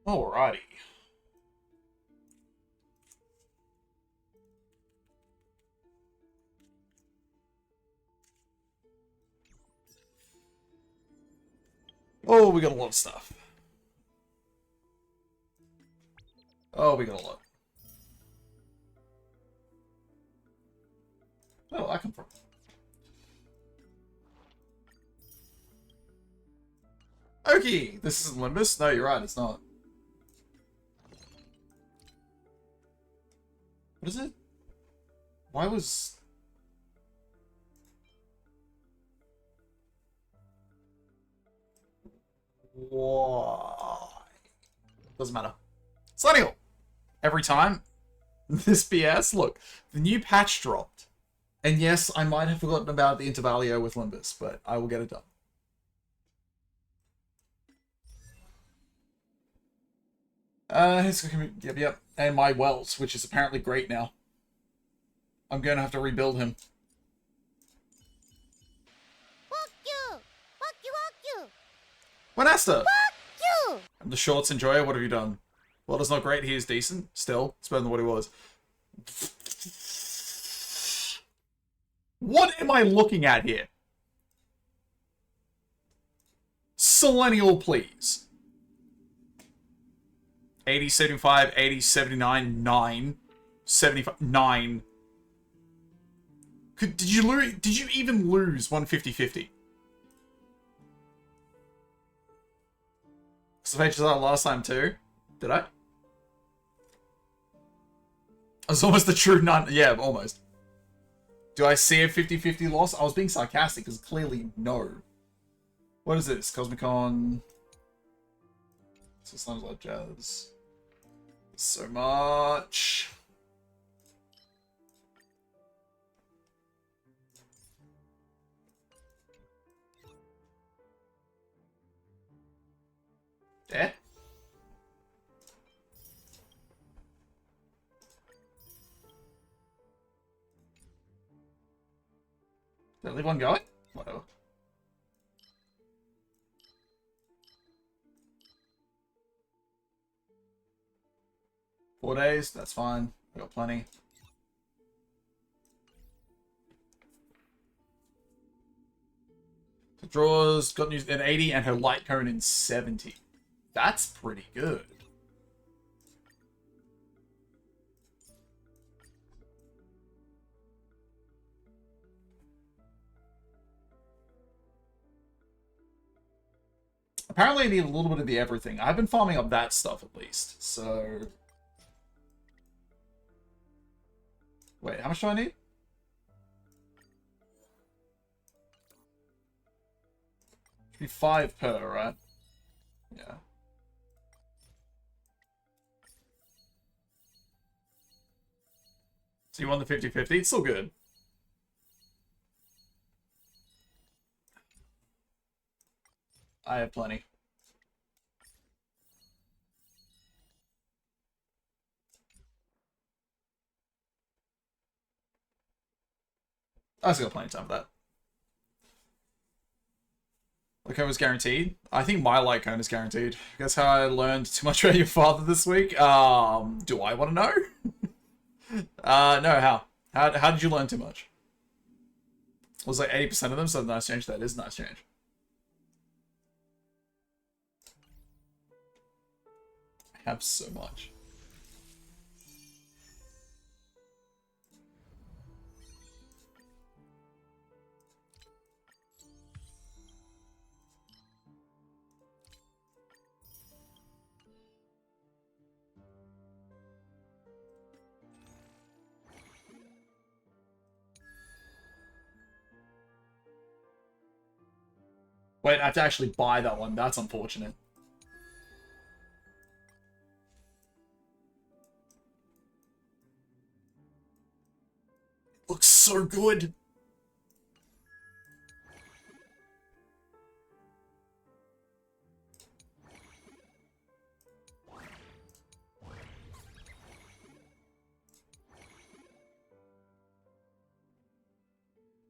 Alrighty. Oh, we got a lot of stuff. Oh, we got a lot. Where did I come from? Okay, this isn't Limbus? No, you're right, it's not. What is it? Why was... Why? Doesn't matter. Selenial! Every time. This BS. Look, the new patch dropped. And yes, I might have forgotten about the Intervalio with Limbus, but I will get it done. Yep. And my Wells, which is apparently great now. I'm going to have to rebuild him. Fuck you! Fuck you, fuck you! Manasta! Fuck you! I'm the Shorts enjoyer, what have you done? Well, it's not great, he is decent. Still, it's better than what he was. What am I looking at here? Selenial, please. 80, 75, 80, 79, 9. 75, 9. Did you even lose 150-50? Because I featured that last time too. Did I? It's almost the true none. Yeah, almost. Do I see a 50-50 loss? I was being sarcastic because clearly no. What is this? Cosmicon. So sounds like jazz. So much. Yeah. Did I leave one going? Whatever. Four days, that's fine. I got plenty. The draws got news in 80 and her light cone in 70. That's pretty good. Apparently I need a little bit of the everything. I've been farming up that stuff at least, so... Wait, how much do I need? Should be 5 per, right? Yeah. So you want the 50-50? It's still good. I have plenty. I still got plenty of time for that. Light cone was guaranteed. I think my light cone is guaranteed. Guess how I learned too much about your father this week? Do I want to know? No, how? How did you learn too much? It was like 80% of them, so nice change. That is nice change. I have so much. Wait, I have to actually buy that one. That's unfortunate. Looks so good.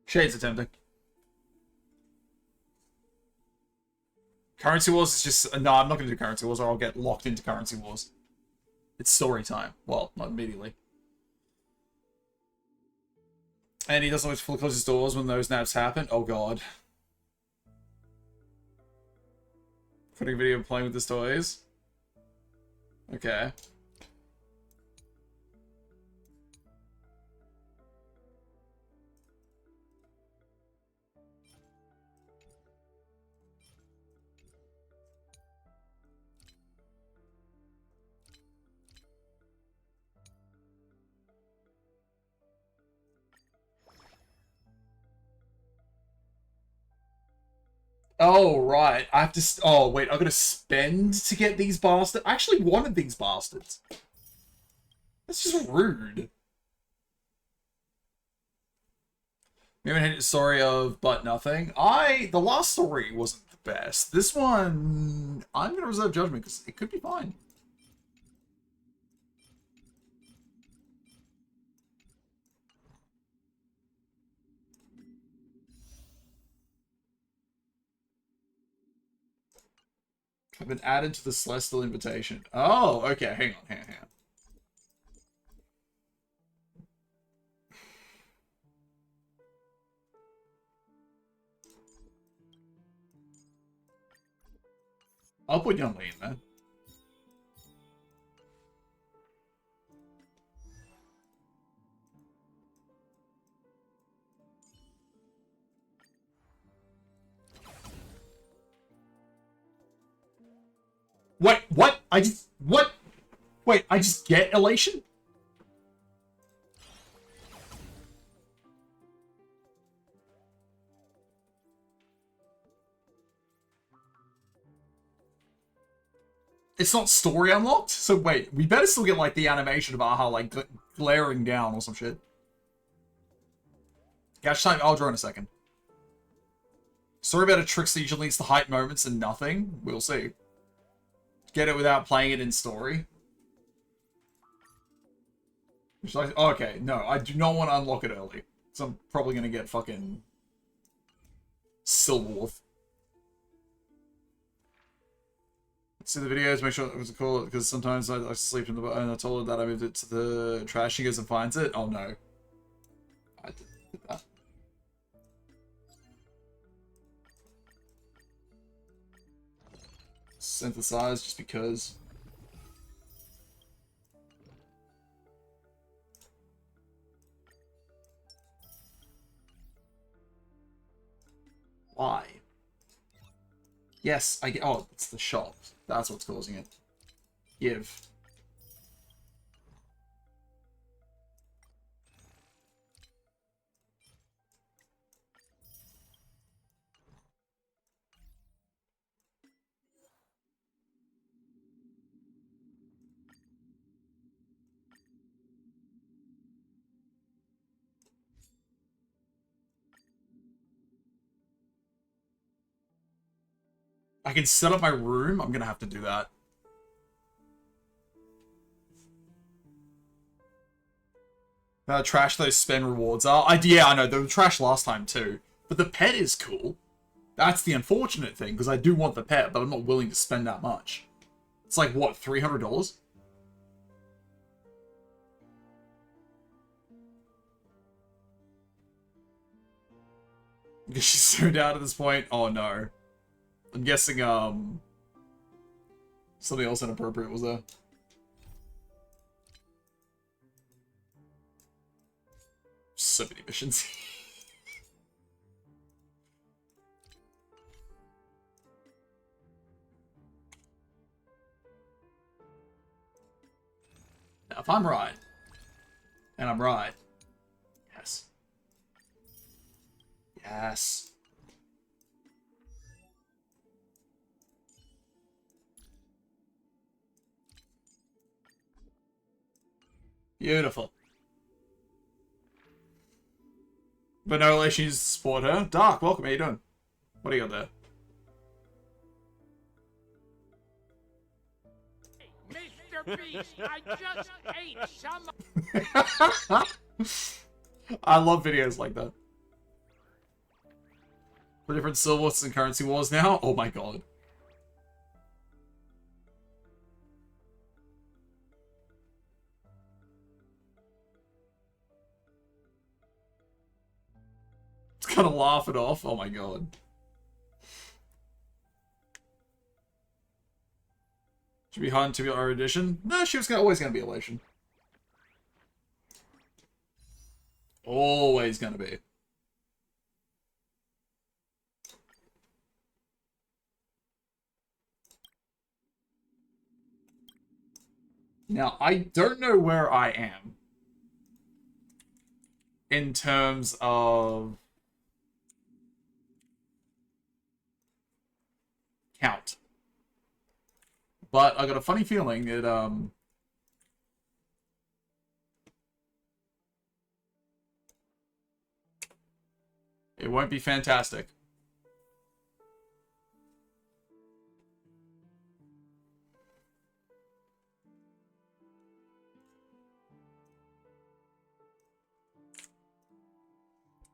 Shades attempting. Currency Wars is just... No, I'm not going to do Currency Wars or I'll get locked into Currency Wars. It's story time. Well, not immediately. And he doesn't always fully close his doors when those naps happen. Oh, God. Putting a video of playing with his toys. Okay. Oh, right. I have to... Oh, wait. I'm going to spend to get these bastards. I actually wanted these bastards. That's just rude. We haven't hit a story of But Nothing. The last story wasn't the best. This one, I'm going to reserve judgment because it could be fine. I've been added to the Celestial Invitation. Oh, okay. Hang on. I'll put Young Lee in there. Wait, what? What? Wait, I just get elation? It's not story unlocked? So wait, we better still get, like, the animation of Aha, like, glaring down or some shit. Gash time, I'll draw in a second. Story about a trickster usually leads to hype moments and nothing. We'll see. Get it without playing it in story. Oh, okay, no, I do not want to unlock it early. So I'm probably going to get fucking Silverwolf. See the videos, make sure it was cool, because sometimes I sleep in the... And I told her that I moved it to the trash. She goes and finds it. Oh, no. I did that. Synthesize just because. Why? Yes, I get... Oh, it's the shop. That's what's causing it. Give. I can set up my room. I'm gonna have to do that. Trash those spend rewards are. Yeah, I know. They were trash last time too. But the pet is cool. That's the unfortunate thing, because I do want the pet, but I'm not willing to spend that much. It's like, what, $300? Because she's zoned out at this point? Oh, no. I'm guessing, something else inappropriate was there. So many missions. Now, if I'm right, and I'm right, yes. Yes. Beautiful. But no issues to support her. Dark, welcome. How you doing? What do you got there? Mr. Beast, I just ate some. I love videos like that. For different Silverwolves and Currency Wars now? Oh my god. trying to laugh it off. Oh my god. Should be hard to be our edition. No, she was always gonna be elation. Always gonna be. Now, I don't know where I am in terms of count. But I got a funny feeling that, it won't be fantastic.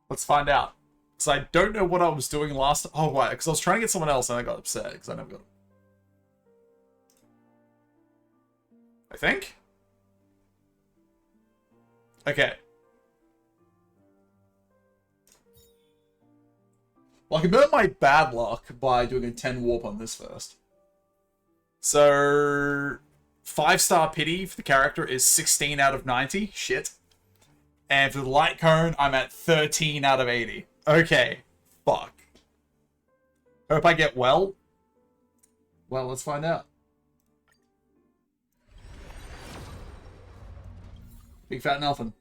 Let's find out. Because I don't know what I was doing last... Oh, right. Because I was trying to get someone else and I got upset because I never got him. I think? Okay. Well, I can burn my bad luck by doing a 10 warp on this first. So... 5-star pity for the character is 16 out of 90. Shit. And for the light cone, I'm at 13 out of 80. Okay. Fuck. Hope I get well. Well, let's find out. Big fat nothing.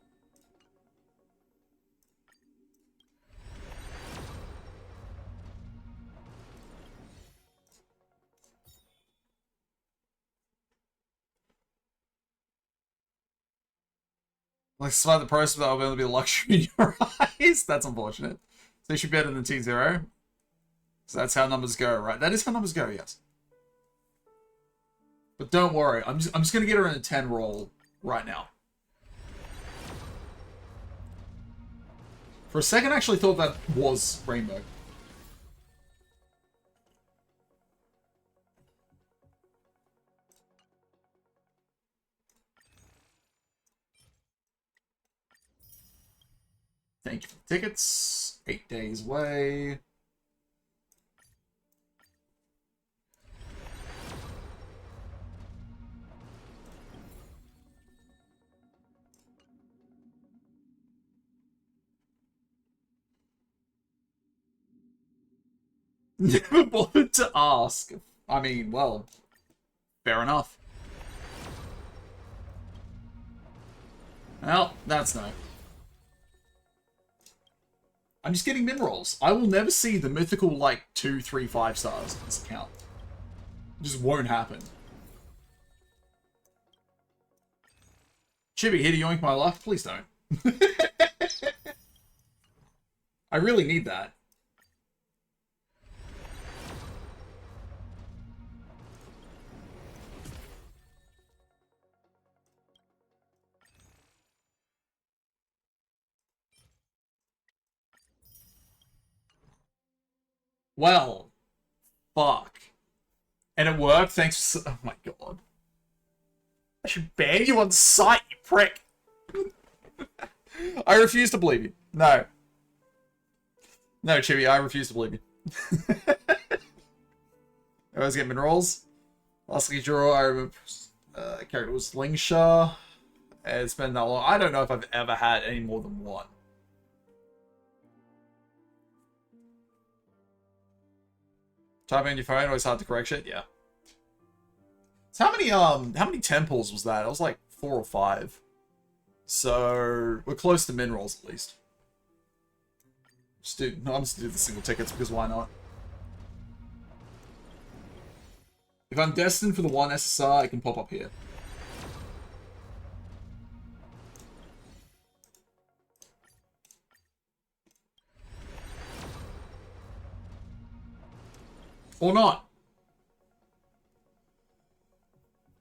Like, despite the process, that will only be a luxury in your eyes. That's unfortunate. So you should be better than T0. So that's how numbers go, right? That is how numbers go, yes. But don't worry, I'm just gonna get her in a 10 roll right now. For a second, I actually thought that was Rainbow. Thank you for the tickets. 8 days away. Never bothered to ask. I mean, well, fair enough. Well, that's no. I'm just getting min rolls. I will never see the mythical, like, 2, 3, 5 stars in this account. It just won't happen. Chibi, here to yoink my luck? Please don't. I really need that. Well, fuck. And it worked, thanks for... Oh my god. I should ban you on sight, you prick. I refuse to believe you. No. No, Chibi, I refuse to believe you. I always get minerals. Last lucky draw, I remember character was Lingsha. It's been that long. I don't know if I've ever had any more than one. Type in your phone, always hard to correct shit, yeah. So how many temples was that? It was like 4 or 5. So we're close to minerals at least. I'm just do the single tickets because why not? If I'm destined for the 1 SSR, I can pop up here. Or not.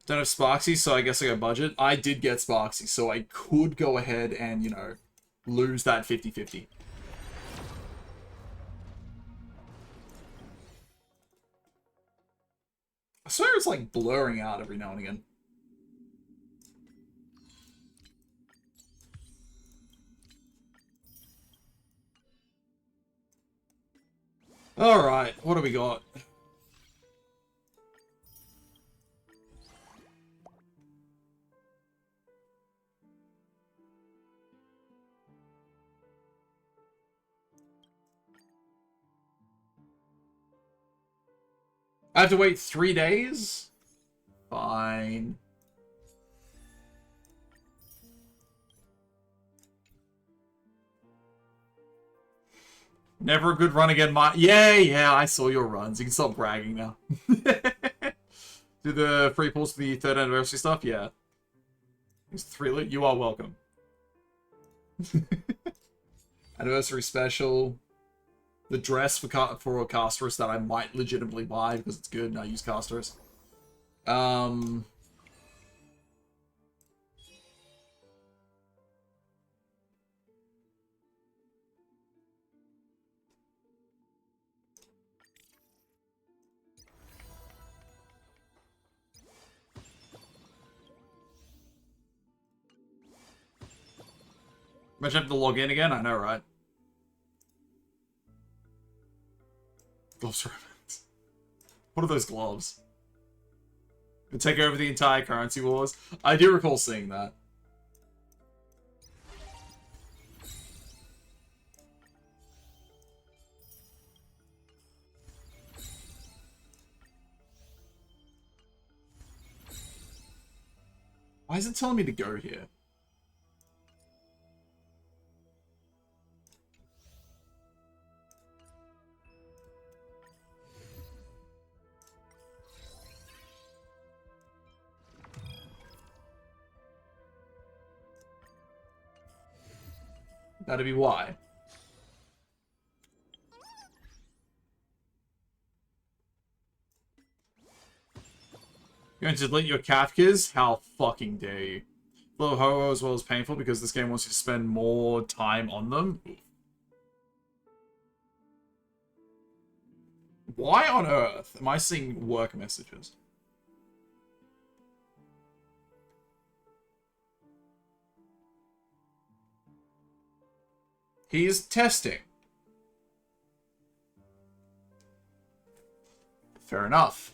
Don't have Sparksy, so I guess I got budget. I did get Sparksy, so I could go ahead and, you know, lose that 50-50. I swear it's like blurring out every now and again. Alright, what do we got? I have to wait 3 days? Fine. Never a good run again, yeah, I saw your runs. You can stop bragging now. Do the free pulls for the 3rd anniversary stuff? Yeah. It's 3 you are welcome. Anniversary special. The dress for Casterus that I might legitimately buy because it's good and I use Casterus. Imagine I have to log in again? I know, right? Gloves romance. What are those gloves? To take over the entire currency wars? I do recall seeing that. Why is it telling me to go here? That'd be why. You're going to delete your Kafkas? How fucking dare you. Little ho as well as painful because this game wants you to spend more time on them. Why on earth am I seeing work messages? He's testing. Fair enough.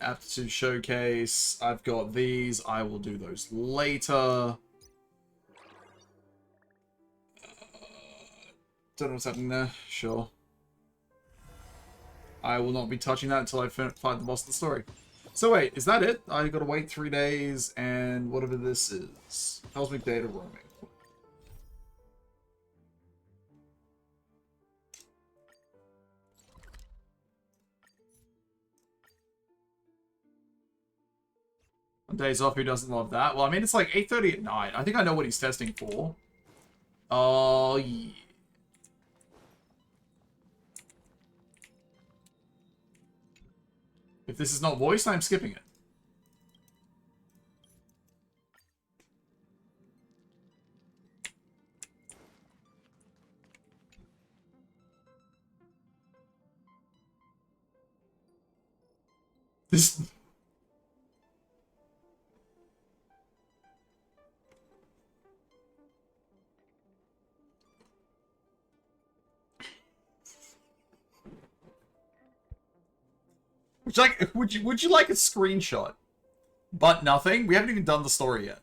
Aptitude showcase. I've got these. I will do those later. Don't know what's happening there. Sure. I will not be touching that until I fight the boss of the story. So wait, is that it? I gotta wait 3 days and whatever this is. Cosmic data roaming. On days off, who doesn't love that? Well, I mean, it's like 8:30 at night. I think I know what he's testing for. Oh, yeah. If this is not voiced, I'm skipping it. This... Would you like a screenshot? But nothing? We haven't even done the story yet.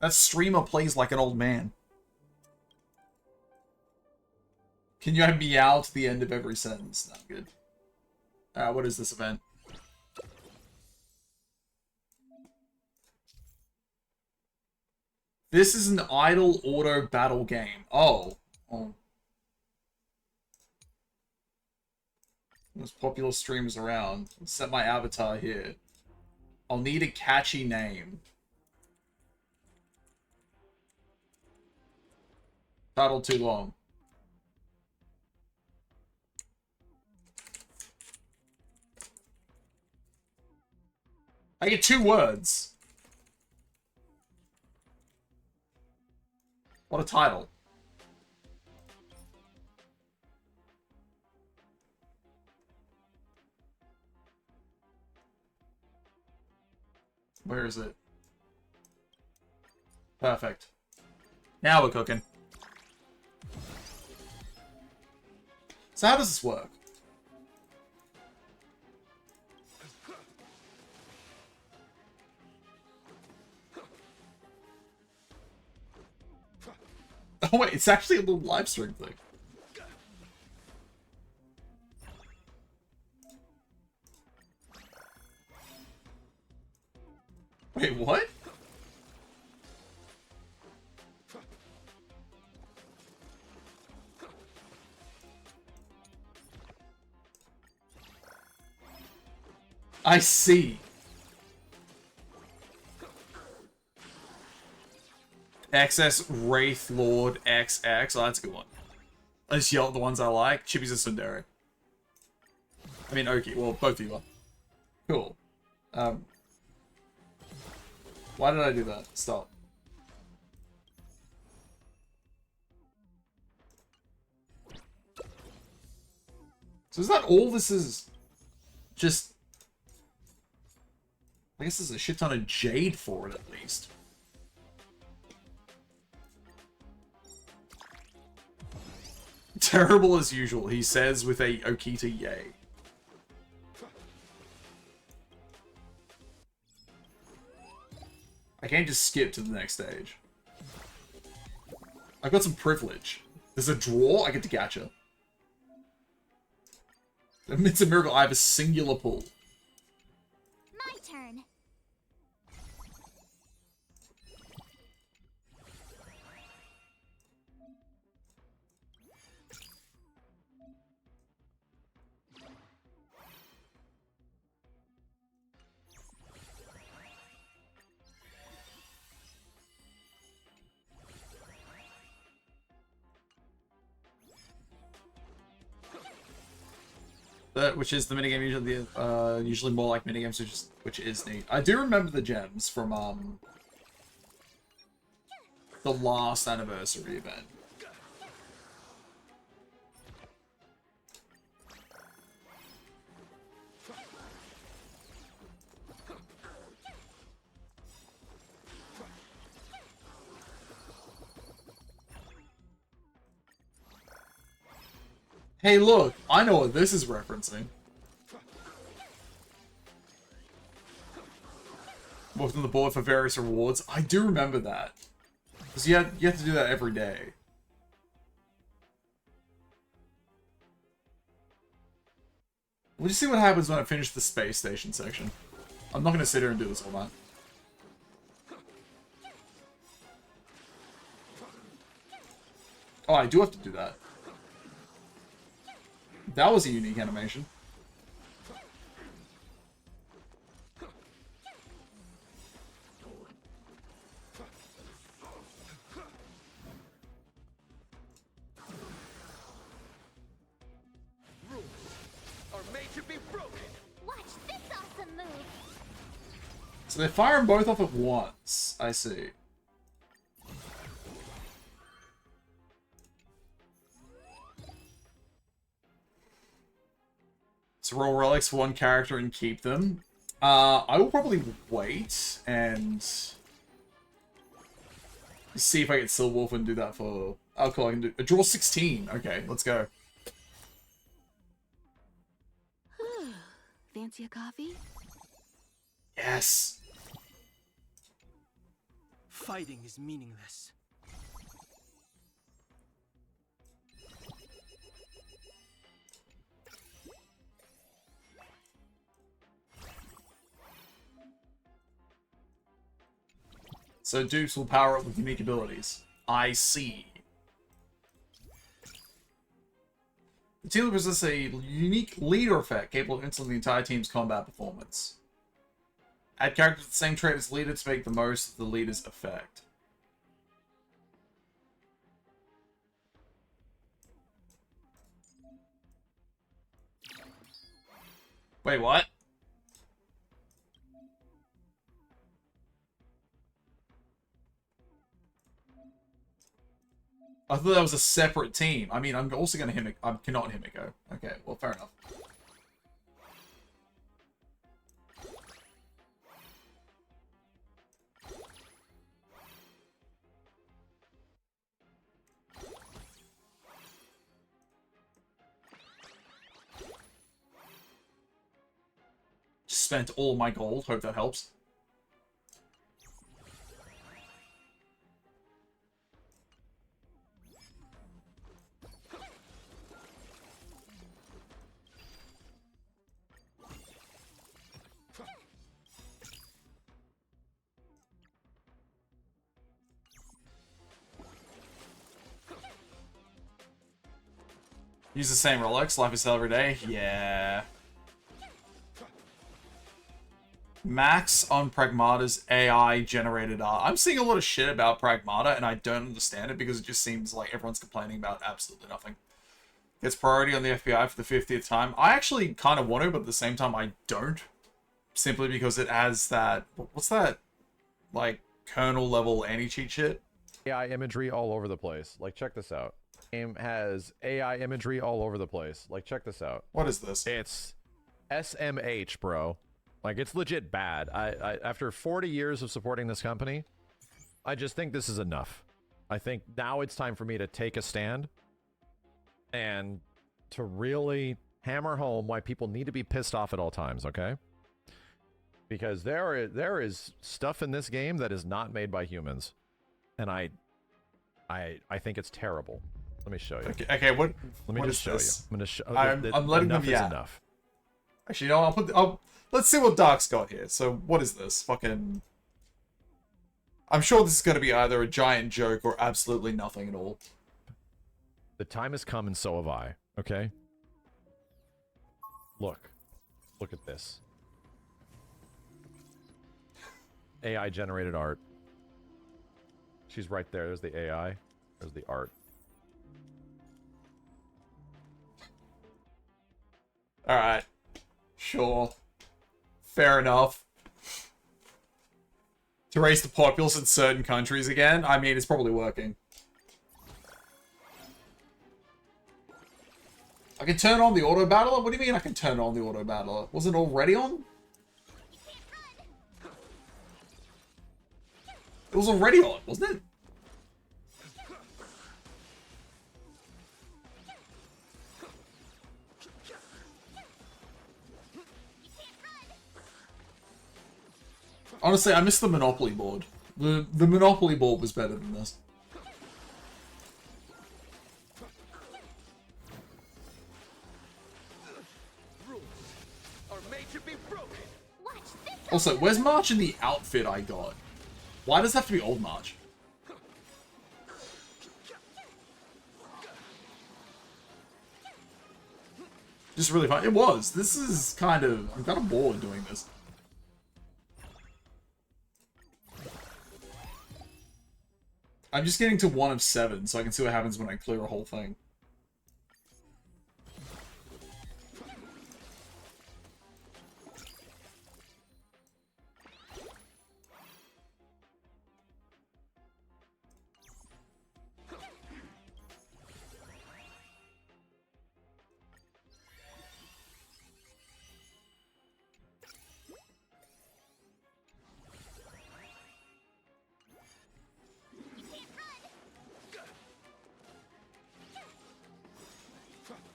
That streamer plays like an old man. Can you have meow to the end of every sentence? Not good. What is this event? This is an idle auto battle game. Oh. Oh. Most popular streamers around. Set my avatar here. I'll need a catchy name. Title too long. I get 2 words. What a title. Where is it? Perfect. Now we're cooking. So how does this work? Oh wait, it's actually a little live stream thing. Wait, what? I see. XS Wraith Lord XX. Oh, that's a good one. I just yell at the ones I like. Chippies and Sundari. I mean, Oki. Well, both of you are. Cool. Why did I do that? Stop. So is that all this is? Just... I guess there's a shit ton of jade for it, at least. Terrible as usual, he says with a Okita yay. I can't just skip to the next stage. I've got some privilege. There's a draw, I get to gacha. It's a miracle, I have a singular pull. My turn. Which is the minigame usually more like minigames, which is neat. I do remember the gems from the last anniversary event. Hey, look, I know what this is referencing. Worked on the board for various rewards. I do remember that. Because you have to do that every day. We'll just see what happens when I finish the space station section. I'm not going to sit here and do this all night. Oh, I do have to do that. That was a unique animation. Rules are made to be broken. Watch this awesome move. So they fire them both off at once. I see. So roll relics for one character and keep them. I will probably wait and see if I get Silverwolf and do that for... Oh, cool, I can do... Draw 16. Okay, let's go. Fancy a coffee? Yes! Fighting is meaningless. So Dukes will power up with unique abilities. I see. The team possesses a unique leader effect capable of influencing the entire team's combat performance. Add characters with the same trait as leader to make the most of the leader's effect. Wait, what? I thought that was a separate team. I mean, I'm also going to I cannot Himiko. Okay, well, fair enough. spent all my gold. Hope that helps. Use the same Rolex. Life is hell every day. Yeah. Max on Pragmata's AI generated art. I'm seeing a lot of shit about Pragmata, and I don't understand it because it just seems like everyone's complaining about absolutely nothing. Gets priority on the FBI for the 50th time. I actually kind of want to, but at the same time, I don't. Simply because it has that... What's that? Like, kernel level anti-cheat shit? AI imagery all over the place. Like, check this out. Game has AI imagery all over the place. Like, check this out. What is this? It's SMH, bro. Like, it's legit bad. I after 40 years of supporting this company, I just think this is enough. I think now it's time for me to take a stand and to really hammer home why people need to be pissed off at all times, okay? Because there is stuff in this game that is not made by humans. And I think it's terrible. Let me show you. Okay, what? Let me what just show this? you. I'm gonna show. I'm letting enough them. Yeah. is enough. Actually, no. Let's see what Dark's got here. So, what is this? Fucking. I'm sure this is going to be either a giant joke or absolutely nothing at all. The time has come, and so have I. Okay. Look at this. AI generated art. She's right there. There's the AI. There's the art. Alright. Sure. Fair enough. To raise the populace in certain countries again? I mean, it's probably working. I can turn on the auto battler? What do you mean I can turn on the auto battler? Was it already on? It was already on, wasn't it? Honestly, I missed the Monopoly board. The Monopoly board was better than this. Rules are made to be broken. Watch this. Also, where's March in the outfit I got? Why does it have to be old March? Just really fun. It was. This is kind of... I'm kind of bored doing this. I'm just getting to 1 of 7, so I can see what happens when I clear a whole thing.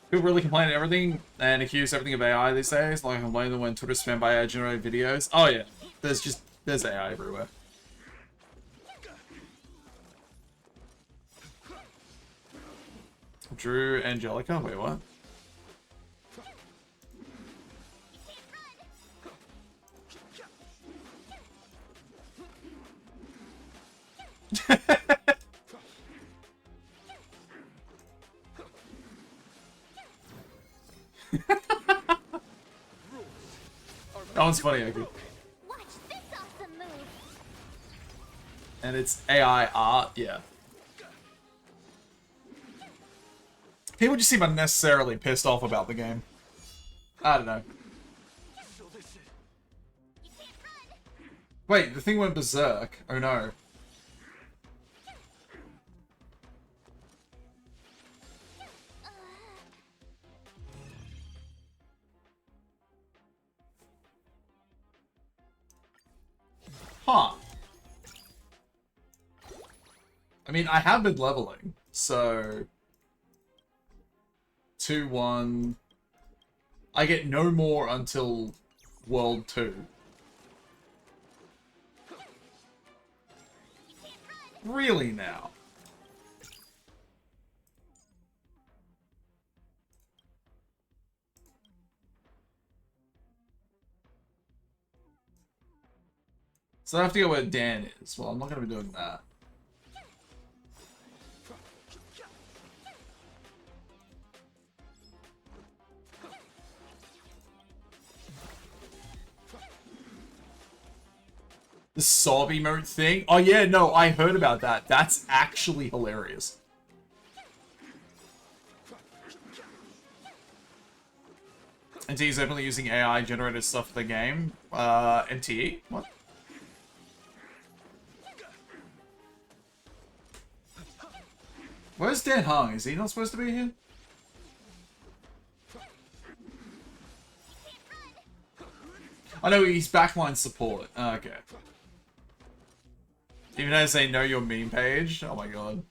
People really complain everything and accuse everything of AI these days. Like I complain that when Twitter spammed by AI generated videos. Oh yeah, there's AI everywhere. Drew Angelica? Wait, what? That one's funny, Aki. Watch this awesome move. And it's AI art, yeah. People just seem unnecessarily pissed off about the game. I don't know. So this is Wait, the thing went berserk. Oh no. Huh. I mean, I have been leveling, so... 2-1... I get no more until World 2. Really now? So I have to go where Dan is. Well, I'm not going to be doing that. The sob emote thing? Oh yeah, no, I heard about that. That's actually hilarious. NT is openly using AI generated stuff for the game. NTE? What? Where's Dan Hung? Is he not supposed to be here? I know he's backline support. Okay. Even as they know your meme page? Oh my god.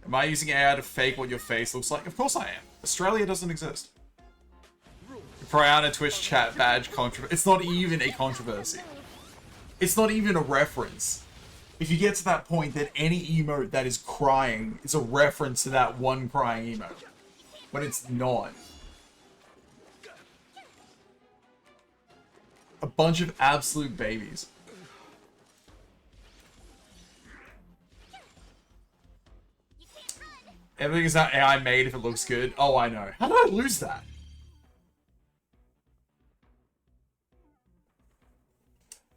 Am I using AI to fake what your face looks like? Of course I am. Australia doesn't exist. Brianna Twitch chat badge controversy. It's not even a controversy. It's not even a reference. If you get to that point that any emote that is crying is a reference to that one crying emote. But it's not. A bunch of absolute babies. Everything is not AI made if it looks good. Oh, I know. How did I lose that?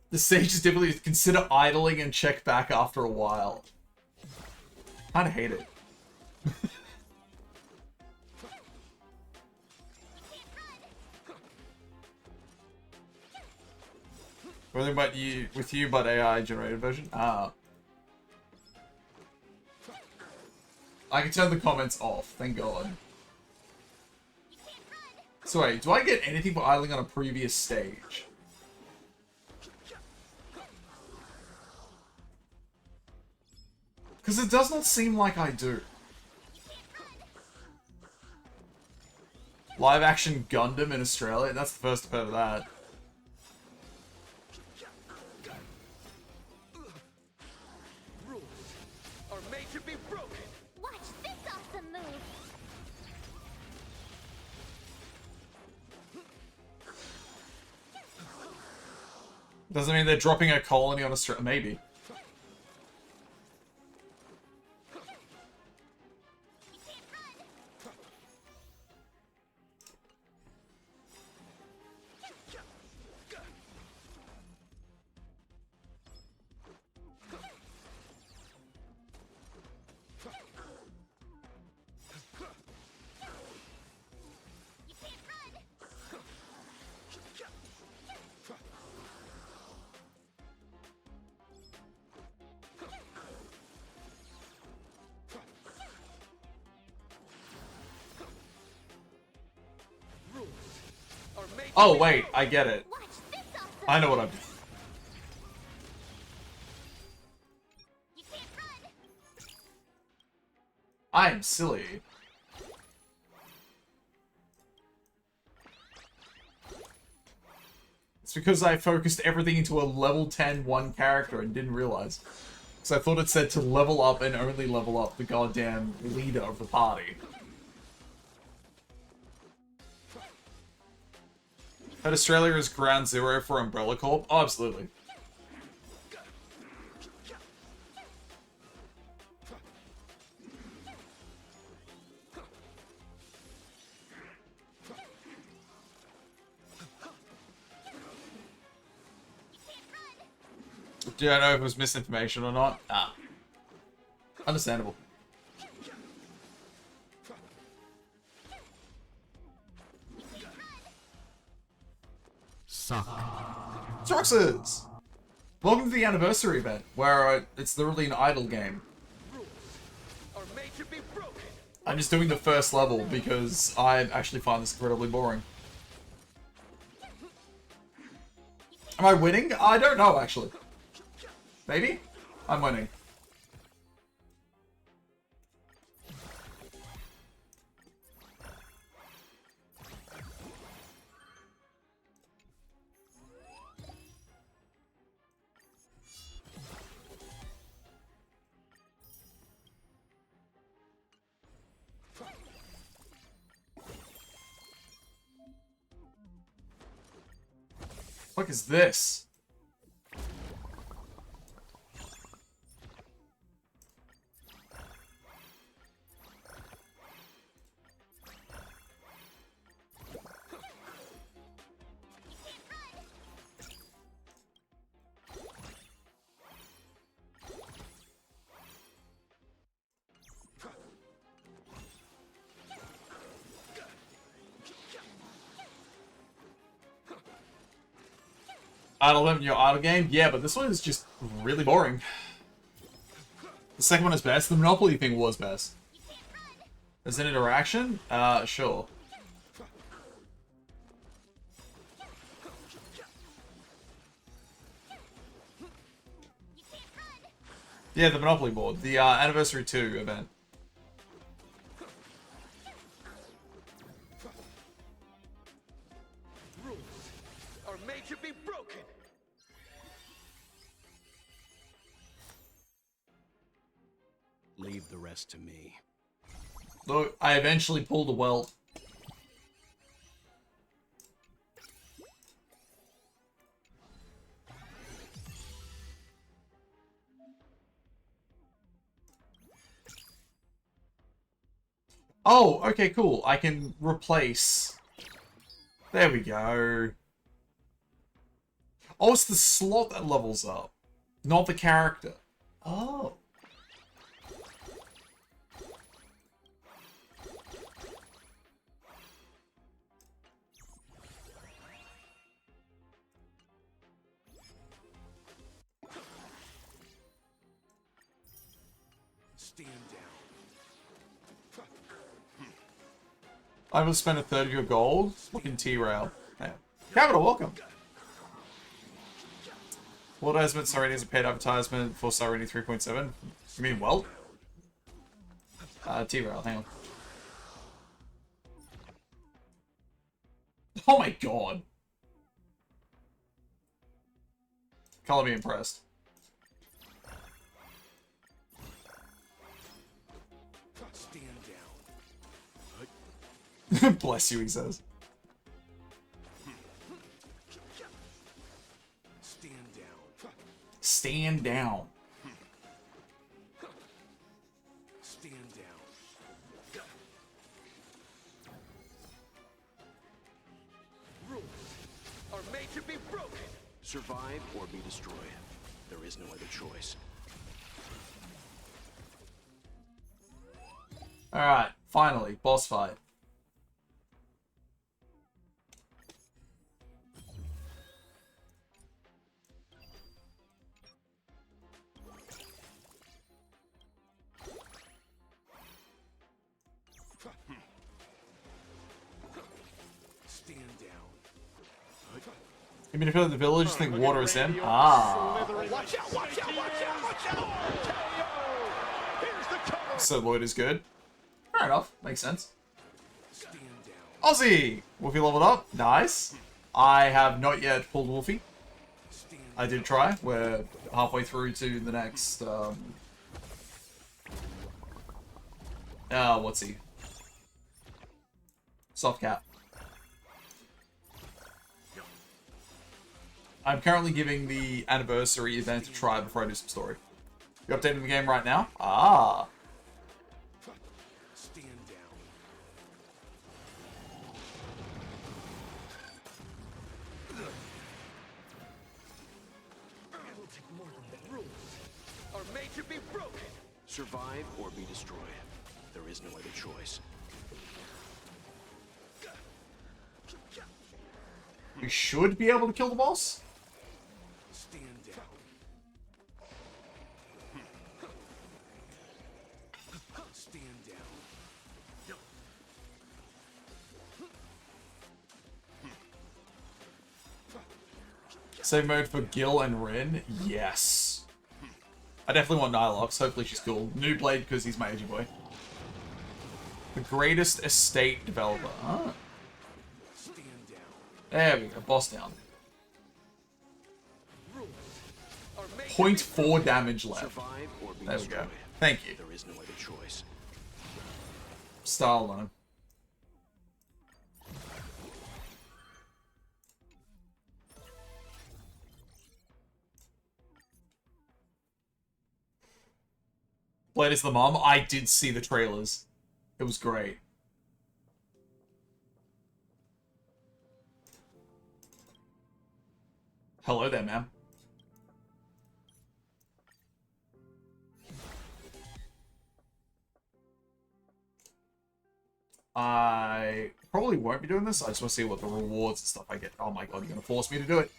The sage is typically consider idling and check back after a while. I'd hate it. Whether but you with you but AI generated version? Ah. I can turn the comments off, thank god. So wait, do I get anything for idling on a previous stage? Because it does not seem like I do. Live action Gundam in Australia? That's the first I've heard of that. Rules are made to be broken. Watch this awesome move. Doesn't mean they're dropping a colony on Australia. Maybe. Oh, wait, I get it. Watch this awesome I know what I'm doing. You can't run. I am silly. It's because I focused everything into a level 10 one character and didn't realize. Because I thought it said to level up and only level up the goddamn leader of the party. That Australia is ground zero for Umbrella Corp? Oh, absolutely. Do I know if it was misinformation or not? Ah. Understandable. Troxers! Welcome to the anniversary event, where it's literally an idle game. Rules are made to be broken. I'm just doing the first level because I actually find this incredibly boring. Am I winning? I don't know, actually. Maybe? I'm winning. Fuck is this? Idle limit in your idle game? Yeah, but this one is just really boring. The second one is best. The Monopoly thing was best. As an interaction? Sure. Yeah, the Monopoly board. The Anniversary 2 event. Rules are made to be broken. Leave the rest to me. Look, I eventually pulled a welt. Oh, okay, cool. I can replace. There we go. Oh, it's the slot that levels up, not the character. Oh. Stand down. I will spend a third of your gold. Looking T-Rail. Yeah. Capital, welcome. What advertisement? Sorry, is a paid advertisement for Serenity 3.7. You mean Welt? T-Rail, hang on. Oh my god. Color me impressed. Stand down. Bless you, he says. Stand down. Stand down. Stand down. Rules are made to be broken. Survive or be destroyed. There is no other choice. Alright, finally, boss fight. Stand down. You manipulate the village, think water is in? Ah. Watch out! Watch out! Watch out! Watch out! Here's the cover. So Lloyd is good. Fair enough, makes sense. Stand down. Aussie! Wolfie leveled up, nice. I have not yet pulled Wolfie. Stand I did try, we're halfway through to the next, what's he? Soft cap. I'm currently giving the anniversary event a try before I do some story. You updating the game right now? Ah. Stand down. Rules are made to be broken. Survive or be destroyed. There is no other choice. We should be able to kill the boss. Stand down. Stand down. Save mode for Gil and Rin? Yes. I definitely want Nylox. Hopefully she's cool. New Blade because he's my edgy boy. The greatest estate developer. Ah. Stand down. There we go. Boss down. Rules are made to be 0.4 damage left. Survive or be There we destroyed. go. Thank you. There is no other choice. Style on him. Blade is the Mom. I did see the trailers. It was great. Hello there, ma'am. I probably won't be doing this. I just want to see what the rewards and stuff I get. Oh my god, you're going to force me to do it.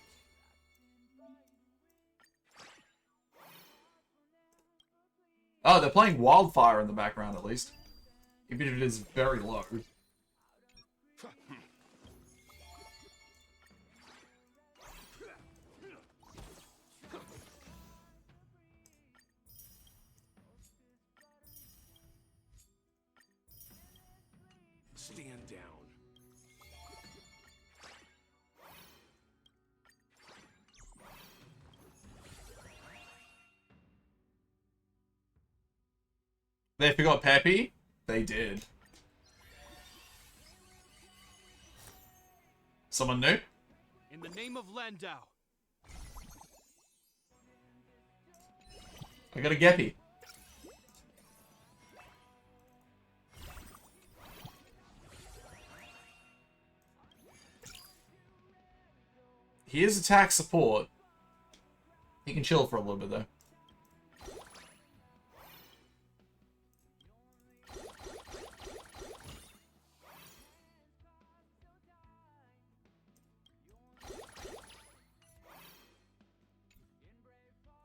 Oh, they're playing Wildfire in the background at least. Even if it is very low. Stand down. They forgot Peppy? They did. Someone new? In the name of Landau. I got a Geppy. He is attack support. He can chill for a little bit though.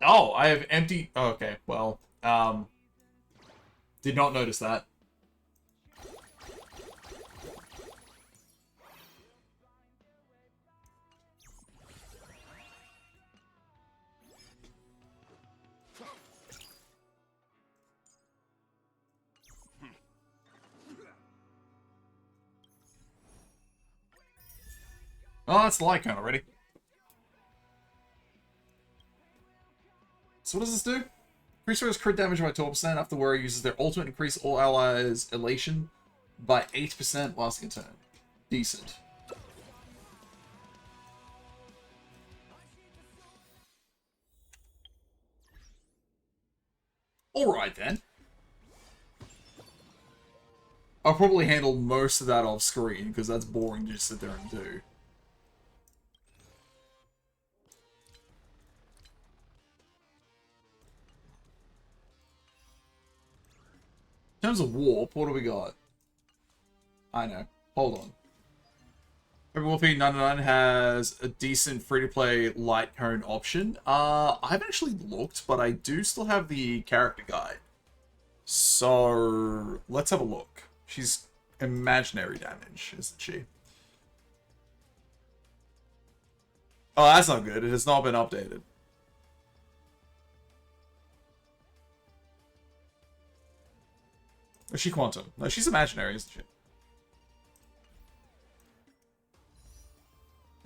Oh, I have empty... Oh, okay, well, did not notice that. Oh, that's the light count already. So what does this do? Increase crit damage by 12% after the warrior uses their ultimate. Increase all allies' elation by 8% lasting a turn. Decent. Alright then. I'll probably handle most of that off screen because that's boring to just sit there and do. In terms of warp, what do we got? I know. Hold on. Silverwolf 99 has a decent free-to-play light cone option. I haven't actually looked, but I do still have the character guide. So, let's have a look. She's imaginary damage, isn't she? Oh, that's not good. It has not been updated. Or is she quantum? No, she's imaginary, isn't she?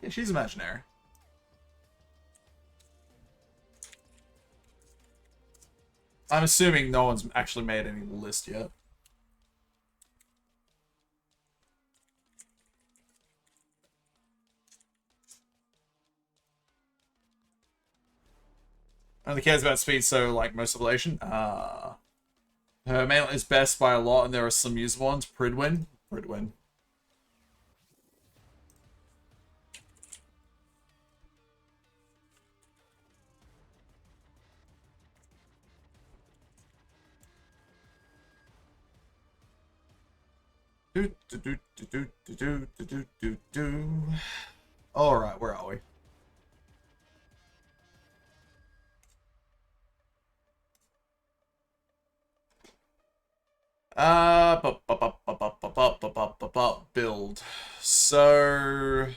Yeah, she's imaginary. I'm assuming no one's actually made any list yet. Only cares about speed, so like most evaluation. Her mail is best by a lot, and there are some usable ones. Pridwin. Pridwin. Alright, where are we? Build. So,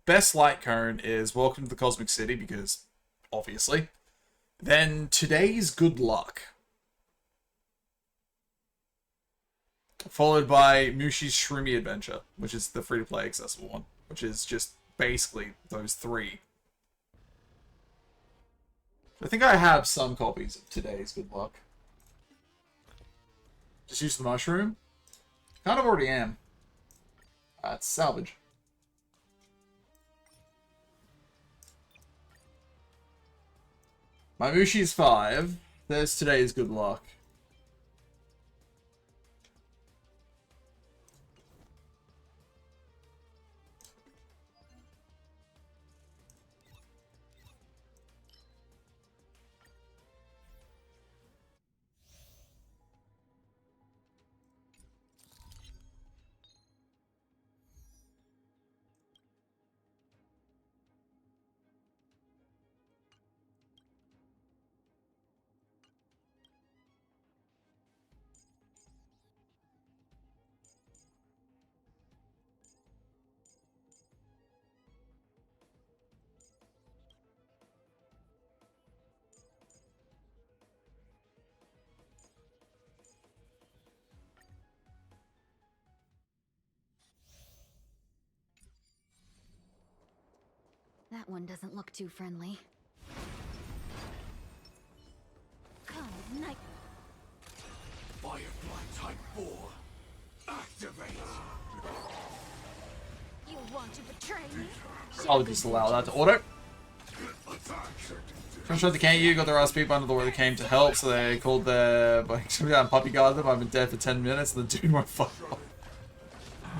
best light cone is Welcome to the Cosmic City, because, obviously. Then, Today's Good Luck. Followed by Mushi's Shroomy Adventure, which is the free-to-play accessible one. Which is just basically those three. I think I have some copies of Today's Good Luck. Just use the mushroom. Kind of already am. It's salvage. My Mushi's 5. There's Today's Good Luck. That one doesn't look too friendly. Come, night. Firefly Type 4. Activate. You want to betray me? I'll just allow that to auto. From shot the KU, got their ass beat by another where they came to help, so they called their puppy guard them. I've been dead for 10 minutes and the dude won't fuck off.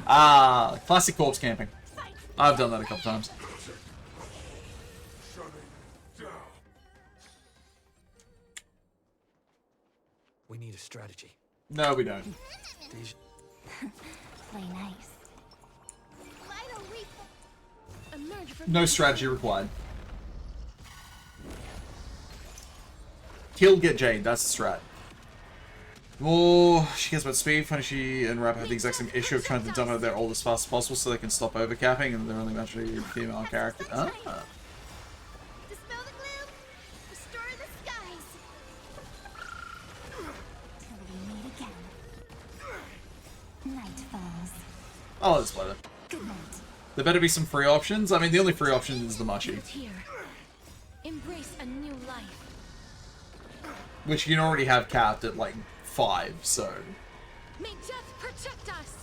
Ah, classic corpse camping. I've done that a couple times. We need a strategy. No, we don't. Play nice. Vital emerge from No strategy required. Kill, get Jade, that's the strat. Oh, she cares about speed. Funny she and Rap have the exact same issue of trying to dump out their old as fast as possible so they can stop overcapping, and they're only naturally female character. Ah. Dispel the gloom. Restore the skies. Till we meet again. Night falls. I'll let this play that. Good night. There better be some free options. I mean, the only free option is the mushy, Here. Embrace a new life. which you can already have capped at like 5. So, May death protect us.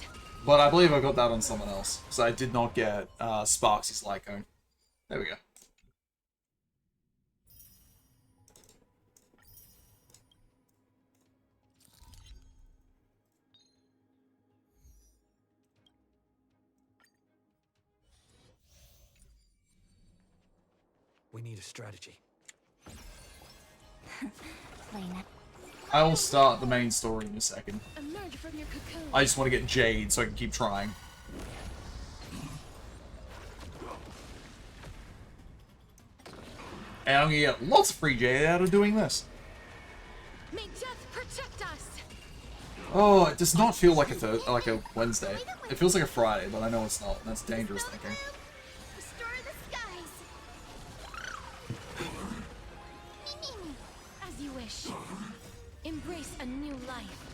but I believe I got that on someone else. So I did not get Sparks' Lycone. There we go. We need a strategy. Play night. I will start the main story in a second. Emerge from your cocoon. I just want to get Jade so I can keep trying. And I'm gonna get lots of free Jade out of doing this. May death protect us. Oh, it does not feel like a Wednesday. It feels like a Friday, but I know it's not. That's dangerous thinking. Restore the skies. As you wish. Embrace a new life.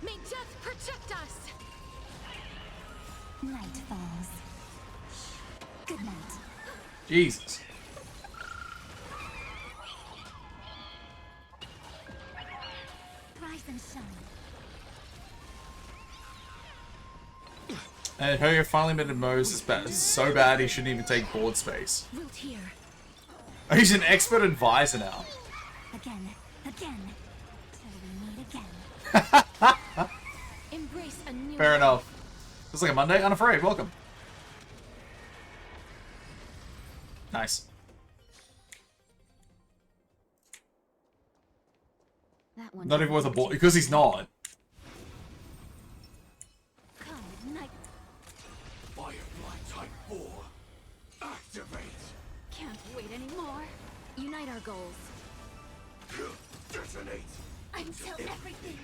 May death protect us. Night falls. Good night. Jesus. Rise and shine. And Hoyo finally made Moses so bad he shouldn't even take board space. Root here. Oh, he's an expert advisor now. Again. Till we meet again. Embrace a new Fair enough. It's like a Monday. Unafraid. Welcome. Nice. That one Not even worth a board because he's not. Come, night. Firefly Type 4. Activate. Can't wait anymore. Unite our goals. Detonate. Until everything.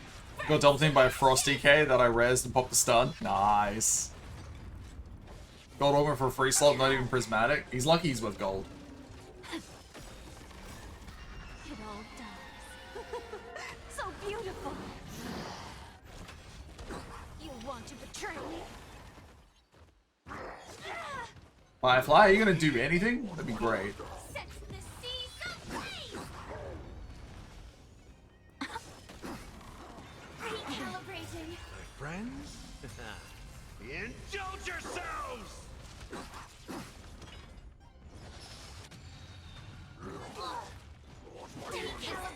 Got double teamed by a Frost DK that I rezzed and popped the stun. Nice. Gold over for a free slot, not even prismatic. He's lucky he's with gold. It all does. So beautiful. You want to betray me? Firefly, are you gonna do anything? That'd be great. Set the seas ablaze! Recalibrating. Friends? Indulge yourselves!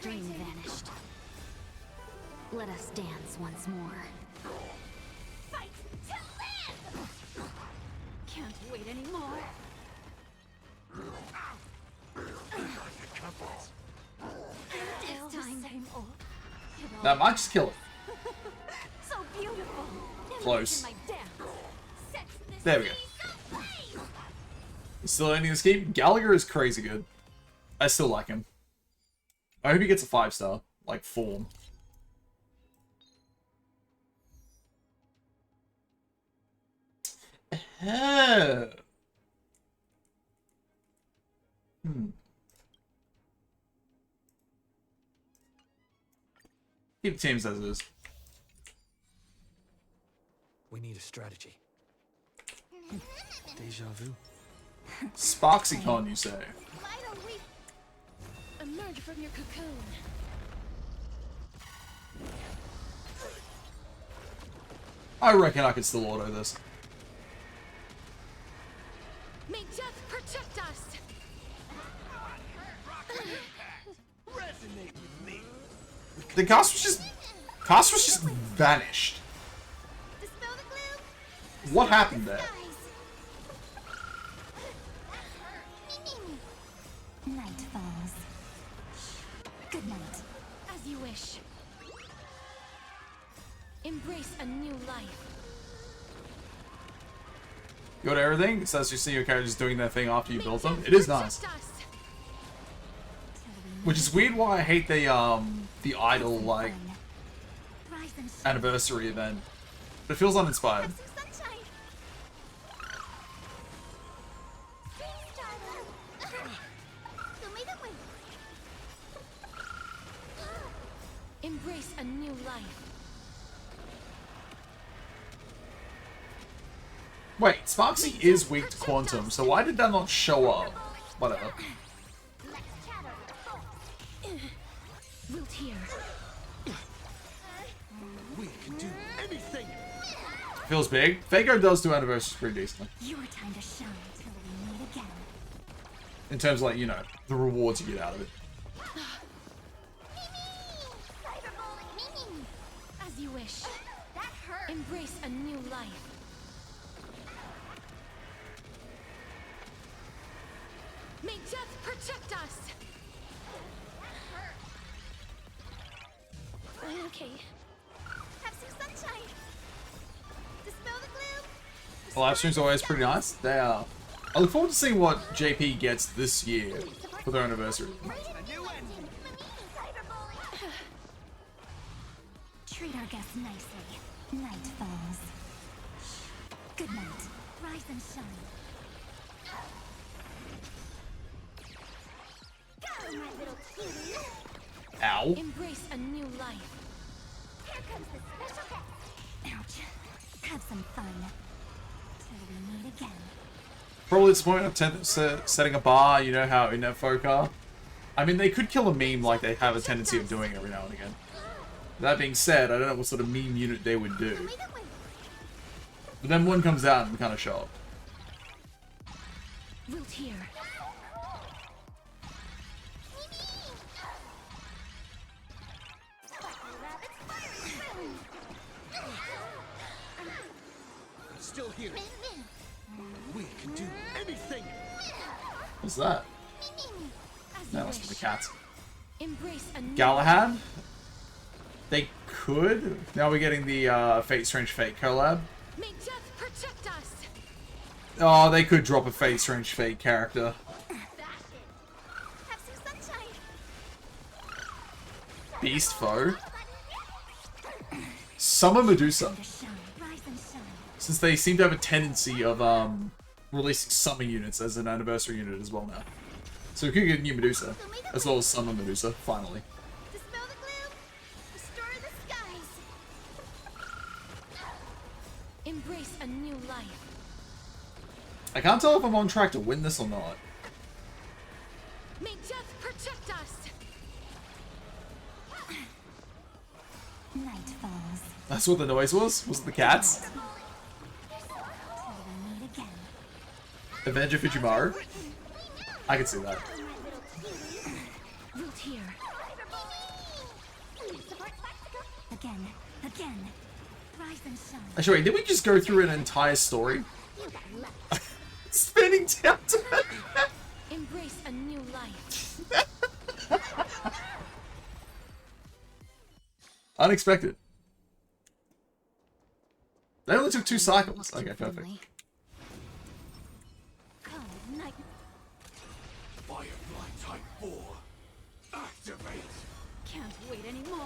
Dream vanished. Let us dance once more. Fight to live! Can't wait anymore. It's time. Same old. That might just kill it. So beautiful. Close. Imagine my dance. Set the There we go. seas ablaze! Still ending this game. Gallagher is crazy good. I still like him. I hope he gets a 5-star, like form. Keep the teams as is. We need a strategy. Deja vu. Sparksycon, you say? Why don't we emerge from your cocoon? I reckon I could still auto this. May death protect us! Resonate with me. The cast was just vanished. Dispel the gloom! What happened there? Night falls. Good night. As you wish. Embrace a new life. You got everything? It says you see your characters doing their thing after you build them. It is nice. Which is weird why I hate the idol like anniversary event. But it feels uninspired. Embrace a new life. Wait, Sparksy is weak to Quantum, so why did that not show up? Whatever. Wilt here. We can do anything. Feels big. Fago does do anniversaries pretty decently. Your time to shine till we meet again. In terms of, like, you know, the rewards you get out of it. As you wish. That hurt. Embrace a new life. May death protect us. Okay. Have some sunshine. Dispel the gloom. The live stream's always pretty nice. They are. I look forward to seeing what JP gets this year for their anniversary. Treat our guests nicely. Night falls. Good night. Rise and shine. Go, my little cutie. Ow. Embrace a new life. Here comes the special guest. Ouch. Have some fun. Till we meet again. Probably at this point of setting a bar, you know how internet folk are. I mean, they could kill a meme like they have a tendency of doing every now and again. That being said, I don't know what sort of meme unit they would do. But then one comes out and we kind of show up. Wilt here. Still here. We can do anything. What's that? As That you must be the wish. cats. Embrace a new Galahad? They could. Now we're getting the Fate Strange Fate collab. May death protect us. Oh, they could drop a Fate Strange Fate character. Have some sunshine. Beast Foe. Summer Medusa. To shine. Rise and shine. Since they seem to have a tendency of releasing summer units as an anniversary unit as well now. So we could get a new Medusa. As well as Summer Medusa, finally. Dispel the gloom. Restore the skies. Embrace a new life. I can't tell if I'm on track to win this or not. May death protect us. Night falls. That's what the noise was? Was it the cats? Till we meet again. Avenger Fujimaru? I can see that. Wilt here. Again. Again. Rise and shine. Actually, wait, did we just go through an entire story? Spinning down to it. Embrace a new life. Unexpected. They only took 2 cycles. Okay, perfect. Come, night. Firefly Type 4. Activate. Can't wait anymore.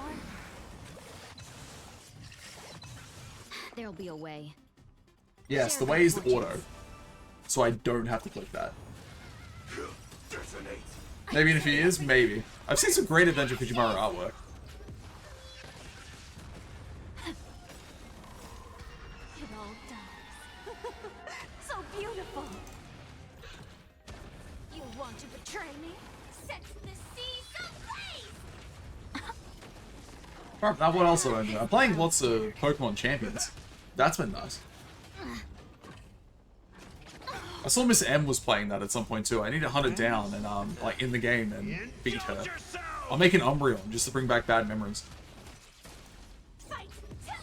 There'll be a way. Yes, the way is the auto. So I don't have to click that. Detonate. Maybe in a few years? Maybe. I've seen some great Avenger Fujimaru artwork. Training sets the seas ablaze. Alright, now what else have I been doing? I'm playing lots of Pokemon Champions. That's been nice. I saw Miss M was playing that at some point too. I need to hunt it down and like in the game and beat her. I'll make an Umbreon just to bring back bad memories. Fight to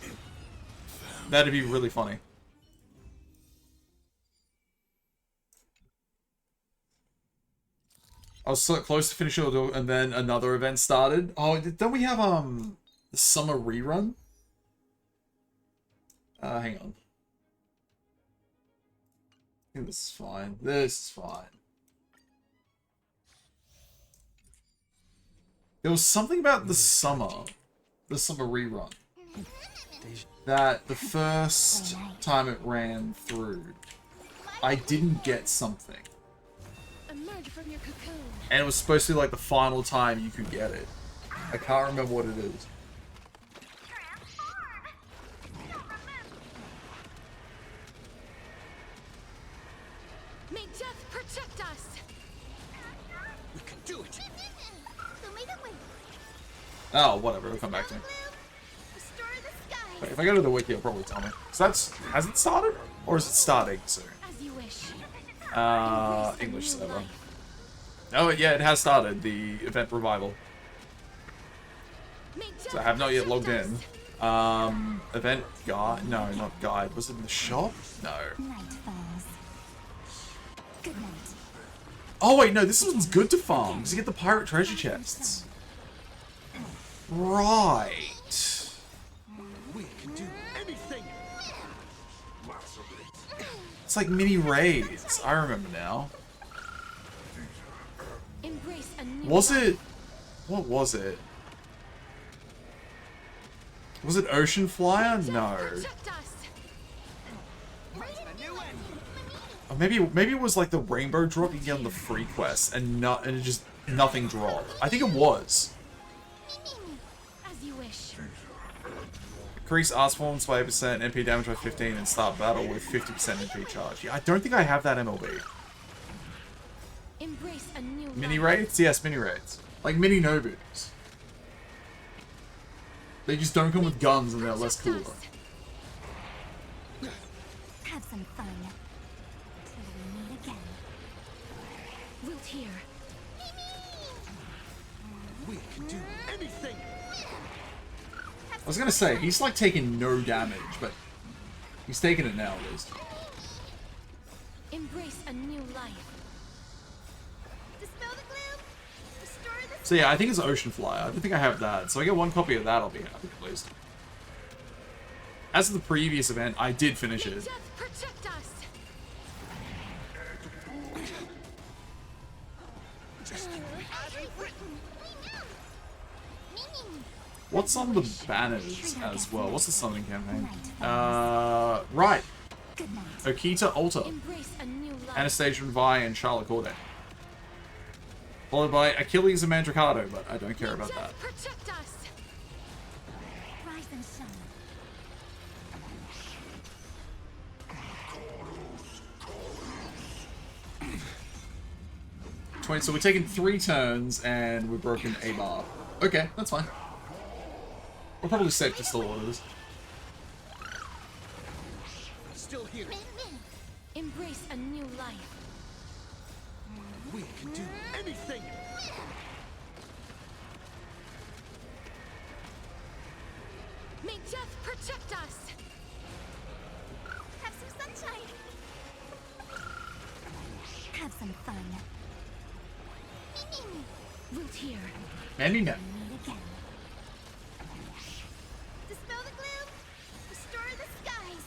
live. That'd be really funny. I was so close to finishing it, and then another event started. Oh, don't we have the summer rerun? Hang on. I think this is fine. This is fine. There was something about the summer rerun, that the first time it ran through, I didn't get something. Emerge from your cocoon. And it was supposed to be like the final time you could get it. I can't remember what it is. May death protect us. We can do it. Oh, whatever, it'll come back to me. Restore the skies. Wait, if I go to the wiki, it'll probably tell me. So that's... Has it started? Or is it starting soon? As you wish. English server. Oh, yeah, it has started, the event revival. May So I death have not yet protect logged in. us. Event guide? No, not guide. Was it in the shop? No. Night falls. Good night. Oh, wait, no, this one's good to farm, because you get the pirate treasure chests. Right. We can do anything. It's like mini raids. I remember now. Embrace a new Was life. it... What was it? Was it Ocean Flyer? No. Protect us. Or maybe it was like the rainbow drop you get on the free quest and it just nothing dropped. I think it was. As you wish. Increase arts performance by 8%, MP damage by 15, and start battle with 50% MP charge. Yeah, I don't think I have that MLB. Embrace a new Mini life. raids? Yes, mini raids. Like mini Nobus. They just don't come with guns and they're less cooler. Have some fun. Till we meet again. Wilt here. We can do anything. I was gonna say, he's like taking no damage, but he's taking it now at least. Embrace a new life. Dispel the gloom. Restore the So yeah, I think it's Ocean Flyer. I don't think I have that. So I get one copy of that, I'll be happy at least. As for the previous event, I did finish May it. death protect us. What's on the banners as well? What's the summoning campaign? Right. Good night. Okita Alta, Embrace a new life. Anastasia and Vi, and Charlotte Corday. Followed by Achilles and Mandricato, but I don't care May about death that. protect us. Rise and shine. 20, so we're taking 3 turns and we've broken a bar. Okay, that's fine. We're probably safe to still order this. Still here. Embrace a new life. We can do anything. May death protect us. Have some sunshine. Have some fun. Wilt here. Maybe no. Meet again. Dispel the gloom. Restore the skies.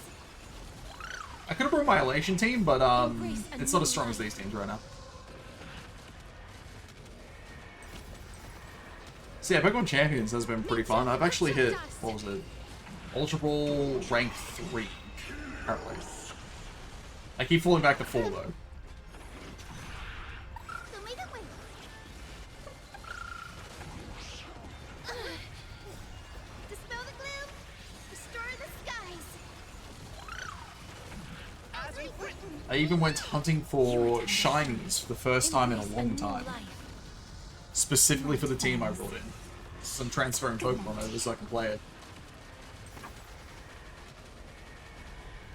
I could have brought my Elation team, but it's not as strong as these teams right now. So yeah, Pokemon Champions has been pretty fun. I've actually hit, what was it? Ultra Ball rank 3, apparently. I keep falling back to 4 though. Dispel the gloom. Restore the skies. I even went hunting for shinies for the first time in a long time. Specifically for the team I brought in. So I'm transferring Pokemon over so I can play it.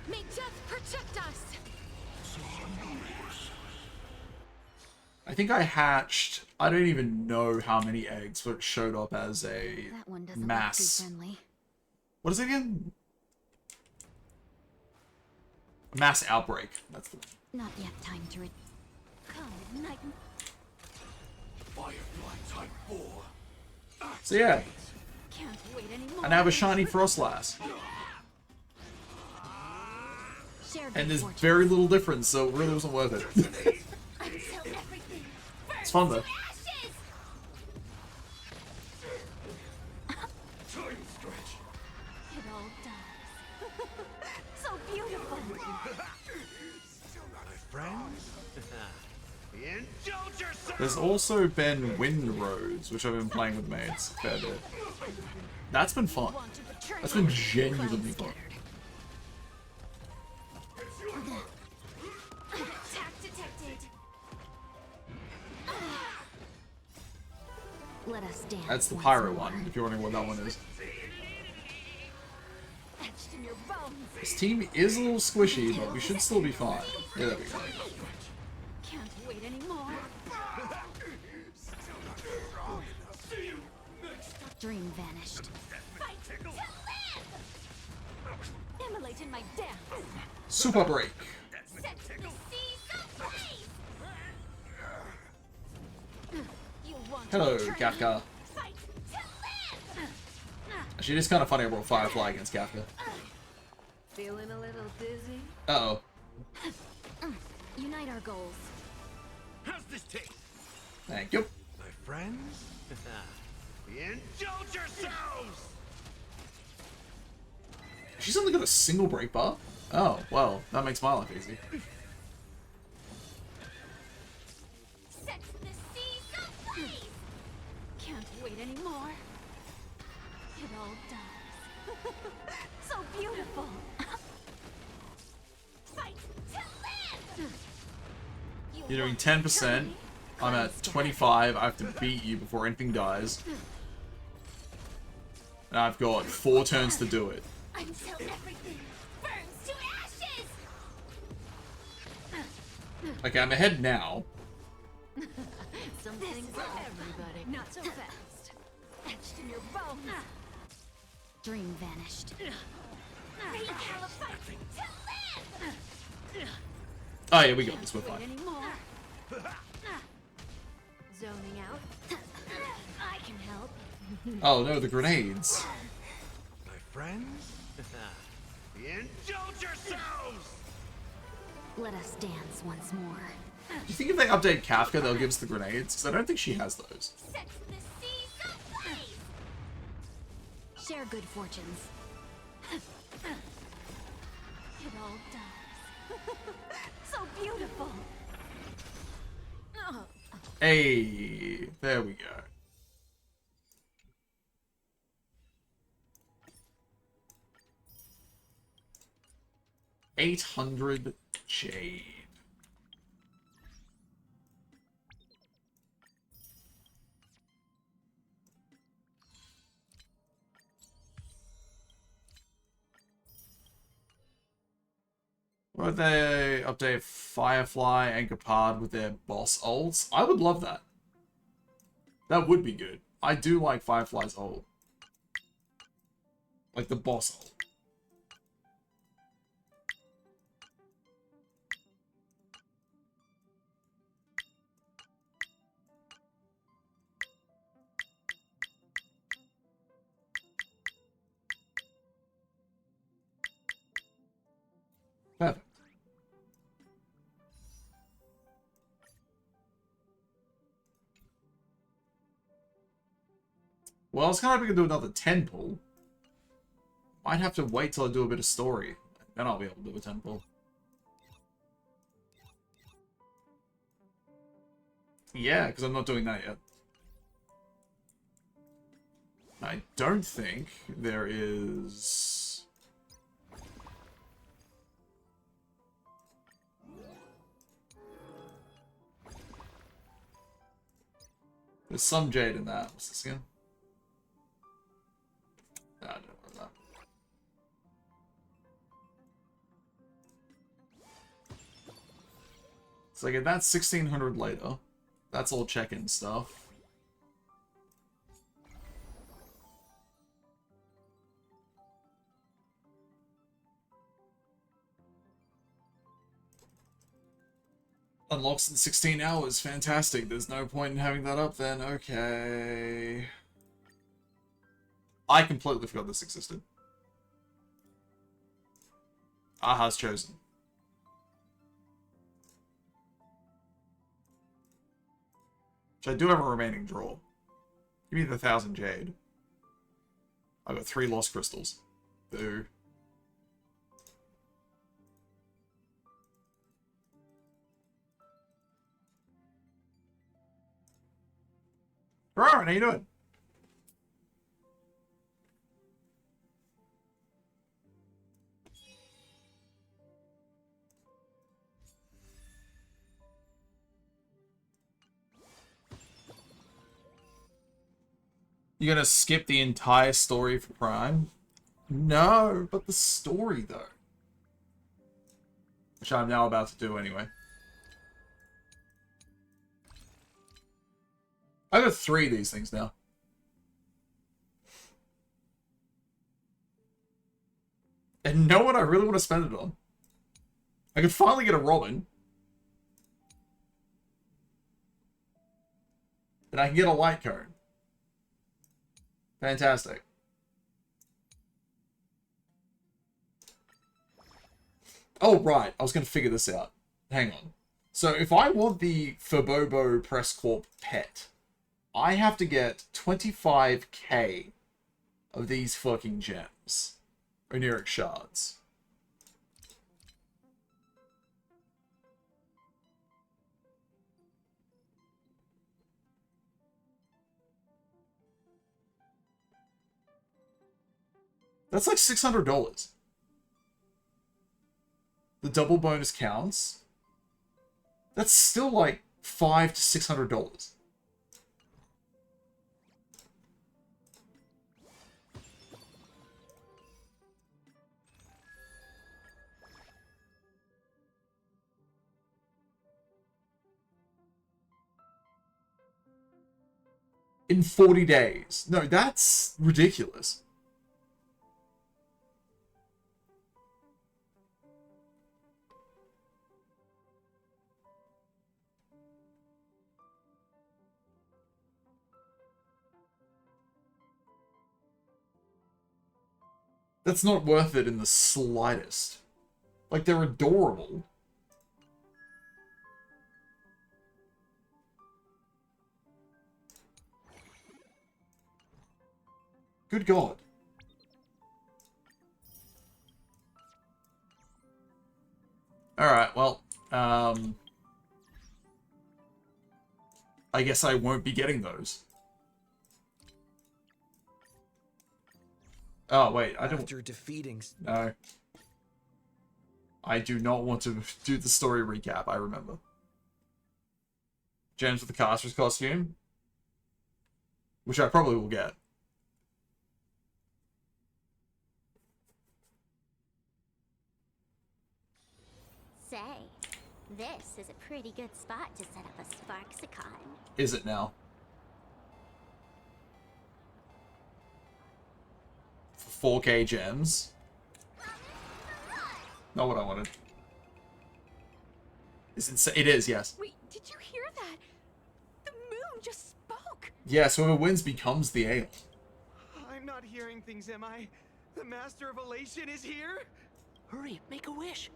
May death protect us. I think I hatched, I don't even know how many eggs, but it showed up as a That one doesn't mass. look too friendly. What is it again? Mass outbreak. That's the one. Not yet time to come, night. Firefly type 4. So yeah, Can't wait anymore. I now have a shiny Frostlass. Share And there's good fortune. very little difference, so it really wasn't worth it. Until everything It's fun though. burns to ashes. Time stretch. It all dies. So beautiful. Still not a friend? Indulge yourself! There's also been Wind Roads, which I've been playing with mates a fair bit. That's been fun. Want to betray That's been me? genuinely Cloud fun. scattered. Attack detected. Let us dance. That's the once Pyro more. one, if you're wondering what that one is. Etched in your bones. This team is a little squishy, but we should still be fine. Yeah, there we go. Can't wait anymore. Dream vanished. Fight to live! Immolate in my dance. Super Break. Set the seas ablaze! You want to Hello, betray me? Kafka. Fight to live! Actually, it is kind of funny I brought Firefly against Kafka. Feeling a little dizzy? Uh-oh. Unite our goals. How's this taste? Thank you. My friends? Indulge yourselves! She's only got a single break bar? Oh, well, that makes my life easy. Set the seas ablaze! Can't wait anymore. It all dies. So beautiful. Fight to live! You're doing 10%. I'm at 25. I have to beat you before anything dies. And I've got 4 turns to do it. Until everything burns to ashes! Okay, I'm ahead now. Something for everybody. Not so fast. Etched in your bones. Dream vanished. Recalibrate to live! Oh yeah, we got this. We're Wait fine. anymore. Zoning out. I can help. Oh no, the grenades. My friends? Indulge yourselves! Let us dance once more. Do you think if they update Kafka, they'll give us the grenades? Because I don't think she has those. Set the seas ablaze! Share good fortunes. It all dies. So beautiful. Oh, Hey, there we go. $800 Jade. Would they update Firefly and Capard with their boss ults? I would love that. That would be good. I do like Firefly's ult. Like the boss ult. Perfect. Well, I was kind of hoping to do another 10 pull. Might have to wait till I do a bit of story. Then I'll be able to do a 10 pull. Yeah, because I'm not doing that yet. I don't think there is... There's some jade in that. What's this again? I don't know what that. So I get that 1600 later. That's all check-in stuff. Unlocks in 16 hours. Fantastic. There's no point in having that up then. Okay. I completely forgot this existed. Aha's chosen. Which I do have a remaining draw. Give me the 1000 jade. I've got 3 lost crystals. Boo. Alright, how you doing? You gonna skip the entire story for Prime? No, but the story though. Which I'm now about to do anyway. I got 3 of these things now. And know what I really want to spend it on? I can finally get a Robin. And I can get a light cone. Fantastic. Oh, right. I was going to figure this out. Hang on. So if I want the Furbobo Press Corp pet, I have to get 25k of these fucking gems. Oniric shards. That's like $600. The double bonus counts. That's still like $500 to $600. In 40 days. No, that's ridiculous. That's not worth it in the slightest. Like, they're adorable. Good God. Alright, well, I guess I won't be getting those. Oh, wait, I don't... After defeating... No. I do not want to do the story recap, I remember. Gems with the caster's costume. Which I probably will get. Say, this is a pretty good spot to set up a Sparksicon. Is it now? For 4k gems. Not what I wanted. It is, yes. Wait, did you hear that? The moon just spoke. Yes, whoever wins becomes the ale. I'm not hearing things, am I? The Master of Elation is here? Hurry, make a wish.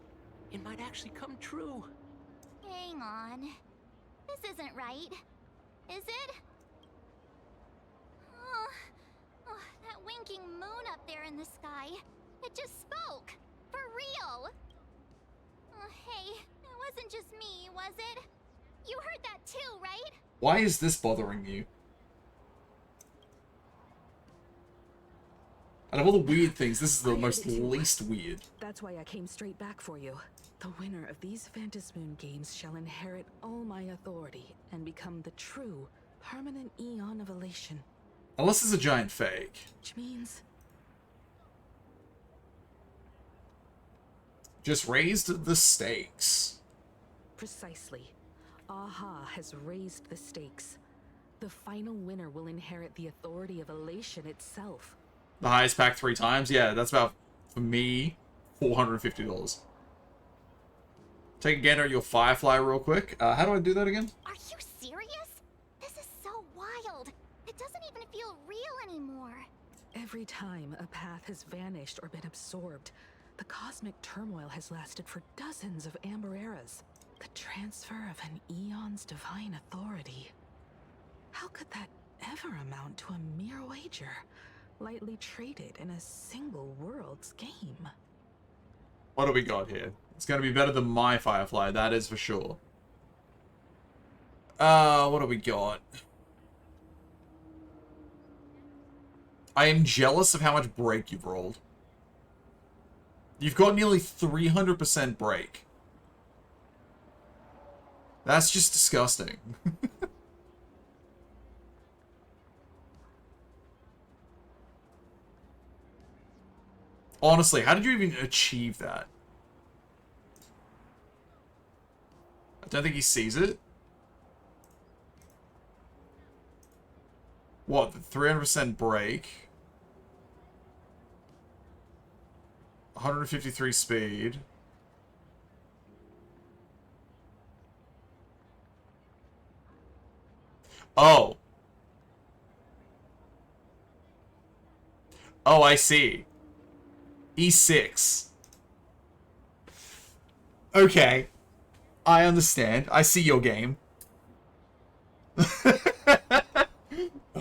It might actually come true. Hang on. This isn't right. Is it? Oh, that winking moon up there in the sky. It just spoke. For real. Oh, hey, it wasn't just me, was it? You heard that too, right? Why is this bothering you? Out of all the weird things, this is the most least weird. That's why I came straight back for you. The winner of these Phantasmoon games shall inherit all my authority and become the true Permanent eon of elation. Unless it's a giant fake. Which means Just raised the stakes. precisely. Aha has raised the stakes. The final winner will inherit the authority of elation itself. The highest pack 3 times? Yeah, that's about, for me, $450. Take a gander at your Firefly real quick. How do I do that again? Are you serious? This is so wild. It doesn't even feel real anymore. Every time a path has vanished or been absorbed, the cosmic turmoil has lasted for dozens of amber eras. The transfer of an eon's divine authority. How could that ever amount to a mere wager, lightly traded in a single world's game? What do we got here? It's going to be better than my Firefly, that is for sure. What do we got? I am jealous of how much break you've rolled. You've got nearly 300% break. That's just disgusting. Honestly, how did you even achieve that? I don't think he sees it. What, the 300% break? 153 speed. Oh. Oh, I see. E6. Okay. I understand. I see your game.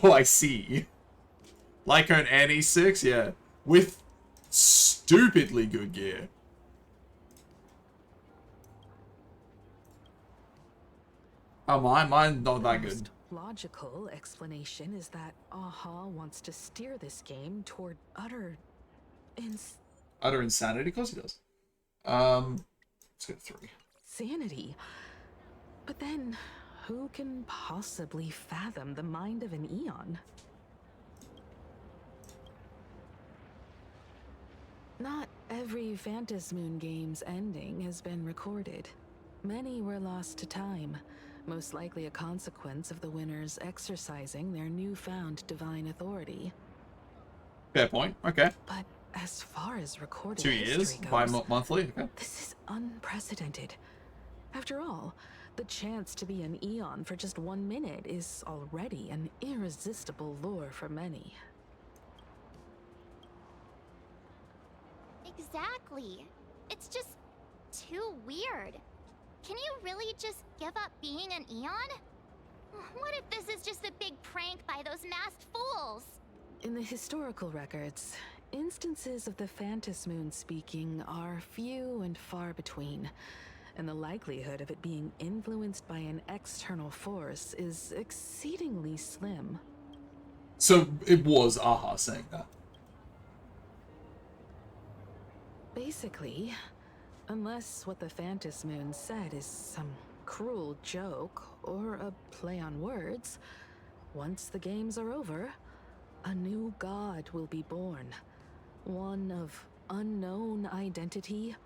Oh, I see. Lycone and E6, yeah. With stupidly good gear. Oh, mine's not that good. Logical explanation is that Aha wants to steer this game toward utter Utter insanity? Of course he does. Let's go 3. insanity. But then, who can possibly fathom the mind of an eon? Not every Phantasmoon game's ending has been recorded. Many were lost to time, most likely a consequence of the winners exercising their newfound divine authority. Fair point. Okay. But as far as recorded 2 years? history By goes, monthly? Okay. this is unprecedented. After all, the chance to be an eon for just 1 minute is already an irresistible lure for many. Exactly. It's just too weird. Can you really just give up being an eon? What if this is just a big prank by those masked fools? In the historical records, instances of the Phantasmoon speaking are few and far between, and the likelihood of it being influenced by an external force is exceedingly slim. So it was Aha saying that. Basically, unless what the Phantasmoon said is some cruel joke or a play on words, once the games are over, a new god will be born. One of unknown identity,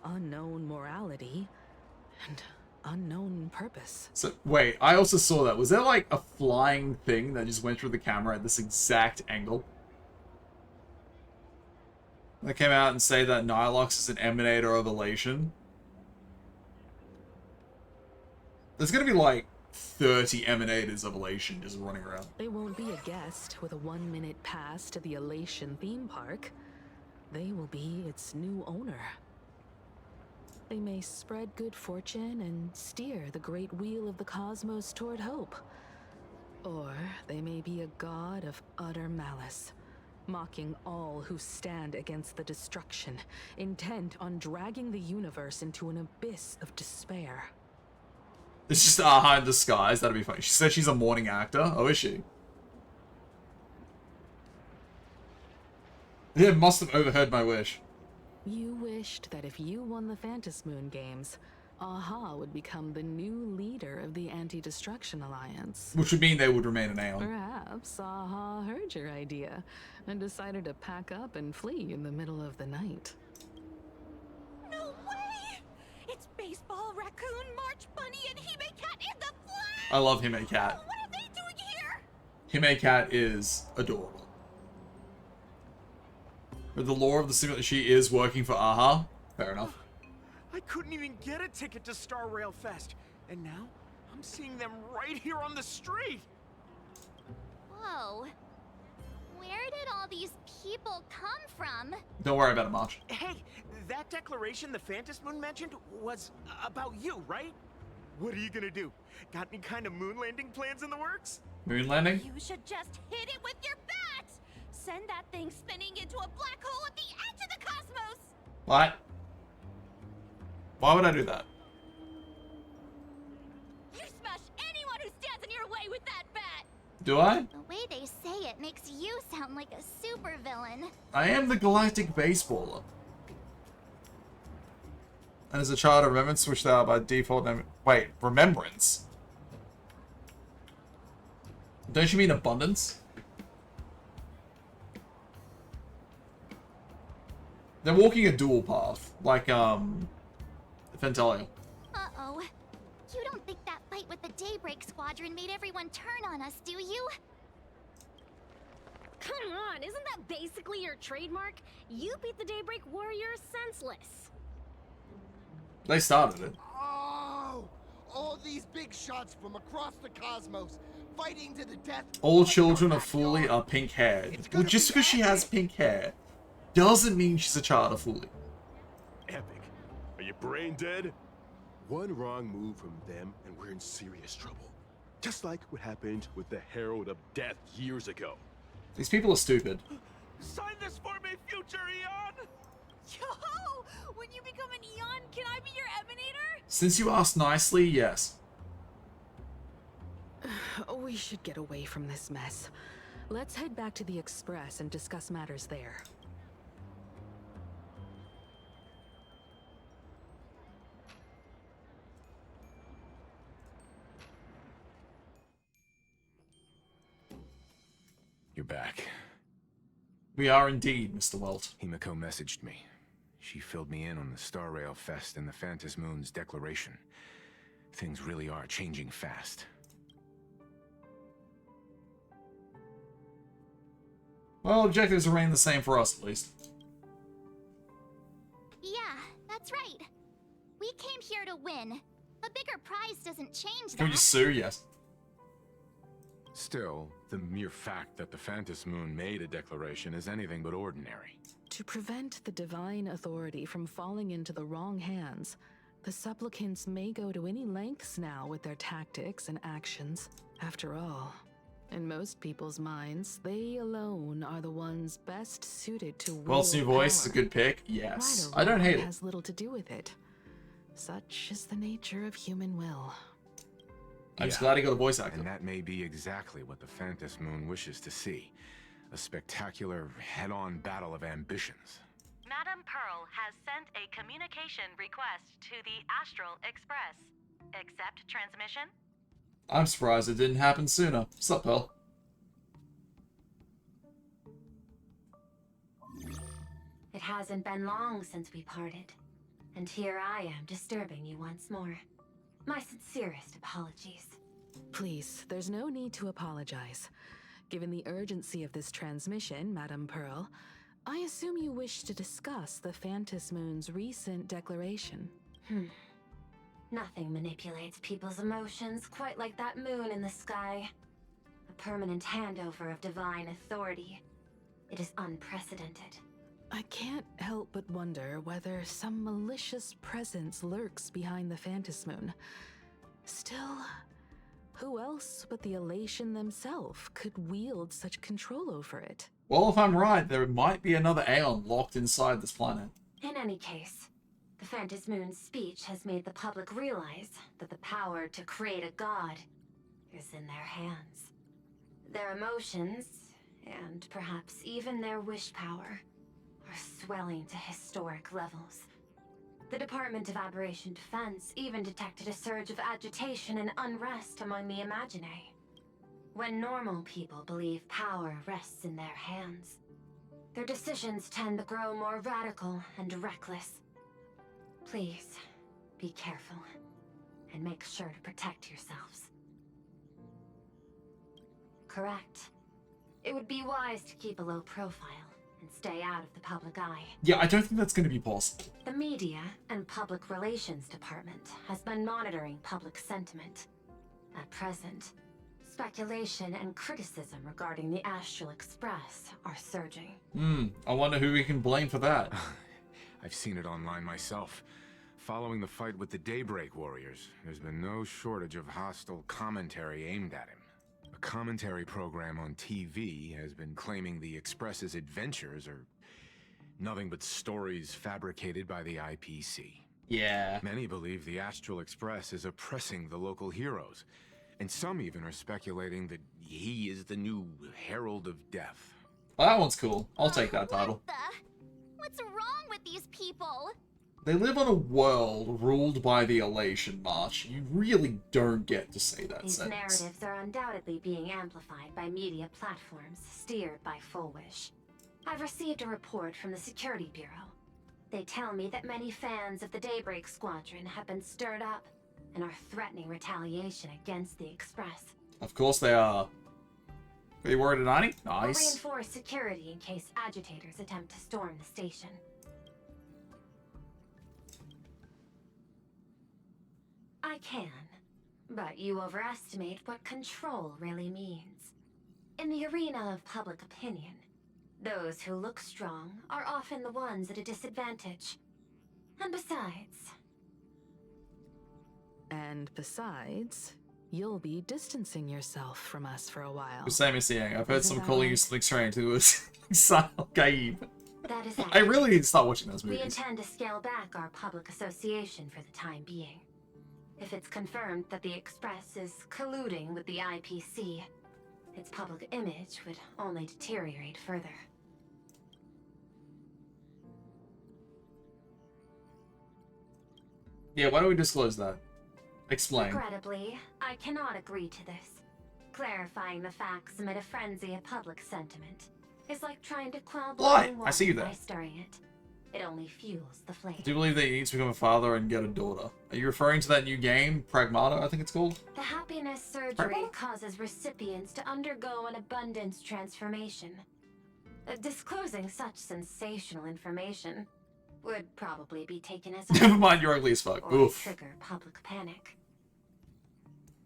unknown morality, and unknown purpose. So, wait, I also saw that. Was there like a flying thing that just went through the camera at this exact angle? They came out and say that Nilox is an emanator of elation. There's gonna be like 30 emanators of elation just running around. They won't be a guest with a 1 minute pass to the Elation theme park. They will be its new owner. They may spread good fortune and steer the great wheel of the cosmos toward hope. Or they may be a god of utter malice, mocking all who stand against the destruction, intent on dragging the universe into an abyss of despair. It's just Aha in disguise. That'd be funny. She said she's a morning actor. Oh, is she? Yeah, must have overheard my wish. You wished that if you won the Phantasmoon games, Aha would become the new leader of the Anti-Destruction Alliance. Which would mean they would remain an Aeon. Perhaps Aha heard your idea and decided to pack up and flee in the middle of the night. No way! It's Baseball, Raccoon, March Bunny, and Hime Cat in the flesh! I love Hime Cat. What are they doing here? Hime Cat is adorable. With the lore of the simulator, she is working for Aha. Fair enough. I couldn't even get a ticket to Star Rail Fest, and now I'm seeing them right here on the street. Whoa. Where did all these people come from? Don't worry about it, March. Hey, that declaration the Phantom Moon mentioned was about you, right? What are you gonna do? Got any kind of moon landing plans in the works? Moon landing? You should just hit it with your bat! Send that thing spinning into a black hole at the edge of the cosmos! What? Why would I do that? You smash anyone who stands in your way with that bat! Do I? The way they say it makes you sound like a supervillain. I am the Galactic Baseballer. And as a child, Remembrance switched out by default name. Wait, Remembrance? Don't you mean Abundance? They're walking a dual path, like, Fentalia. Uh-oh. You don't think that fight with the Daybreak Squadron made everyone turn on us, do you? Come on, isn't that basically your trademark? You beat the Daybreak Warriors senseless. They started it. Oh! All these big shots from across the cosmos, fighting to the death. All children of Fuli are pink-haired. Well, just because she has pink hair doesn't mean she's a child of Fuli. Epic. Are you brain dead? One wrong move from them and we're in serious trouble. Just like what happened with the Herald of Death years ago. These people are stupid. Sign this for me, future Eon! Yo! When you become an Eon, can I be your Emanator? Since you asked nicely, yes. We should get away from this mess. Let's head back to the Express and discuss matters there. You're back. We are indeed, Mr. Welt. Himiko messaged me. She filled me in on the Star Rail Fest and the Phantom Moon's declaration. Things really are changing fast. Well, objectives remain the same for us, at least. Yeah, that's right. We came here to win. A bigger prize doesn't change Can we that. just sue? Yes. Still, the mere fact that the Phantom Moon made a declaration is anything but ordinary. To prevent the divine authority from falling into the wrong hands, the supplicants may go to any lengths now with their tactics and actions. After all, in most people's minds, they alone are the ones best suited to wield Welt's new voice is a power. good pick. Yes. Right or I don't wrong hate it. has little to do with it. Such is the nature of human will. I'm just glad he got a voice actor. And that may be exactly what the Phantom Moon wishes to see. A spectacular, head-on battle of ambitions. Madam Pearl has sent a communication request to the Astral Express. Accept transmission? I'm surprised it didn't happen sooner. Sup, Pearl? It hasn't been long since we parted. And here I am disturbing you once more. My sincerest apologies. Please, there's no need to apologize. Given the urgency of this transmission, Madam Pearl, I assume you wish to discuss the Phantom Moon's recent declaration. Nothing manipulates people's emotions quite like that moon in the sky. A permanent handover of divine authority. It is unprecedented. I can't help but wonder whether some malicious presence lurks behind the Phantom Moon. Still, who else but the Elation themselves could wield such control over it? Well, if I'm right, there might be another Aeon locked inside this planet. In any case, the Phantom Moon's speech has made the public realize that the power to create a god is in their hands. Their emotions, and perhaps even their wish power, are swelling to historic levels. The Department of Aberration Defense even detected a surge of agitation and unrest among the Imaginary. When normal people believe power rests in their hands, their decisions tend to grow more radical and reckless. Please, be careful, and make sure to protect yourselves. Correct. It would be wise to keep a low profile and stay out of the public eye. Yeah, I don't think that's going to be possible. The Media and Public Relations Department has been monitoring public sentiment. At present, speculation and criticism regarding the Astral Express are surging. I wonder who we can blame for that. I've seen it online myself. Following the fight with the Daybreak Warriors, there's been no shortage of hostile commentary aimed at him. A commentary program on TV has been claiming the Express's adventures are nothing but stories fabricated by the IPC. Yeah. Many believe the Astral Express is oppressing the local heroes, and some even are speculating that he is the new Herald of Death. Well, that one's cool. I'll take that title. What's wrong with these people? They live on a world ruled by the Elation March. You really don't get to say that These sentence. narratives are undoubtedly being amplified by media platforms steered by Full Wish. I've received a report from the Security Bureau. They tell me that many fans of the Daybreak Squadron have been stirred up and are threatening retaliation against the Express. Of course they are. Are you worried at 90? We'll Nice. reinforce security in case agitators attempt to storm the station. I can, but you overestimate what control really means. In the arena of public opinion, those who look strong are often the ones at a disadvantage. And besides, you'll be distancing yourself from us for a while. Same as Yang. I've heard Isn't some that calling right? you Slick Strange who was Silent Gabe. That is I accurate. really need to start watching those We movies. intend to scale back our public association for the time being. If it's confirmed that the Express is colluding with the IPC, its public image would only deteriorate further. Yeah, why don't we disclose that? Explain. Regrettably, I cannot agree to this. Clarifying the facts amid a frenzy of public sentiment is like trying to quell Why? boiling I see you water there. by stirring it. It only fuels the flame. Do you believe that you need to become a father and get a daughter? Are you referring to that new game, Pragmata, I think it's called? The happiness surgery Pardon? causes recipients to undergo an abundance transformation. Disclosing such sensational information would probably be taken as Never mind, you're ugly as fuck. or Oof. trigger public panic.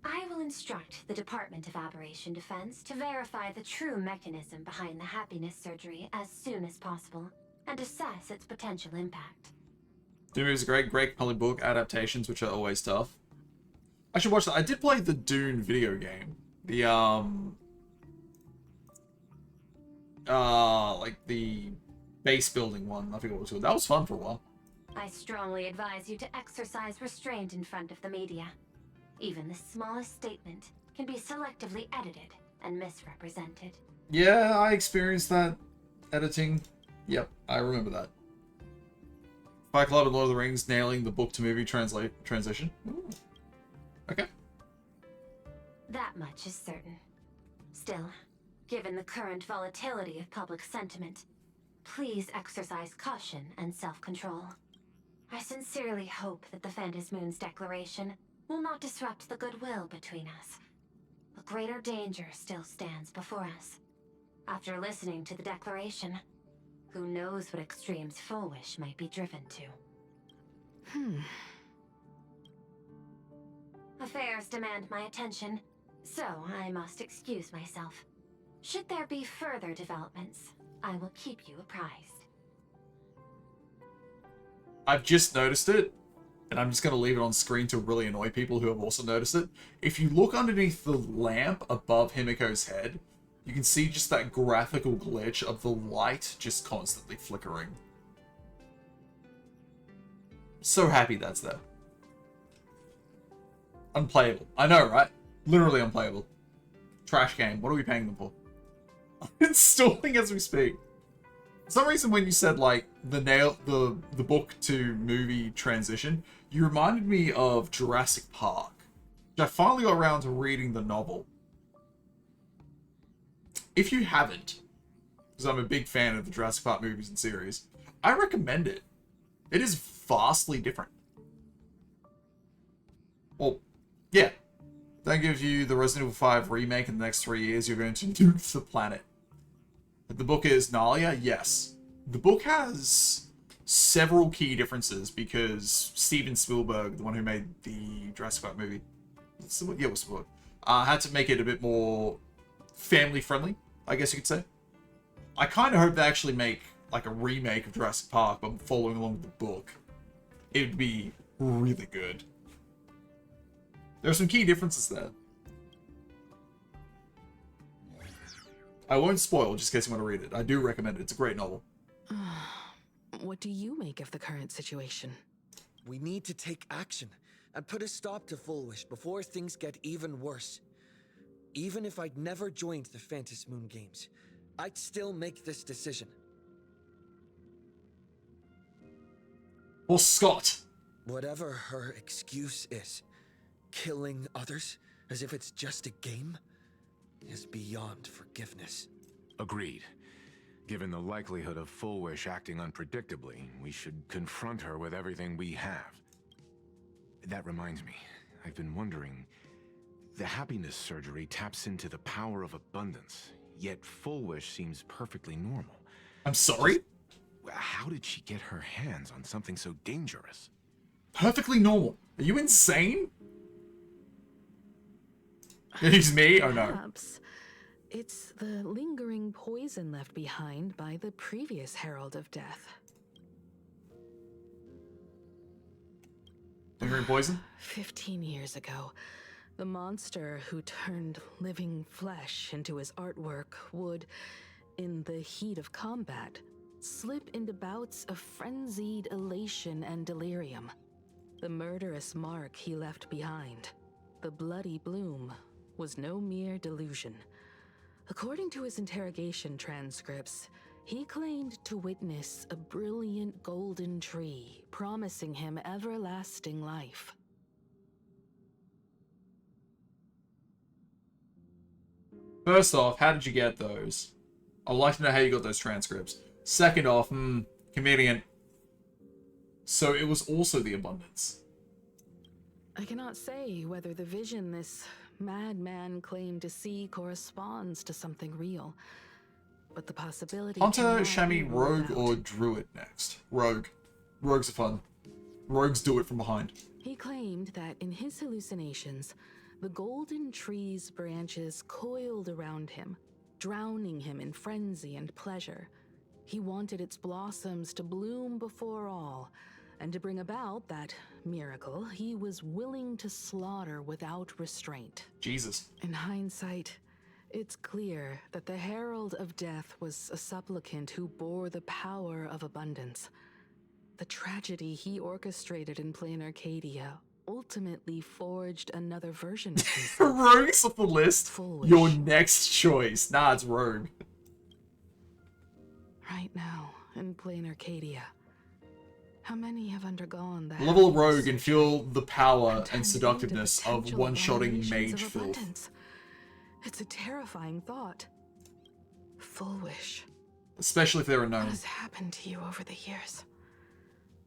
I will instruct the Department of Aberration Defense to verify the true mechanism behind the happiness surgery as soon as possible and assess its potential impact. Doom is great comic book adaptations, which are always tough. I should watch that. I did play the Dune video game. The, like the base building one. I forget what it was called. That was fun for a while. I strongly advise you to exercise restraint in front of the media. Even the smallest statement can be selectively edited and misrepresented. Yeah, I experienced that editing. Yep, I remember that. Fight Club and Lord of the Rings nailing the book to movie transition. Ooh. Okay. That much is certain. Still, given the current volatility of public sentiment, please exercise caution and self-control. I sincerely hope that the Phantom Moon's declaration will not disrupt the goodwill between us. A greater danger still stands before us. After listening to the declaration, who knows what extremes Full Wish might be driven to. Affairs demand my attention, so I must excuse myself. Should there be further developments, I will keep you apprised. I've just noticed it, and I'm just going to leave it on screen to really annoy people who have also noticed it. If you look underneath the lamp above Himiko's head, you can see just that graphical glitch of the light just constantly flickering. So happy that's there. Unplayable. I know, right? Literally unplayable. Trash game. What are we paying them for? I'm installing as we speak. For some reason, when you said like the book to movie transition, you reminded me of Jurassic Park, which I finally got around to reading the novel. If you haven't, because I'm a big fan of the Jurassic Park movies and series, I recommend it. It is vastly different. Well, yeah. That gives you the Resident Evil 5 remake in the next 3 years. You're going to nuke the planet. The book is gnarlier, yes. The book has several key differences because Steven Spielberg, the one who made the Jurassic Park movie, yeah, it was Spielberg, had to make it a bit more family-friendly, I guess you could say. I kind of hope they actually make like a remake of Jurassic Park, but following along with the book. It would be really good. There are some key differences there. I won't spoil, just in case you want to read it. I do recommend it. It's a great novel. What do you make of the current situation? We need to take action and put a stop to Fullwish before things get even worse. Even if I'd never joined the Phantom Moon Games, I'd still make this decision. Well, Scott. Whatever her excuse is, killing others as if it's just a game is beyond forgiveness. Agreed. Given the likelihood of Fullwish acting unpredictably, we should confront her with everything we have. That reminds me, I've been wondering, the happiness surgery taps into the power of abundance, yet Fullwish seems perfectly normal. I'm sorry? How did she get her hands on something so dangerous? Perfectly normal. Are you insane? It's me? Oh no. Perhaps it's the lingering poison left behind by the previous Herald of Death. Lingering poison? 15 years ago, the monster who turned living flesh into his artwork would, in the heat of combat, slip into bouts of frenzied elation and delirium. The murderous mark he left behind, the bloody bloom, was no mere delusion. According to his interrogation transcripts, he claimed to witness a brilliant golden tree promising him everlasting life. First off, how did you get those? I'd like to know how you got those transcripts. Second off, convenient. So it was also the abundance. I cannot say whether the vision this madman claimed to see corresponds to something real, but the possibility... Hunter, Chamois, Rogue, or Druid next? Rogue. Rogues are fun. Rogues do it from behind. He claimed that in his hallucinations, the golden tree's branches coiled around him, drowning him in frenzy and pleasure. He wanted its blossoms to bloom before all, and to bring about that miracle, he was willing to slaughter without restraint. Jesus. In hindsight, it's clear that the Herald of Death was a supplicant who bore the power of abundance. The tragedy he orchestrated in Plain Arcadia ultimately forged another version of himself. Rogue's off the list. Fullwish. Your next choice. Nah, it's Rogue. Right now, in Plain Arcadia, how many have undergone that? Level Rogue and feel the power and seductiveness of one-shotting mage filth. It's a terrifying thought. Fullwish. Especially if they're unknown. What has happened to you over the years?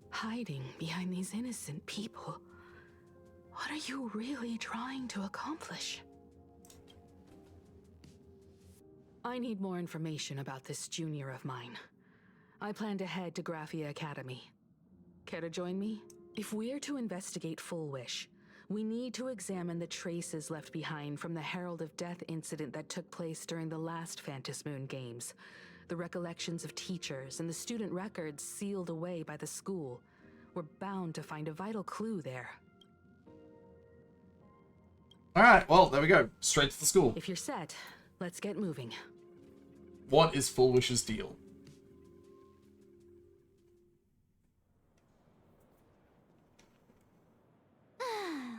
Hiding behind these innocent people. What are you really trying to accomplish? I need more information about this junior of mine. I plan to head to Graphia Academy. Care to join me? If we're to investigate Fullwish, we need to examine the traces left behind from the Herald of Death incident that took place during the last Phantom Moon Games. The recollections of teachers and the student records sealed away by the school. We're bound to find a vital clue there. Alright, well, there we go. Straight to the school. If you're set, let's get moving. What is Fullwish's deal?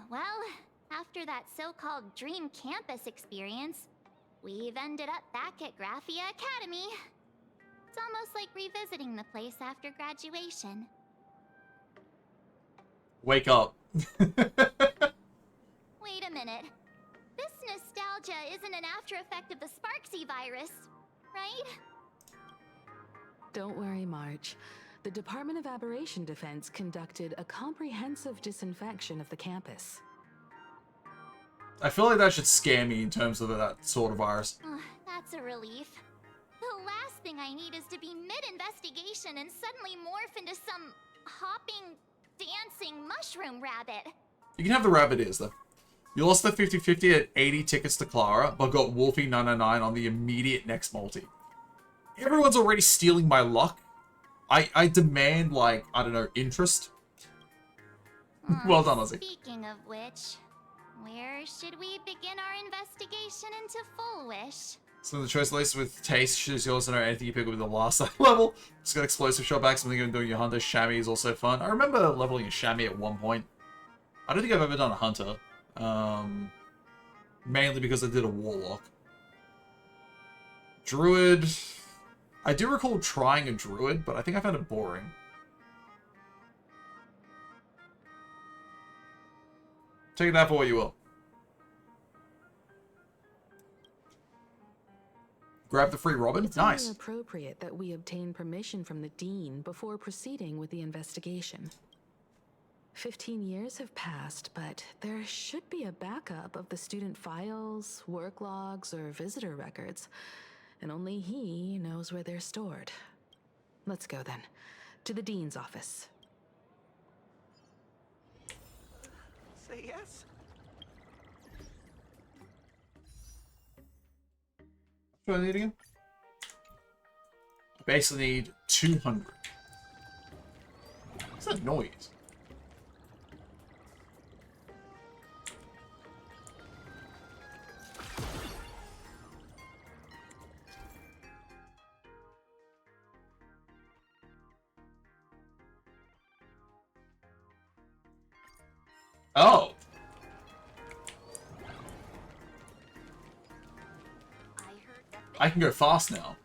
Well, after that so-called dream campus experience, we've ended up back at Graphia Academy. It's almost like revisiting the place after graduation. Wake up. Wait a minute. This nostalgia isn't an after effect of the Sparksy virus, right? Don't worry, March. The Department of Aberration Defense conducted a comprehensive disinfection of the campus. I feel like that should scare me in terms of that sort of virus. That's a relief. The last thing I need is to be mid-investigation and suddenly morph into some hopping, dancing mushroom rabbit. You can have the rabbit ears, though. You lost the 50-50 at 80 tickets to Clara, but got Wolfie 999 on the immediate next multi. Everyone's already stealing my luck. I demand, like, I don't know, interest. Well done, Ozzy. Speaking of which, where should we begin our investigation into Full Wish? Some of the choice lists with taste, choose yours, and know anything you pick up in the last level. Just got explosive shot back, something you're doing your hunter. Chamois is also fun. I remember leveling a chamois at one point. I don't think I've ever done a hunter. Mainly because I did a warlock. Druid. I do recall trying a druid, but I think I found it boring. Take that for what you will. Grab the free Robin. It's Nice. only appropriate that we obtain permission from the Dean before proceeding with the investigation. 15 years have passed, but there should be a backup of the student files, work logs, or visitor records, and only he knows where they're stored. Let's go then, to the Dean's office. Say yes? What do I need again? I basically need 200. What's that noise? Oh! I can go fast now.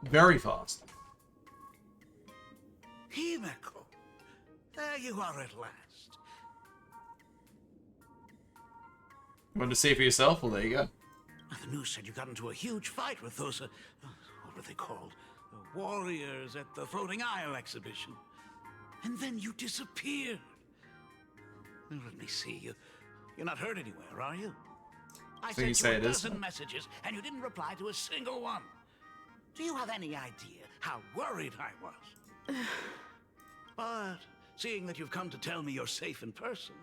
Very fast. Himeko, there you are at last. You want to see for yourself? Well, there you go. The news said you got into a huge fight with those, what were they called? The warriors at the Floating Isle exhibition. And then you disappeared. Well, let me see. You're not hurt anywhere, are you? I So you sent say you a it is? dozen messages, and you didn't reply to a single one. Do you have any idea how worried I was? But seeing that you've come to tell me you're safe in person,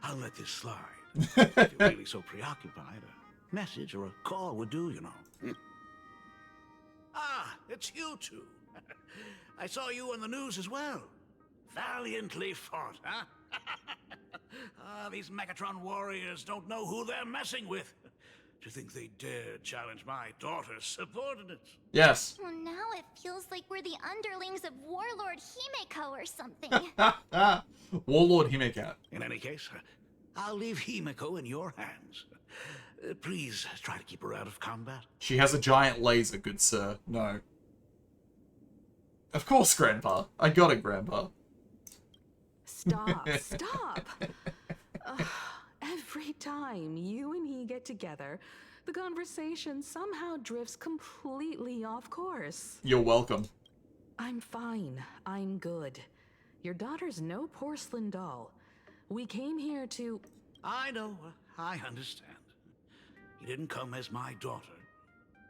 I'll let this slide. If you're really so preoccupied, a message or a call would do, you know. Ah, it's you two. I saw you on the news as well. Valiantly fought, huh? These Megatron warriors don't know who they're messing with. To think they dare challenge my daughter's subordinates. Yes. Well, now it feels like we're the underlings of Warlord Himeko or something. Warlord Himeko. In any case, I'll leave Himeko in your hands. Please try to keep her out of combat. She has a giant laser, good sir. No. Of course, Grandpa. I got it, Grandpa. Stop, stop! Every time you and he get together, the conversation somehow drifts completely off course. You're welcome. I'm fine. I'm good. Your daughter's no porcelain doll. We came here to... I know. I understand. You didn't come as my daughter.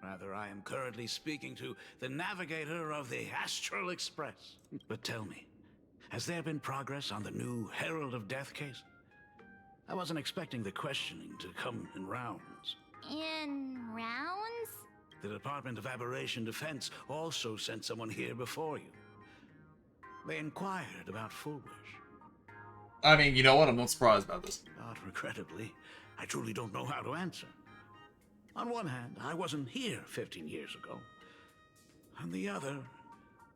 Rather, I am currently speaking to the navigator of the Astral Express. But tell me, has there been progress on the new Herald of Death case? I wasn't expecting the questioning to come in rounds. In rounds? The Department of Aberration Defense also sent someone here before you. They inquired about Full Wish. I mean, you know what? I'm not surprised about this. But regrettably, I truly don't know how to answer. On one hand, I wasn't here 15 years ago. On the other,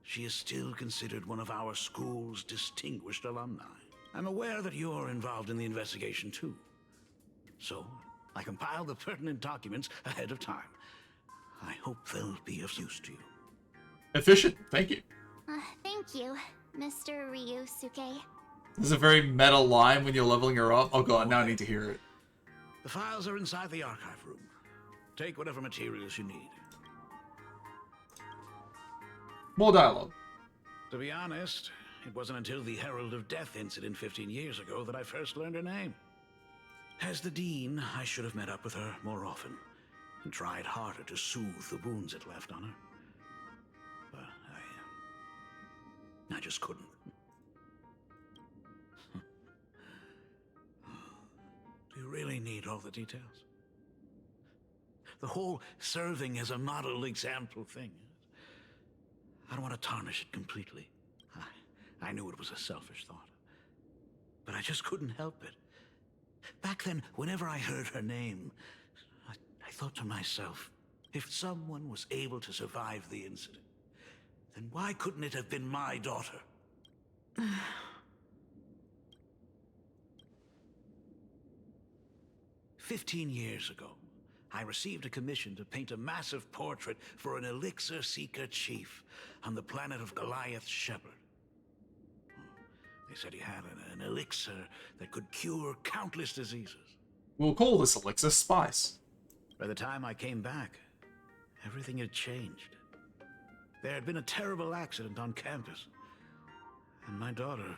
she is still considered one of our school's distinguished alumni. I'm aware that you're involved in the investigation too. So, I compiled the pertinent documents ahead of time. I hope they'll be of use to you. Efficient, thank you. Thank you, Mr. Ryusuke. This is a very meta line when you're leveling her up. Oh god, now I need to hear it. The files are inside the archive room. Take whatever materials you need. More dialogue. To be honest, it wasn't until the Herald of Death incident 15 years ago that I first learned her name. As the Dean, I should have met up with her more often and tried harder to soothe the wounds it left on her. But I just couldn't. Do you really need all the details? The whole serving as a model example thing. I don't want to tarnish it completely. I knew it was a selfish thought. But I just couldn't help it. Back then, whenever I heard her name, I thought to myself, if someone was able to survive the incident, then why couldn't it have been my daughter? 15 years ago, I received a commission to paint a massive portrait for an elixir seeker chief on the planet of Goliath Shepherd. They said he had an elixir that could cure countless diseases. We'll call this elixir Spice. By the time I came back, everything had changed. There had been a terrible accident on campus. And my daughter...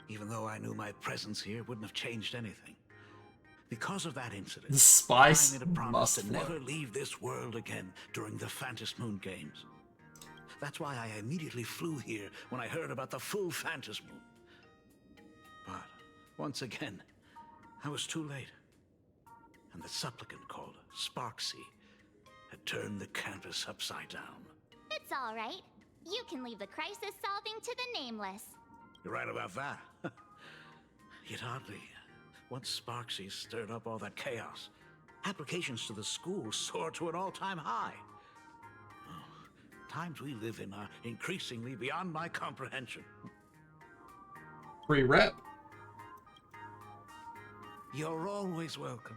Even though I knew my presence here wouldn't have changed anything. Because of that incident, the Spice I made a promise must to work. never leave this world again during the Phantom Moon Games. That's why I immediately flew here when I heard about the full Phantom Moon. But once again, I was too late. And the supplicant called Sparksy had turned the campus upside down. It's all right. You can leave the crisis solving to the Nameless. You're right about that. Yet oddly, once Sparksy stirred up all that chaos, applications to the school soared to an all-time high. Times we live in are increasingly beyond my comprehension. Free rep. You're always welcome.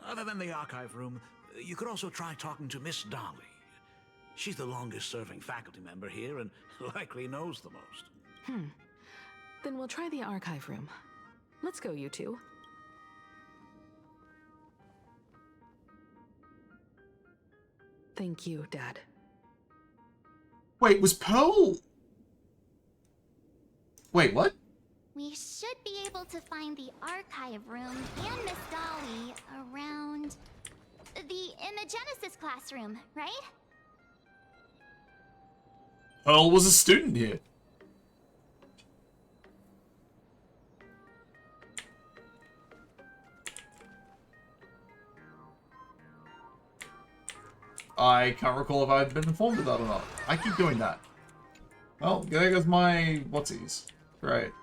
Other than the archive room, you could also try talking to Miss Dolly. She's the longest-serving faculty member here and likely knows the most. Then we'll try the archive room. Let's go, you two. Thank you, Dad. Wait, was Pearl... Wait, what? We should be able to find the archive room and Miss Dolly around the Imagenesis classroom, right? Pearl was a student here. I can't recall if I've been informed of that or not. I keep doing that. Well, there goes my whatsies. Right.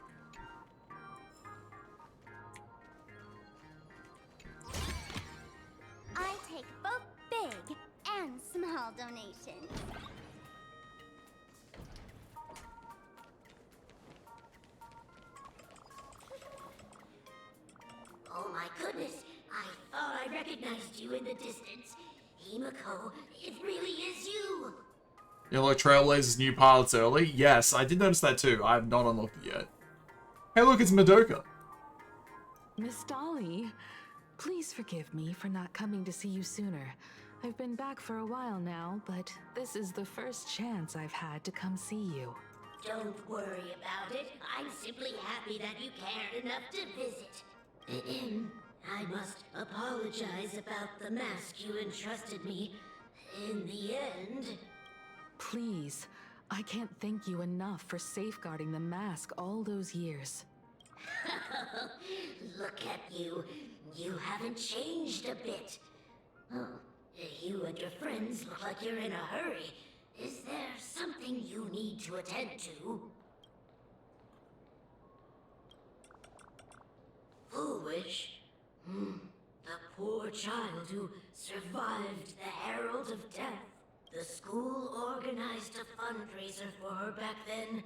I take both big and small donations. Oh my goodness, I thought I recognized you in the distance. Himiko, it really is you! Yellow Trailblazers new pilots early? Yes, I did notice that too. I have not unlocked it yet. Hey look, it's Madoka. Miss Dolly, please forgive me for not coming to see you sooner. I've been back for a while now, but this is the first chance I've had to come see you. Don't worry about it. I'm simply happy that you cared enough to visit. I must apologize about the mask you entrusted me. In the end... Please, I can't thank you enough for safeguarding the mask all those years. Look at you. You haven't changed a bit. Oh, you and your friends look like you're in a hurry. Is there something you need to attend to? Foolish? The poor child who survived the Herald of Death. The school organized a fundraiser for her back then.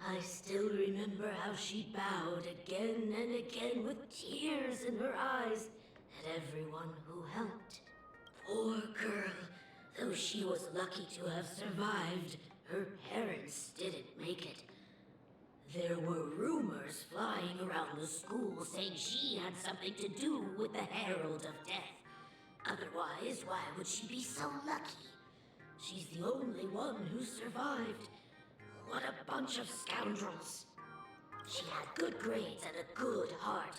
I still remember how she bowed again and again with tears in her eyes at everyone who helped. Poor girl. Though she was lucky to have survived, her parents didn't make it. There were rumors flying around the school saying she had something to do with the Herald of Death. Otherwise, why would she be so lucky? She's the only one who survived. What a bunch of scoundrels. She had good grades and a good heart,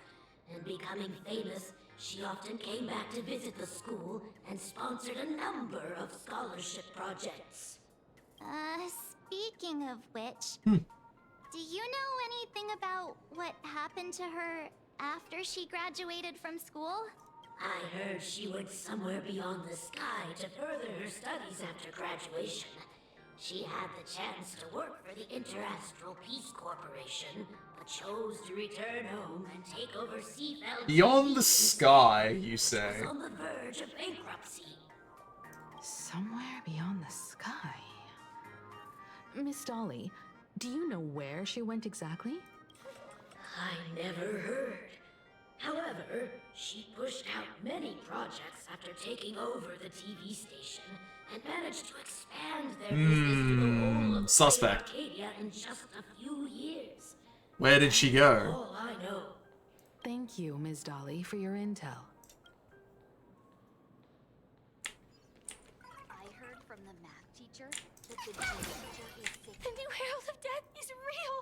and becoming famous, she often came back to visit the school and sponsored a number of scholarship projects. Speaking of which, do you know anything about what happened to her after she graduated from school? I heard she went somewhere beyond the sky to further her studies after graduation. She had the chance to work for the Interastral Peace Corporation, but chose to return home and take over Seafeld. Beyond the sky, you say? Was on the verge of bankruptcy. Somewhere beyond the sky. Miss Dolly, do you know where she went exactly? I never heard. However, she pushed out many projects after taking over the TV station and managed to expand their business to the whole of Suspect. Arcadia in just a few years. Where did she go? All I know. Thank you, Ms. Dolly, for your intel. I heard from the math teacher that the gym teacher is sick. The new Herald of Death is real!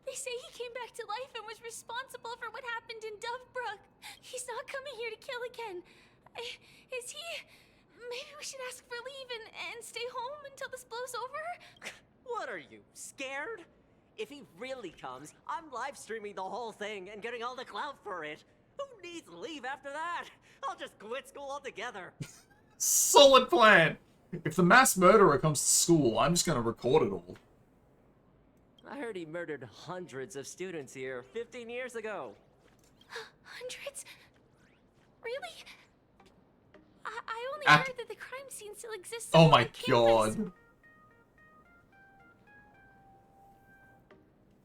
They say he came back to life and was responsible for what happened in Dovebrook. He's not coming here to kill again. Is he? Maybe we should ask for leave and stay home until this blows over? What are you, scared? If he really comes, I'm live streaming the whole thing and getting all the clout for it. Who needs leave after that? I'll just quit school altogether. Solid plan! If the mass murderer comes to school, I'm just gonna record it all. I heard he murdered hundreds of students here 15 years ago. Hundreds? Really? I only heard that the crime scene still exists. Oh my god.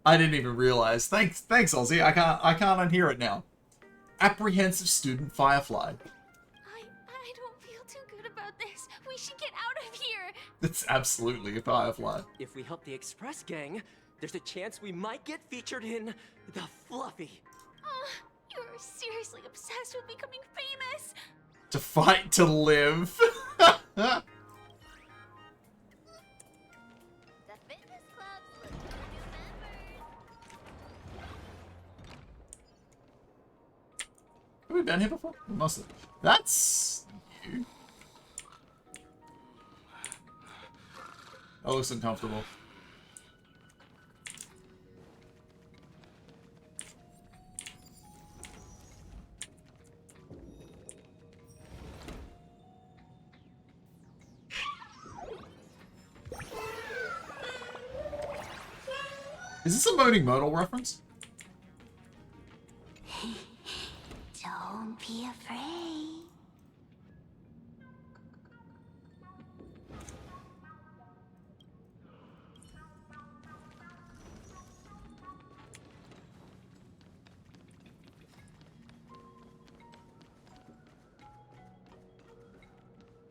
I didn't even realize. Thanks, Ozzy. I can't unhear it now. Apprehensive student Firefly. I don't feel too good about this. We should get out of here. It's absolutely a Firefly. If we help the Express gang, there's a chance we might get featured in The Fluffy. You're seriously obsessed with becoming famous. To fight to live. The fitness club's looking for new members. Have we been here before? We must have. That's you. That looks uncomfortable. Is this a Moaning Myrtle reference? Don't be afraid.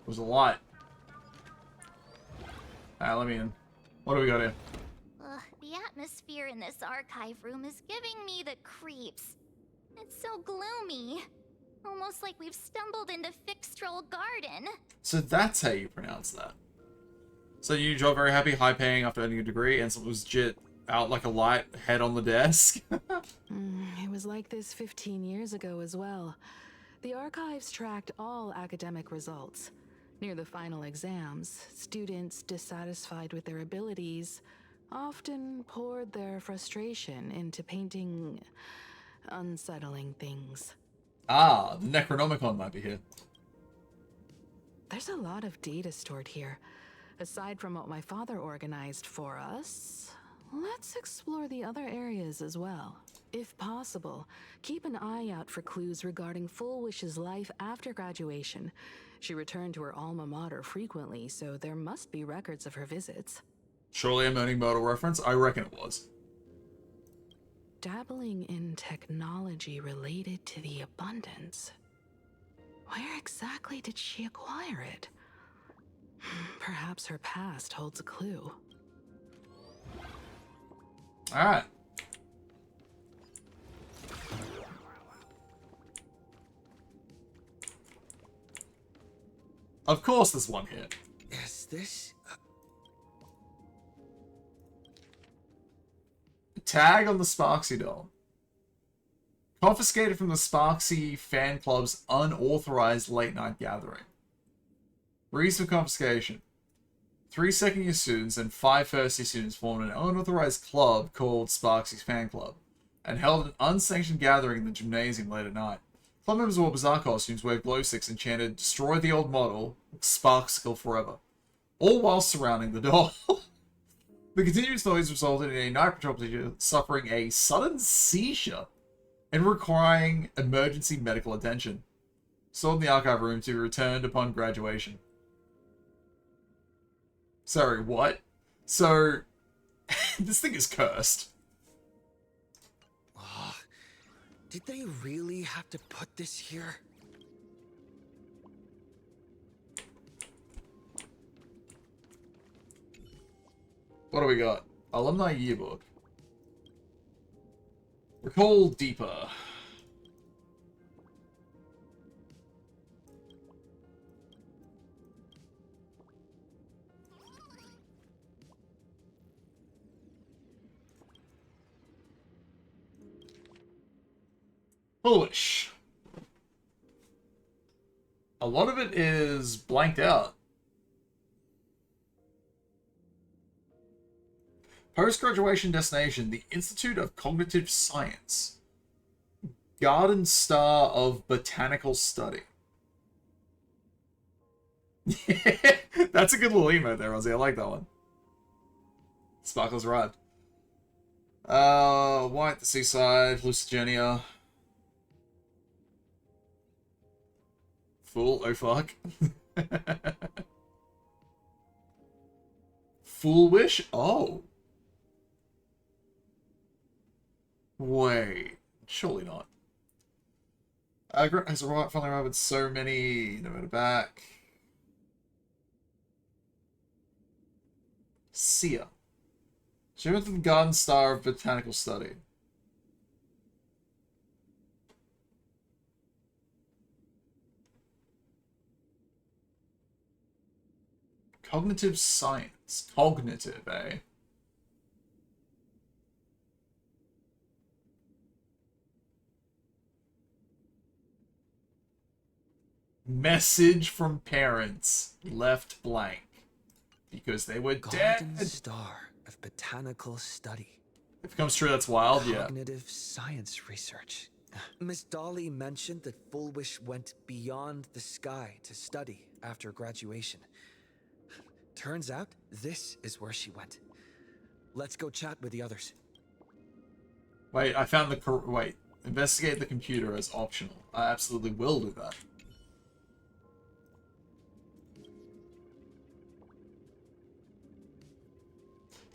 There's a lot. Alright, let me in. What do we got here? The atmosphere in this archive room is giving me the creeps. It's so gloomy. Almost like we've stumbled into Fixtroll Garden. So that's how you pronounce that. So you job very happy, high paying after earning a degree, and something was legit out like a light, head on the desk. It was like this 15 years ago as well. The archives tracked all academic results. Near the final exams, students dissatisfied with their abilities often poured their frustration into painting unsettling things. Ah, the Necronomicon might be here. There's a lot of data stored here. Aside from what my father organized for us, let's explore the other areas as well. If possible, keep an eye out for clues regarding Fullwish's life after graduation. She returned to her alma mater frequently, so there must be records of her visits. Surely a Moaning Myrtle reference? I reckon it was. Dabbling in technology related to the abundance. Where exactly did she acquire it? Perhaps her past holds a clue. Alright. Of course there's one here. Is this... Tag on the Sparksy doll. Confiscated from the Sparksy fan club's unauthorized late-night gathering. Reason for confiscation. 3 second-year students and 5 first-year students formed an unauthorized club called Sparksy's Fan Club, and held an unsanctioned gathering in the gymnasium late at night. Club members wore bizarre costumes, waved glow sticks, and chanted, "Destroy the old model, Sparksicle forever," all while surrounding the doll. The continuous noise resulted in a night patrol teacher suffering a sudden seizure and requiring emergency medical attention. Stored in the archive room to be returned upon graduation. Sorry, what? So, this thing is cursed. Oh, did they really have to put this here? What do we got? Alumni yearbook. Recall deeper. Foolish. A lot of it is blanked out. Post-graduation destination, the Institute of Cognitive Science. Garden Star of Botanical Study. That's a good little emote there, Ozzy. I like that one. Sparkle's arrived. White, the Seaside, Lucigenia. Fool, oh fuck. Foolish? Oh. Wait, surely not. Has finally arrived with so many. No matter back. Sia. She went to the Garden Star of Botanical Study. Cognitive science. Cognitive, eh? Message from parents left blank because they were Garden dead. Star of Botanical Study. If it comes true, that's wild. Cognitive science research. Miss Dolly mentioned that Fullwish went beyond the sky to study after graduation. Turns out this is where she went. Let's go chat with the others. Wait, I found the wait. Investigate the computer as optional. I absolutely will do that.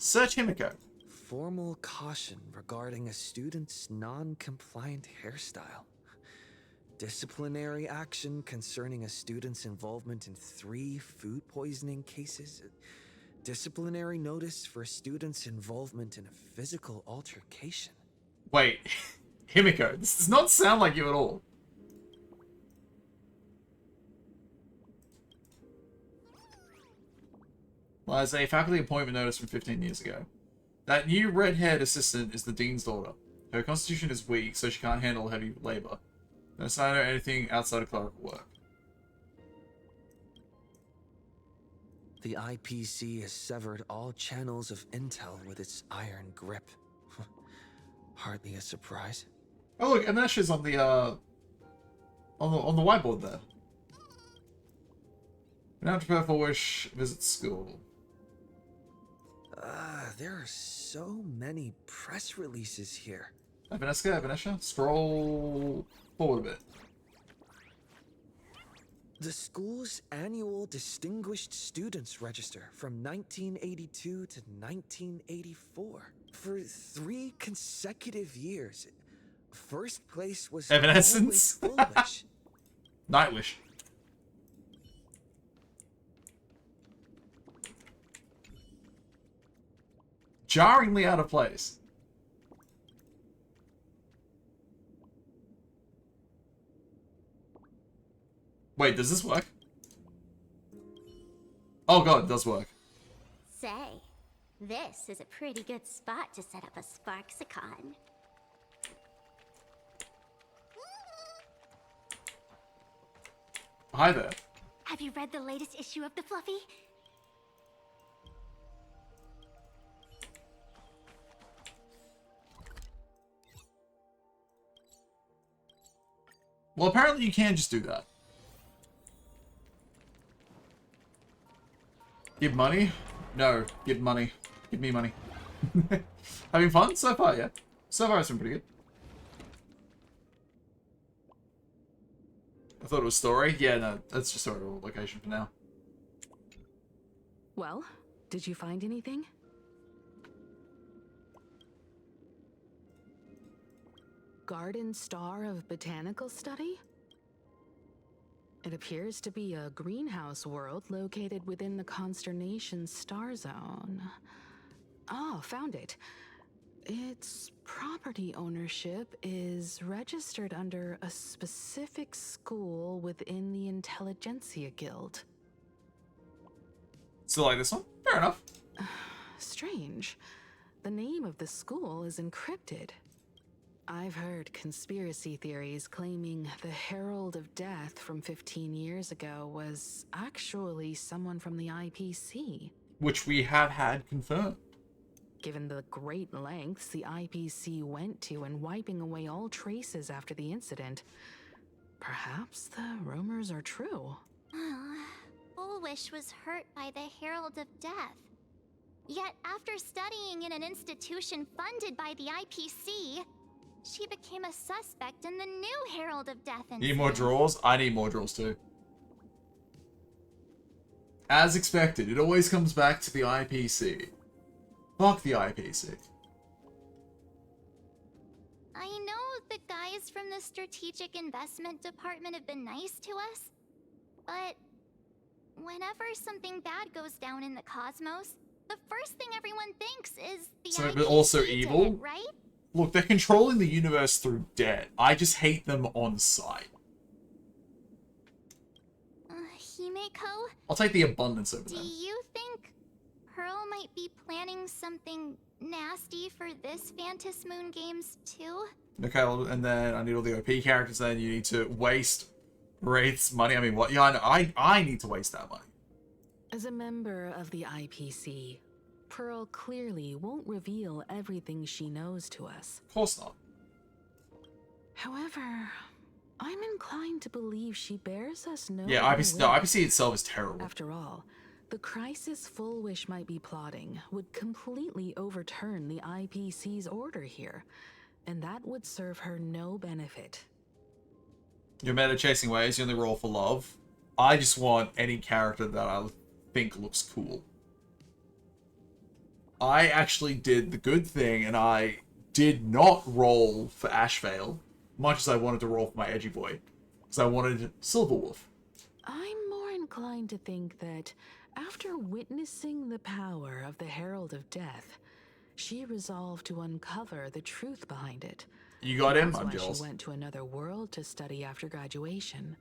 Search Himiko. Formal caution regarding a student's non-compliant hairstyle. Disciplinary action concerning a student's involvement in 3 food poisoning cases. Disciplinary notice for a student's involvement in a physical altercation. Wait, Himiko, this does not sound like you at all. Well, as a faculty appointment notice from 15 years ago. That new red-haired assistant is the dean's daughter. Her constitution is weak, so she can't handle heavy labor. No sign of anything outside of clerical work. The IPC has severed all channels of intel with its iron grip. Hardly a surprise. Oh look, Amnesha's on the whiteboard there. Now to prepare for Wish visit school. There are so many press releases here. Vanessa, scroll forward a bit. The school's annual Distinguished Students Register from 1982 to 1984. For 3 consecutive years, first place was Evanescence. always Foolish. Nightwish. Jarringly out of place. Wait, does this work? Oh god, it does work. Say, this is a pretty good spot to set up a Sparksicon. Hi there. Have you read the latest issue of the Fluffy? Well, apparently you can just do that. Give money? No, give money. Give me money. Having fun so far, yeah. So far it's been pretty good. I thought it was story. Yeah, no, that's just sort of a location for now. Well, did you find anything? Garden Star of Botanical Study? It appears to be a greenhouse world located within the Consternation Star Zone. Oh, found it. Its property ownership is registered under a specific school within the Intelligentsia Guild. So like this one? Fair enough. Strange. The name of the school is encrypted. I've heard conspiracy theories claiming the Herald of Death from 15 years ago was actually someone from the IPC. Which we have had confirmed. Given the great lengths the IPC went to in wiping away all traces after the incident, perhaps the rumors are true. Foolish was hurt by the Herald of Death. Yet after studying in an institution funded by the IPC, she became a suspect in the new Herald of Death incident. Need more drawers? I need more drawers too. As expected, it always comes back to the IPC. Fuck the IPC. I know the guys from the Strategic Investment Department have been nice to us, but whenever something bad goes down in the cosmos, the first thing everyone thinks is the So, IPC but also did evil? it, right? Look, they're controlling the universe through debt. I just hate them on sight. Himeko? I'll take the abundance over Do them. you think Pearl might be planning something nasty for this Phantom Moon games too? Okay, well, and then I need all the OP characters, then you need to waste Wraith's money. I mean, what? Yeah, I know. I need to waste that money. As a member of the IPC, Pearl clearly won't reveal everything she knows to us. Of course not. However, I'm inclined to believe she bears us no Yeah, IPC, no, IPC itself is terrible. After all, the crisis Fullwish might be plotting would completely overturn the IPC's order here, and that would serve her no benefit. You're meta chasing ways, you only roll for love. I just want any character that I think looks cool. I actually did the good thing, and I did not roll for Ashvale, much as I wanted to roll for my edgy boy, because I wanted Silverwolf. I'm more inclined to think that after witnessing the power of the Herald of Death, she resolved to uncover the truth behind it. You got him? That's I'm why jealous. she went to another world to study after graduation.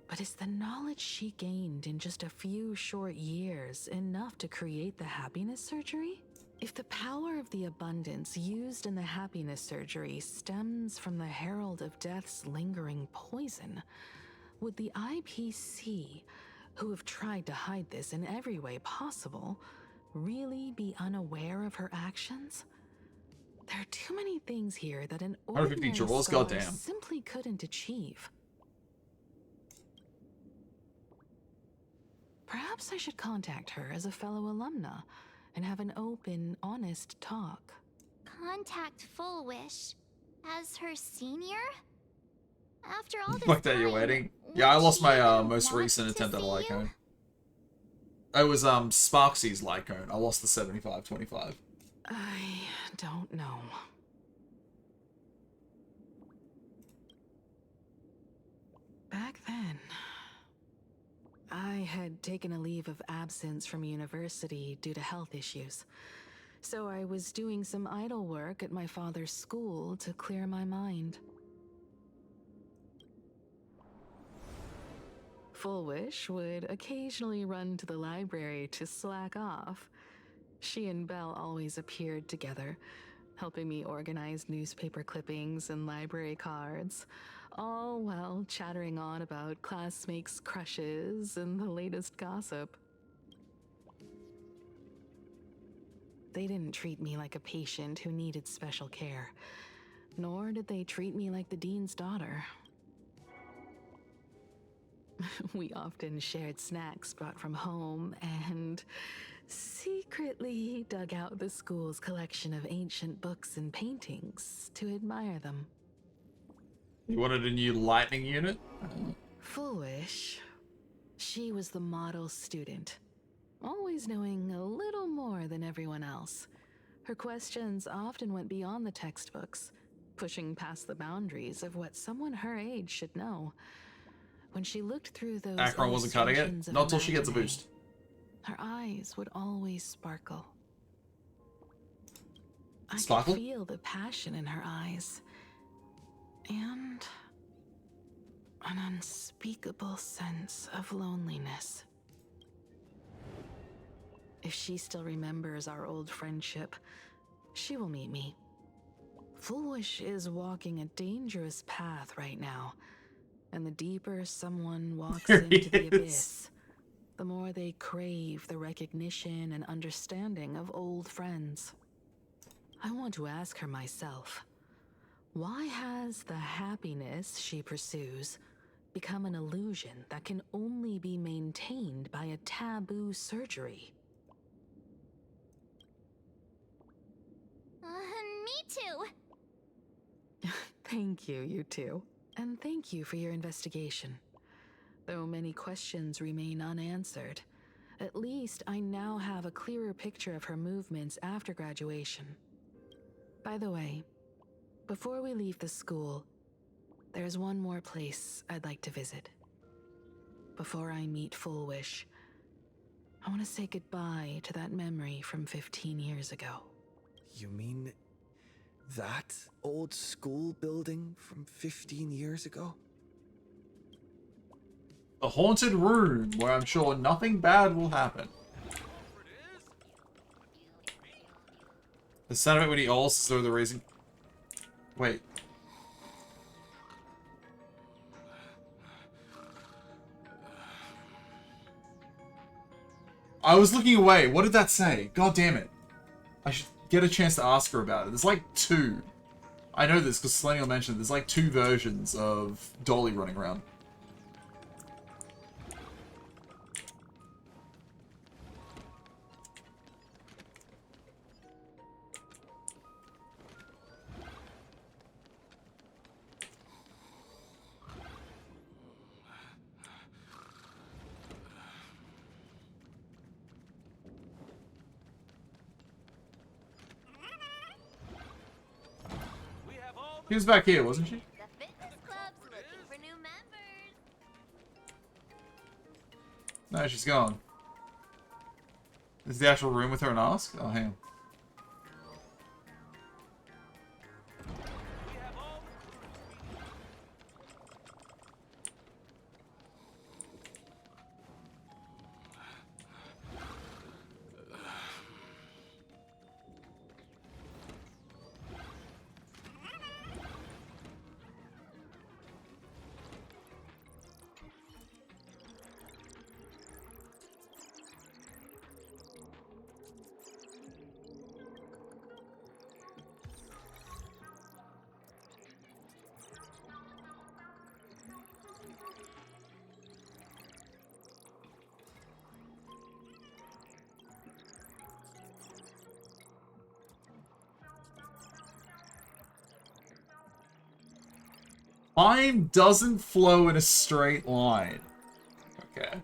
But is the knowledge she gained in just a few short years enough to create the happiness surgery? If the power of the abundance used in the happiness surgery stems from the Herald of Death's lingering poison, would the IPC, who have tried to hide this in every way possible, really be unaware of her actions? There are too many things here that an 150 ordinary draws? scholar Goddamn. simply couldn't achieve. Perhaps I should contact her as a fellow alumna and have an open, honest talk. Contact Fullwish as her senior? After all this Fucked at time, your wedding. Yeah, I lost my Would you most want recent to attempt at a see light you? cone. It was Sparksy's light cone. I lost the 75-25. I don't know. Back then, I had taken a leave of absence from university due to health issues. So I was doing some idle work at my father's school to clear my mind. Full Wish would occasionally run to the library to slack off. She and Belle always appeared together, helping me organize newspaper clippings and library cards, all while chattering on about classmates' crushes and the latest gossip. They didn't treat me like a patient who needed special care, nor did they treat me like the dean's daughter. We often shared snacks brought from home and secretly dug out the school's collection of ancient books and paintings to admire them. You wanted a new lightning unit? Full Wish. She was the model student, always knowing a little more than everyone else. Her questions often went beyond the textbooks, pushing past the boundaries of what someone her age should know. When she looked through those Akron wasn't cutting illustrations it. of Not until she gets a imagining, boost. her eyes would always sparkle. I Sparkle? could feel the passion in her eyes. And an unspeakable sense of loneliness. If she still remembers our old friendship, she will meet me. Full Wish is walking a dangerous path right now. And the deeper someone walks There into he the is. abyss, the more they crave the recognition and understanding of old friends. I want to ask her myself, why has the happiness she pursues become an illusion that can only be maintained by a taboo surgery? Me too. Thank you, you two. And thank you for your investigation. Though many questions remain unanswered, at least I now have a clearer picture of her movements after graduation. By the way, before we leave the school, there's one more place I'd like to visit. Before I meet Full Wish, I want to say goodbye to that memory from 15 years ago. You mean that old school building from 15 years ago? The haunted room, where I'm sure nothing bad will happen. The sound of it when he ulcers are the reason. Wait. I was looking away. What did that say? God damn it. I should get a chance to ask her about it. There's like two. I know this because Selenial mentioned there's like two versions of Dolly running around. She was back here, wasn't she? The fitness club's looking for new members. No, she's gone. Is the actual room with her and ask? Oh, hang on. Time doesn't flow in a straight line. Okay.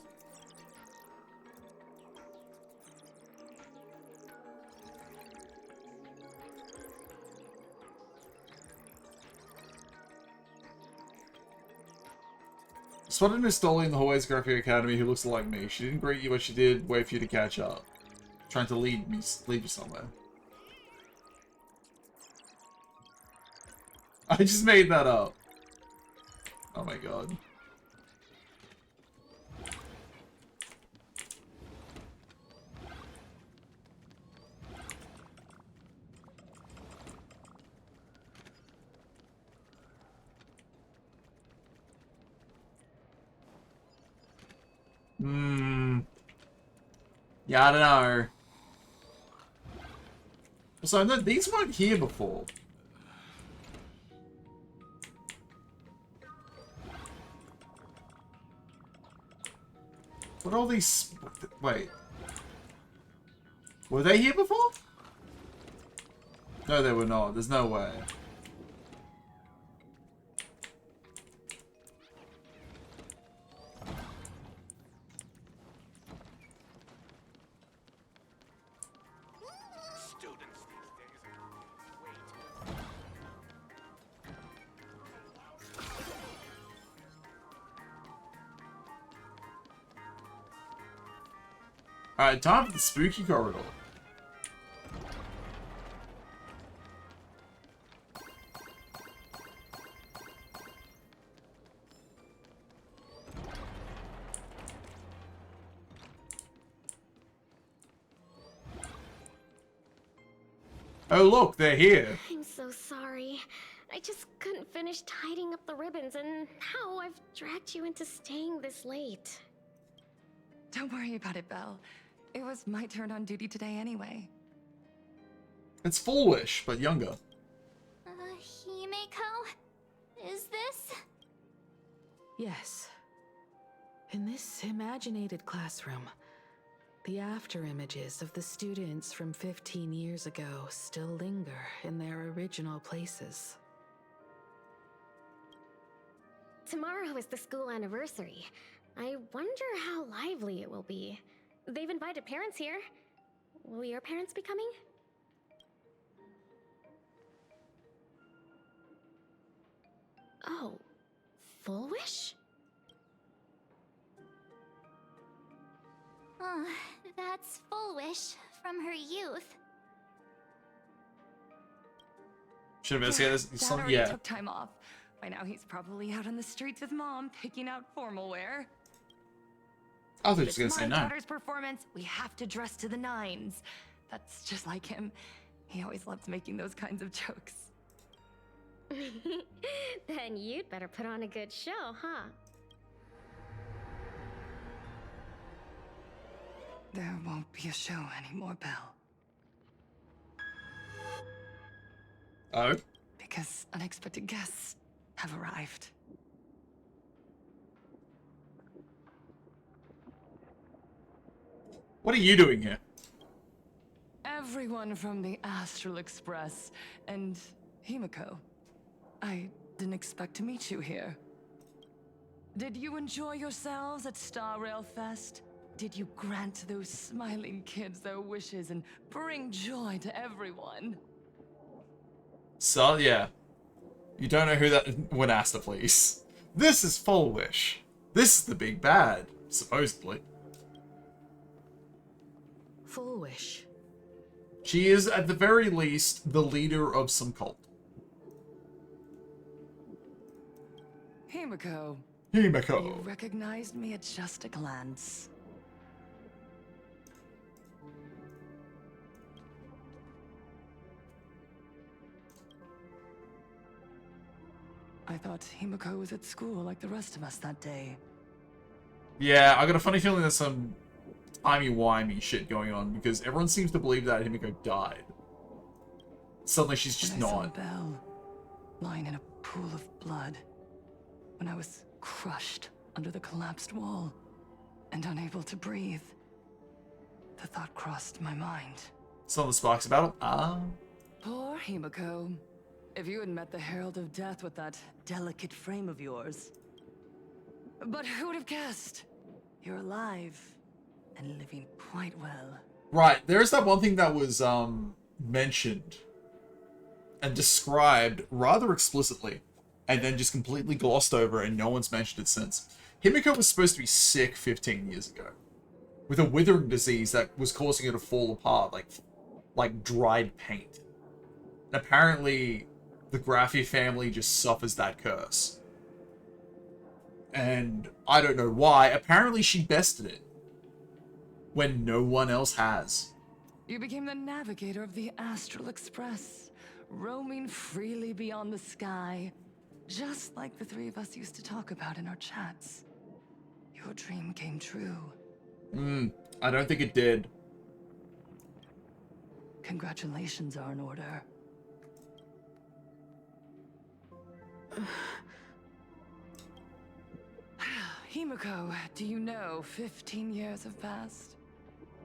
Spotted Miss Dolly in the hallways of Graphic Academy who looks like me. She didn't greet you, but she did wait for you to catch up. Trying to lead you somewhere. I just made that up. Oh my god. Yeah, I don't know. So, no, these weren't here before. What are all these... Wait. Were they here before? No, they were not. There's no way. Alright, time for the spooky corridor. Oh look, they're here. I'm so sorry. I just couldn't finish tidying up the ribbons, and now I've dragged you into staying this late. Don't worry about it, Belle. It was my turn on duty today anyway. It's Foolish, but younger. Himeko? Is this? Yes. In this imaginated classroom, the after images of the students from 15 years ago still linger in their original places. Tomorrow is the school anniversary. I wonder how lively it will be. They've invited parents here. Will your parents be coming? Oh, Full Wish? Oh, that's Full Wish from her youth. Should investigate this. Dad already took time off. By now he's probably out on the streets with Mom, picking out formal wear. I was just gonna say my no. daughter's performance, we have to dress to the nines. That's just like him. He always loves making those kinds of jokes. Then you'd better put on a good show, huh? There won't be a show anymore, Belle. Oh? Because unexpected guests have arrived. What are you doing here? Everyone from the Astral Express and Himeko. I didn't expect to meet you here. Did you enjoy yourselves at Star Rail Fest? Did you grant those smiling kids their wishes and bring joy to everyone? So, yeah. You don't know who that... When asked to please. This is Full Wish. This is the big bad, supposedly. Full Wish. She is, at the very least, the leader of some cult. Himeko. Himeko. You recognized me at just a glance. I thought Himeko was at school like the rest of us that day. Yeah, I got a funny feeling there's some timey-wimey shit going on because everyone seems to believe that Himeko died. Suddenly she's just When I saw not. Belle lying in a pool of blood. When I was crushed under the collapsed wall and unable to breathe. The thought crossed my mind. Some of the sparks about him. Ah. Poor Himeko. If you had met the Herald of Death with that delicate frame of yours. But who would have guessed? You're alive and living quite well. Right, there's that one thing that was mentioned and described rather explicitly, and then just completely glossed over, and no one's mentioned it since. Himiko was supposed to be sick 15 years ago, with a withering disease that was causing her to fall apart, like dried paint. And apparently, the Graffi family just suffers that curse. And I don't know why. Apparently, she bested it when no one else has. You became the navigator of the Astral Express, roaming freely beyond the sky, just like the three of us used to talk about in our chats. Your dream came true. I don't think it did. Congratulations are in order. Himiko, do you know 15 years have passed?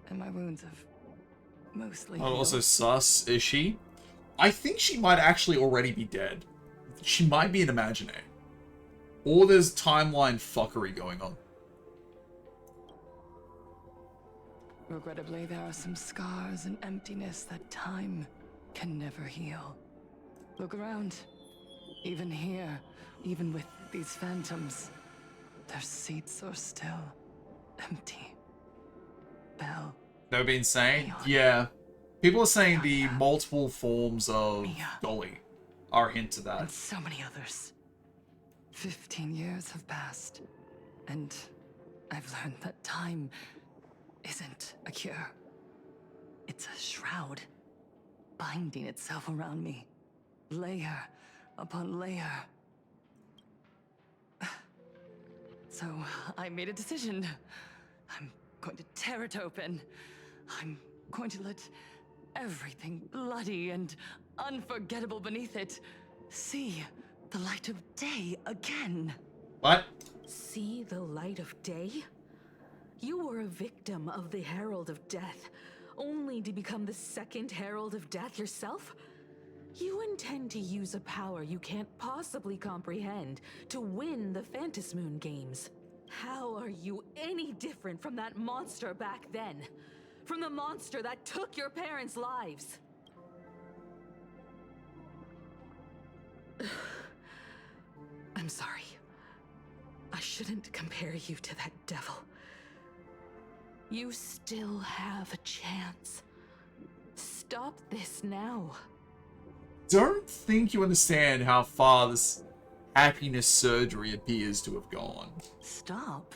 And my wounds have mostly healed. Also sus, is she? I think she might actually already be dead. She might be an Imaginary. Or there's timeline fuckery going on. Regrettably, there are some scars and emptiness that time can never heal. Look around. Even here, even with these phantoms, their seats are still empty. Bell. They've been saying? Yeah. People are saying the multiple forms of Dolly are a hint to that. And so many others. 15 years have passed, and I've learned that time isn't a cure. It's a shroud, binding itself around me, layer upon layer. So I made a decision. I'm going to tear it open. I'm going to let everything bloody and unforgettable beneath it see the light of day again. What? See the light of day? You were a victim of the Herald of Death, only to become the second Herald of Death yourself? You intend to use a power you can't possibly comprehend to win the Phantasmoon games. How are you any different from that monster back then? From the monster that took your parents' lives? I'm sorry. I shouldn't compare you to that devil. You still have a chance. Stop this now. Don't think you understand how far this happiness surgery appears to have gone. Stop?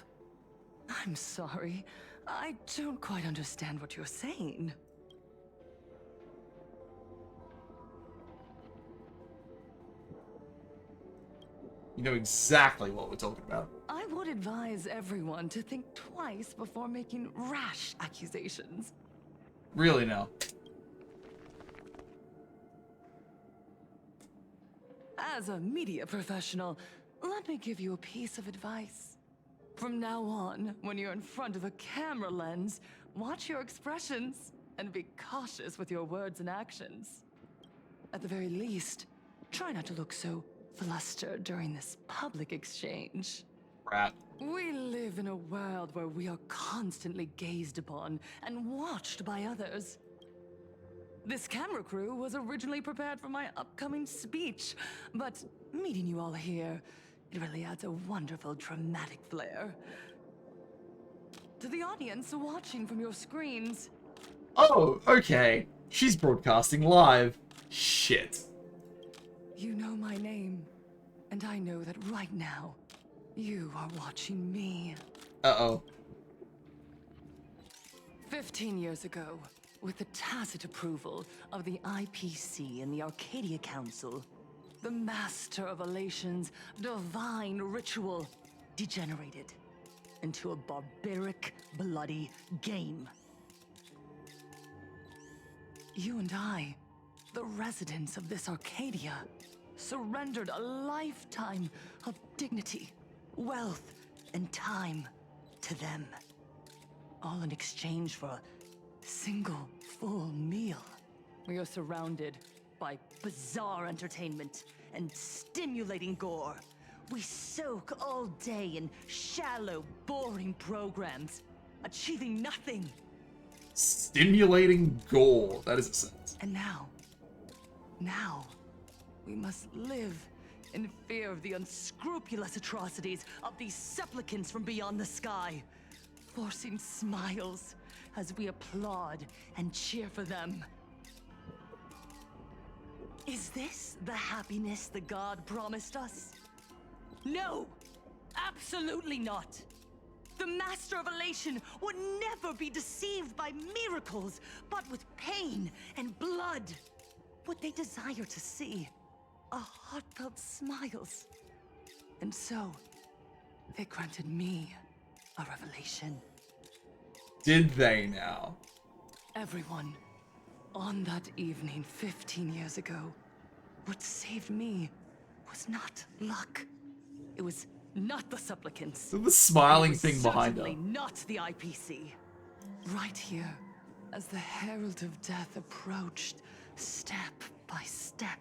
I'm sorry. I don't quite understand what you're saying. You know exactly what we're talking about. I would advise everyone to think twice before making rash accusations. Really now. As a media professional, let me give you a piece of advice. From now on, when you're in front of a camera lens, watch your expressions and be cautious with your words and actions. At the very least, try not to look so flustered during this public exchange. Rat. We live in a world where we are constantly gazed upon and watched by others. This camera crew was originally prepared for my upcoming speech, but meeting you all here, it really adds a wonderful dramatic flair. To the audience watching from your screens. Oh, okay. She's broadcasting live. Shit. You know my name, and I know that right now, you are watching me. Uh-oh. 15 years ago, with the tacit approval of the IPC and the Arcadia Council, the Master of Elation's divine ritual degenerated into a barbaric, bloody game. You and I, the residents of this Arcadia, surrendered a lifetime of dignity, wealth, and time to them. All in exchange for a single full meal. We are surrounded by bizarre entertainment and stimulating gore. We soak all day in shallow, boring programs, achieving nothing. Stimulating gore. That is a sentence. And now, we must live in fear of the unscrupulous atrocities of these supplicants from beyond the sky, forcing smiles as we applaud and cheer for them. Is this the happiness the god promised us? No! Absolutely not! The Master of Elation would never be deceived by miracles, but with pain and blood. What they desire to see are heartfelt smiles. And so, they granted me a revelation. Did they now? Everyone, on that evening 15 years ago, what saved me was not luck. It was not the supplicants. The smiling thing behind her. Certainly not the IPC. Right here, as the Herald of Death approached, step by step,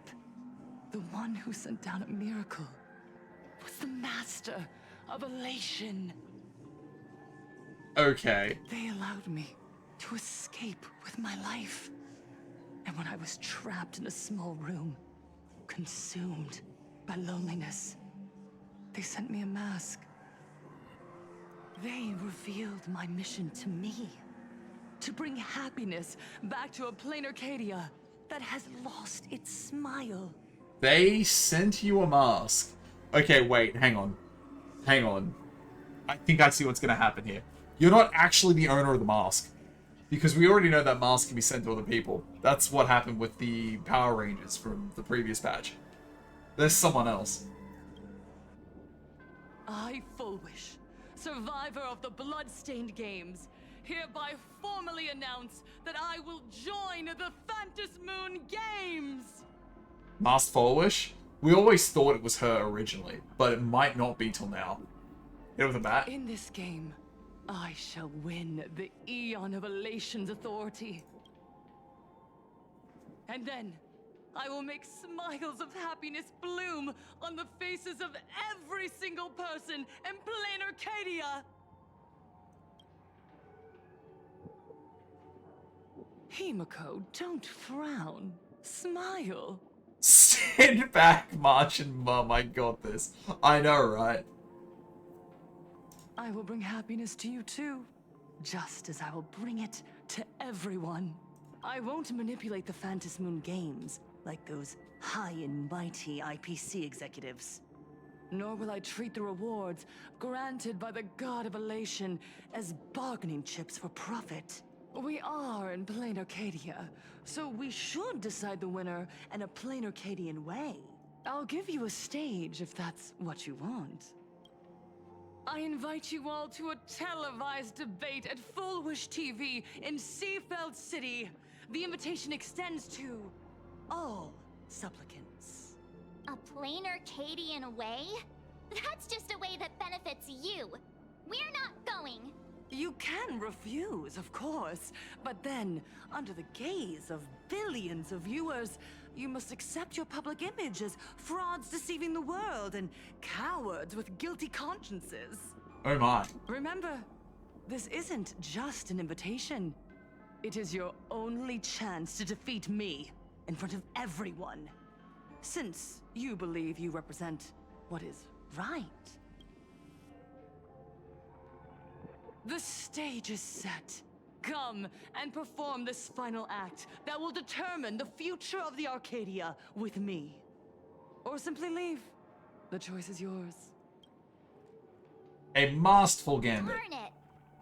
the one who sent down a miracle was the Master of Elation. Okay. They allowed me to escape with my life. And when I was trapped in a small room, consumed by loneliness, they sent me a mask. They revealed my mission to me. To bring happiness back to a plain Arcadia that has lost its smile. They sent you a mask. Okay, wait, hang on. Hang on. I think I see what's going to happen here. You're not actually the owner of the mask. Because we already know that mask can be sent to other people. That's what happened with the Power Rangers from the previous patch. There's someone else. I, Fullwish, survivor of the Bloodstained Games, hereby formally announce that I will join the Phantom Moon Games! Masked Fullwish? We always thought it was her originally, but it might not be till now. Hit it with a bat. In this game, I shall win the Eon of Elation's authority. And then, I will make smiles of happiness bloom on the faces of every single person in plain Arcadia! Himiko, don't frown. Smile. Stand back, Martian Mum. I got this. I know, right? I will bring happiness to you too, just as I will bring it to everyone. I won't manipulate the Phantom Moon Games like those high and mighty IPC executives. Nor will I treat the rewards granted by the God of Elation as bargaining chips for profit. We are in plain Arcadia, so we should decide the winner in a plain Arcadian way. I'll give you a stage if that's what you want. I invite you all to a televised debate at Fullwish TV in Seafeld City. The invitation extends to all supplicants. A plain Arcadian way? That's just a way that benefits you. We're not going. You can refuse, of course, but then, under the gaze of billions of viewers, you must accept your public image as frauds deceiving the world and cowards with guilty consciences. Oh my. Remember, this isn't just an invitation. It is your only chance to defeat me in front of everyone. Since you believe you represent what is right. The stage is set. Come and perform this final act that will determine the future of the Arcadia with me. Or simply leave. The choice is yours. A masterful gambit. Darn it!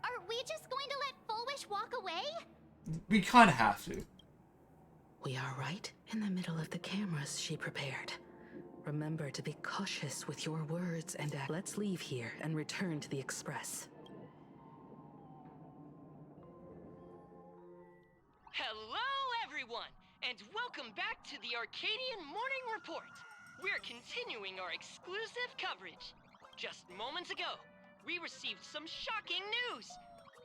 Are we just going to let Fullwish walk away? We kind of have to. We are right in the middle of the cameras she prepared. Remember to be cautious with your words and act. Let's leave here and return to the Express. Hello, everyone, and welcome back to the Arcadian Morning Report. We're continuing our exclusive coverage. Just moments ago, we received some shocking news.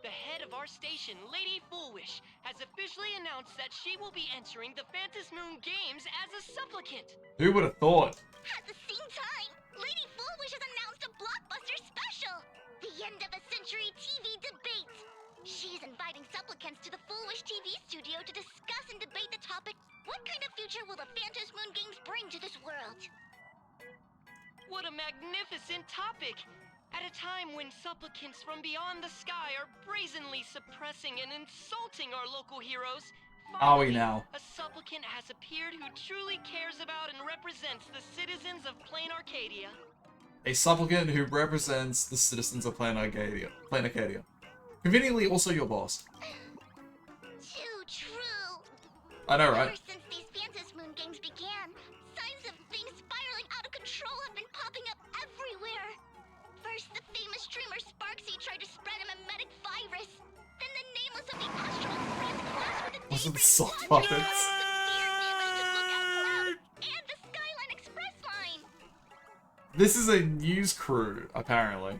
the head of our station, Lady Foolwish, has officially announced that she will be entering the Phantom Moon Games as a supplicant. Who would have thought? At the same time, Lady Foolwish has announced a blockbuster special! The end of a century TV debate! She's inviting supplicants to the Foolwish TV studio to discuss and debate the topic, what kind of future will the Phantom Moon Games bring to this world? What a magnificent topic! At a time when supplicants from beyond the sky are brazenly suppressing and insulting our local heroes, Are we finally, now? a supplicant has appeared who truly cares about and represents the citizens of Plain Arcadia. A supplicant who represents the citizens of Plain Arcadia. Conveniently, also your boss. Too true. I know, right? Ever since these Phantom Moon Games began, signs of things spiraling out of control have been popping up everywhere. First, the famous streamer Sparksy tried to spread a mimetic virus. Then the nameless of the Astral Express clashed with the Was it the Daybreak soft Squad. puppets? Severe damage to Lookout Cloud and the Skyline Express line. This is a news crew, apparently.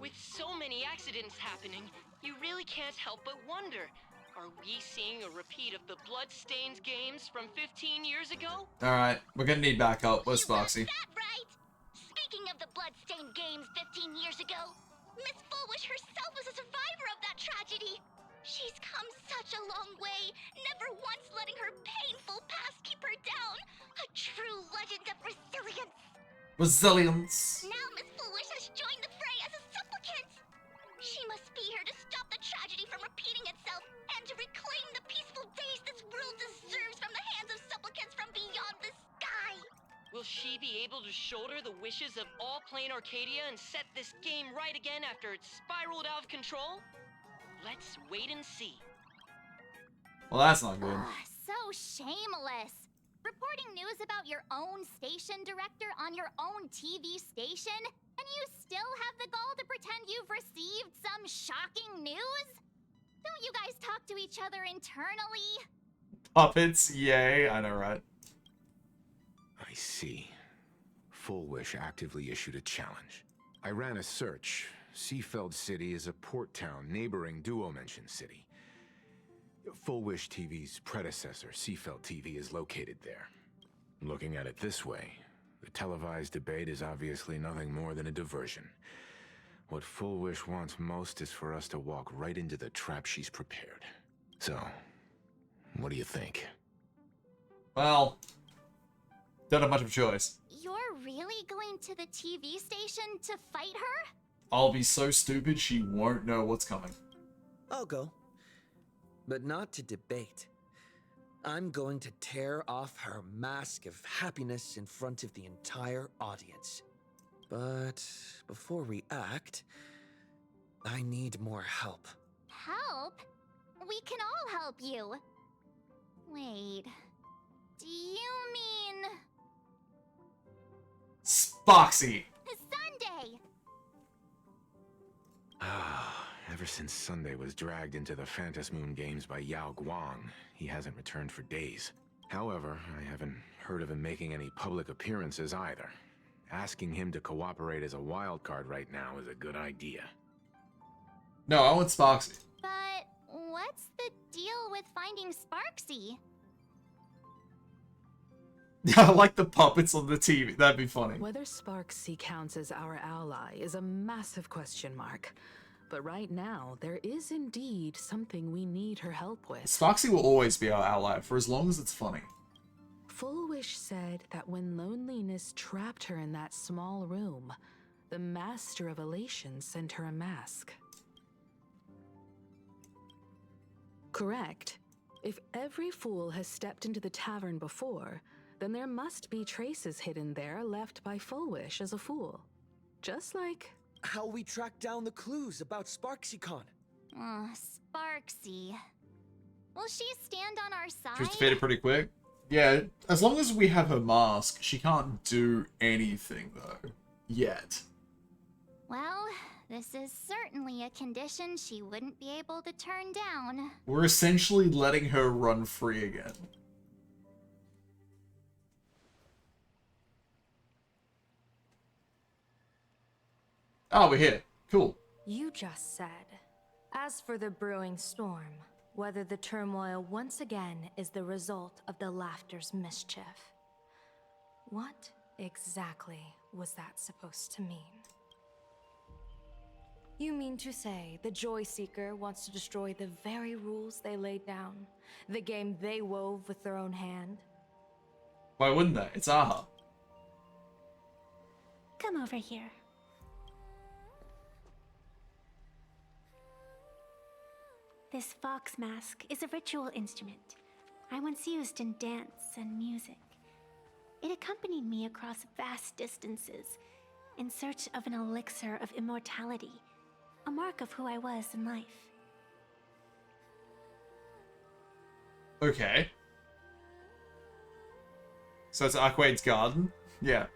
With so many accidents happening, you really can't help but wonder, are we seeing a repeat of the Bloodstained games from 15 years ago? Alright, we're gonna need backup. Where's Foxy? Right. Speaking of the Bloodstained Games 15 years ago, Miss Foolwish herself was a survivor of that tragedy. She's come such a long way, never once letting her painful past keep her down. A true legend of resilience. Resilience. Now Miss Foolwish has joined the fray as a supplicant. She must be here to stop the tragedy from repeating itself and to reclaim the peaceful days this world deserves from the hands of supplicants from beyond the sky. Will she be able to shoulder the wishes of all Plain Arcadia and set this game right again after it's spiraled out of control? Let's wait and see. Well, that's not good. So shameless. Reporting news about your own station director on your own TV station, and you still have the gall to pretend you've received some shocking news? Don't you guys talk to each other internally? Puppets, yay. I know, right? I see. Foolwish actively issued a challenge. I ran a search. Seafeld City is a port town neighboring Duo-Mention City. Foolwish TV's predecessor, Seafeld TV, is located there. Looking at it this way, the televised debate is obviously nothing more than a diversion. What Foolwish wants most is for us to walk right into the trap she's prepared. So, what do you think? Well, don't have much of a choice. You're really going to the TV station to fight her? I'll be so stupid she won't know what's coming. I'll go. But not to debate. I'm going to tear off her mask of happiness in front of the entire audience. But before we act, I need more help. Help? We can all help you. Wait. Do you mean... Spoxy! Sunday! Ever since Sunday was dragged into the Phantom Moon Games by Yao Guang, he hasn't returned for days. However, I haven't heard of him making any public appearances either. Asking him to cooperate as a wild card right now is a good idea. No, I want Spoxy. But what's the deal with finding Sparksy? Yeah, I like the puppets on the TV. That'd be funny. Whether Sparksy counts as our ally is a massive question mark. But right now, there is indeed something we need her help with. Spoxy will always be our ally for as long as it's funny. Foolwish said that when loneliness trapped her in that small room, the Master of Elation sent her a mask. Correct. If every fool has stepped into the tavern before, then there must be traces hidden there left by Foolwish as a fool. Just like... how we track down the clues about SparksyCon. Sparksy. Will she stand on our side? She was defeated pretty quick. Yeah, as long as we have her mask, she can't do anything, though. Yet. Well, this is certainly a condition she wouldn't be able to turn down. We're essentially letting her run free again. Oh, we're here. Cool. You just said, as for the brewing storm, whether the turmoil once again is the result of the Laughter's mischief. What exactly was that supposed to mean? You mean to say the Joy Seeker wants to destroy the very rules they laid down? The game they wove with their own hand? Why wouldn't they? It's Aha. Come over here. This fox mask is a ritual instrument I once used in dance and music. It accompanied me across vast distances in search of an elixir of immortality, a mark of who I was in life. Okay. So it's Arquade's garden? Yeah.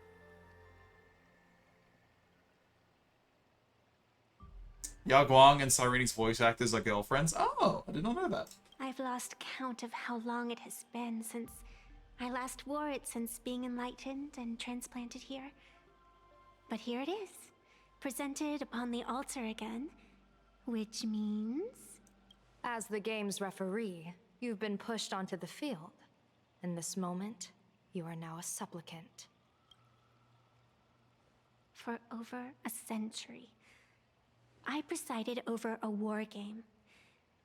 Ya Guang and Cyreni's voice actors are girlfriends? Oh, I did not know that. I've lost count of how long it has been since I last wore it since being enlightened and transplanted here. But here it is, presented upon the altar again, which means... As the game's referee, you've been pushed onto the field. In this moment, you are now a supplicant. For over a century, I presided over a war game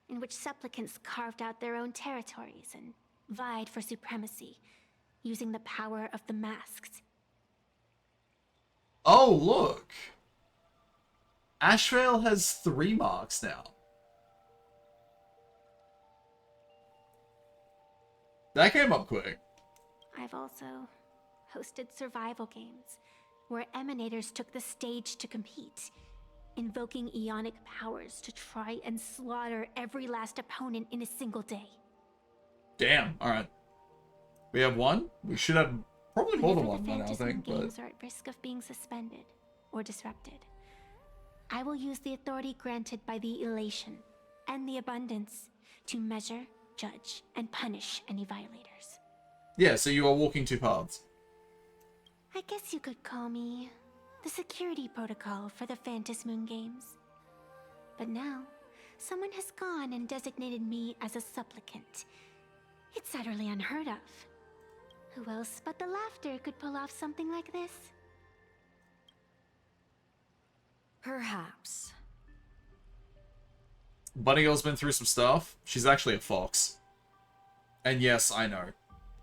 in which supplicants carved out their own territories and vied for supremacy, using the power of the masks. Oh, look! Ashvale has 3 marks now. That came up quick. I've also hosted survival games where emanators took the stage to compete, invoking eonic powers to try and slaughter every last opponent in a single day. Damn, alright. We have 1? We should have probably more than 1 by now, I think. Games are at risk of being suspended or disrupted. I will use the authority granted by the elation and the abundance to measure, judge, and punish any violators. Yeah, so you are walking 2 paths. I guess you could call me the security protocol for the Phantom Moon Games. But now, someone has gone and designated me as a supplicant. It's utterly unheard of. Who else but the Laughter could pull off something like this? Perhaps. Bunny Girl's been through some stuff. She's actually a fox. And yes, I know.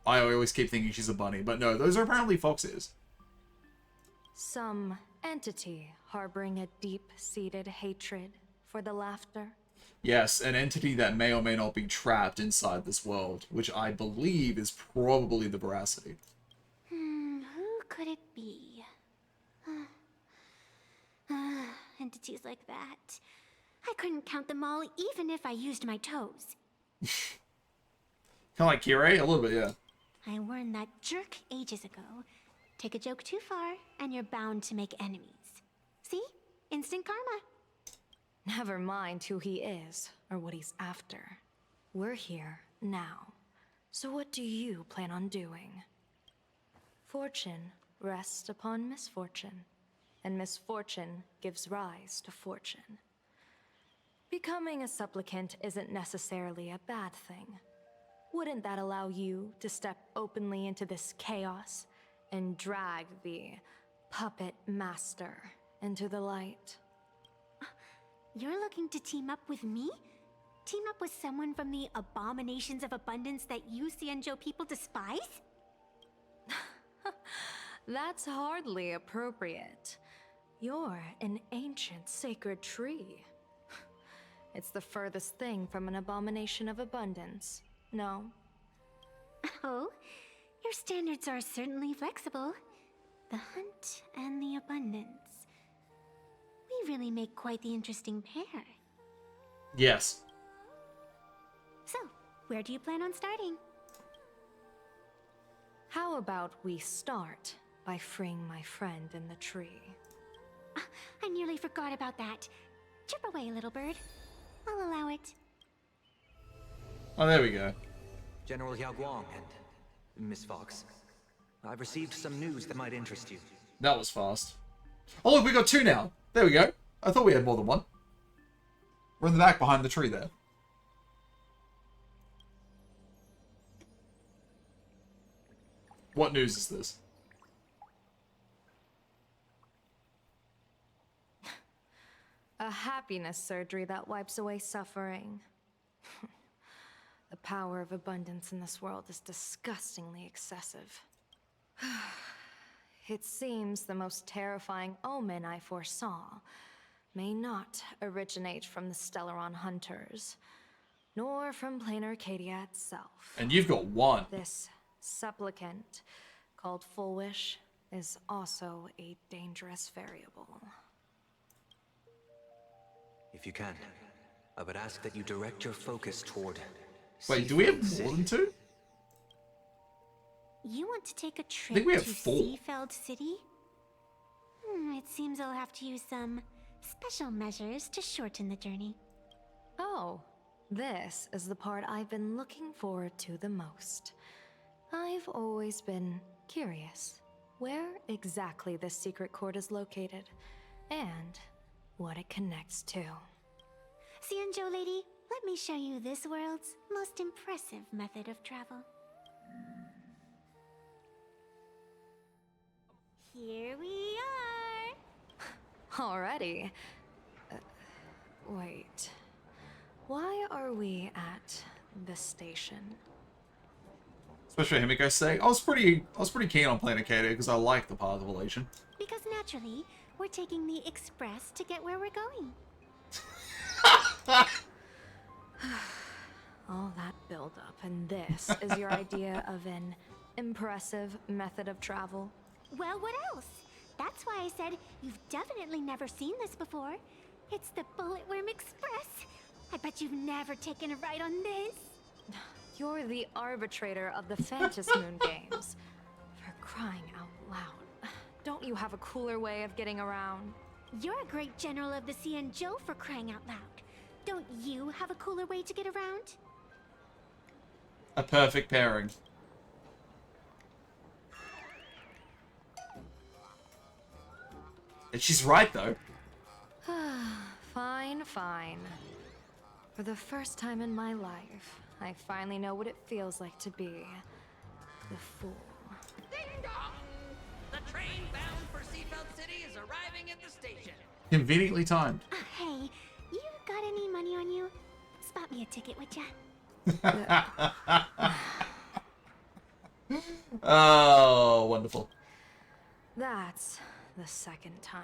I always keep thinking she's a bunny, but no, those are apparently foxes. Some entity harboring a deep-seated hatred for the Laughter. Yes, an entity that may or may not be trapped inside this world, which I believe is probably the Veracity. Who could it be? Entities like that. I couldn't count them all even if I used my toes. Kind of like Kirei? A little bit, yeah. I warned that jerk ages ago. Take a joke too far, and you're bound to make enemies. See? Instant karma. Never mind who he is, or what he's after. We're here, now. So what do you plan on doing? Fortune rests upon misfortune, and misfortune gives rise to fortune. Becoming a supplicant isn't necessarily a bad thing. Wouldn't that allow you to step openly into this chaos and drag the puppet master into the light? You're looking to team up with me? Team up with someone from the abominations of abundance that you Xianzhou people despise? That's hardly appropriate. You're an ancient sacred tree. It's the furthest thing from an abomination of abundance, no? Oh, your standards are certainly flexible. The hunt and the abundance. We really make quite the interesting pair. Yes. So, where do you plan on starting? How about we start by freeing my friend in the tree? I nearly forgot about that. Chip away, little bird. I'll allow it. Oh, there we go. General Yao Guang and Miss Fox, I've received some news that might interest you. That was fast. Oh, look, we got 2 now. There we go. I thought we had more than 1. We're in the back behind the tree there. What news is this? A happiness surgery that wipes away suffering. The power of abundance in this world is disgustingly excessive. It seems the most terrifying omen I foresaw may not originate from the Stellaron hunters, nor from plain Arcadia itself. And you've got one. This supplicant, called Full Wish, is also a dangerous variable. If you can, I would ask that you direct your focus toward... Wait, do we have more than two? You want to take a trip think we have to 4. Seafeld City? It seems I'll have to use some special measures to shorten the journey. Oh, this is the part I've been looking forward to the most. I've always been curious where exactly this secret court is located, and what it connects to. Xianzhou lady, let me show you this world's most impressive method of travel. Here we are! Already? Wait. Why are we at the station? Especially Himiko saying, I was pretty keen on playing Arcadia because I like the path of elation. Because naturally, we're taking the express to get where we're going. All that build-up, and this is your idea of an impressive method of travel? Well, what else? That's why I said you've definitely never seen this before. It's the Bulletworm Express. I bet you've never taken a ride on this. You're the arbitrator of the Phantom Moon games. For crying out loud. Don't you have a cooler way of getting around? You're a great general of the Xianzhou, for crying out loud. Don't you have a cooler way to get around? A perfect pairing. And she's right, though. Fine, fine. For the first time in my life, I finally know what it feels like to be the fool. Ding dong! The train bound for Seafeld City is arriving at the station. Conveniently timed. Hey, you got any money on you? Spot me a ticket, would ya? Oh, wonderful. That's the second time.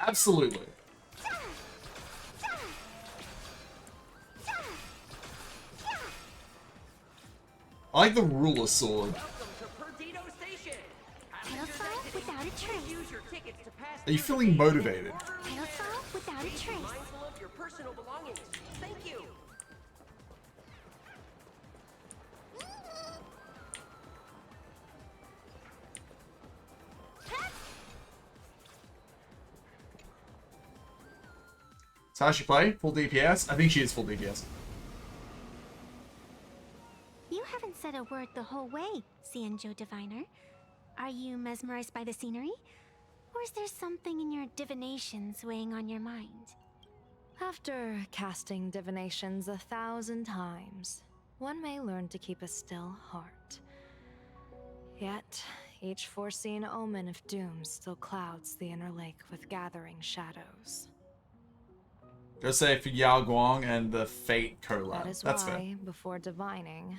Absolutely. I like the ruler sword. Without a trace. Are you feeling motivated? Without a trace. Mindful of your personal belongings. Thank you. So how she play? Full DPS? I think she is full DPS. You haven't said a word the whole way, Xianzhou Diviner. Are you mesmerized by the scenery? Or is there something in your divinations weighing on your mind? After casting divinations 1,000 times, one may learn to keep a still heart. Yet, each foreseen omen of doom still clouds the inner lake with gathering shadows. Go say for Yao Guang and the Fate collab. That is That's why, fair. before divining,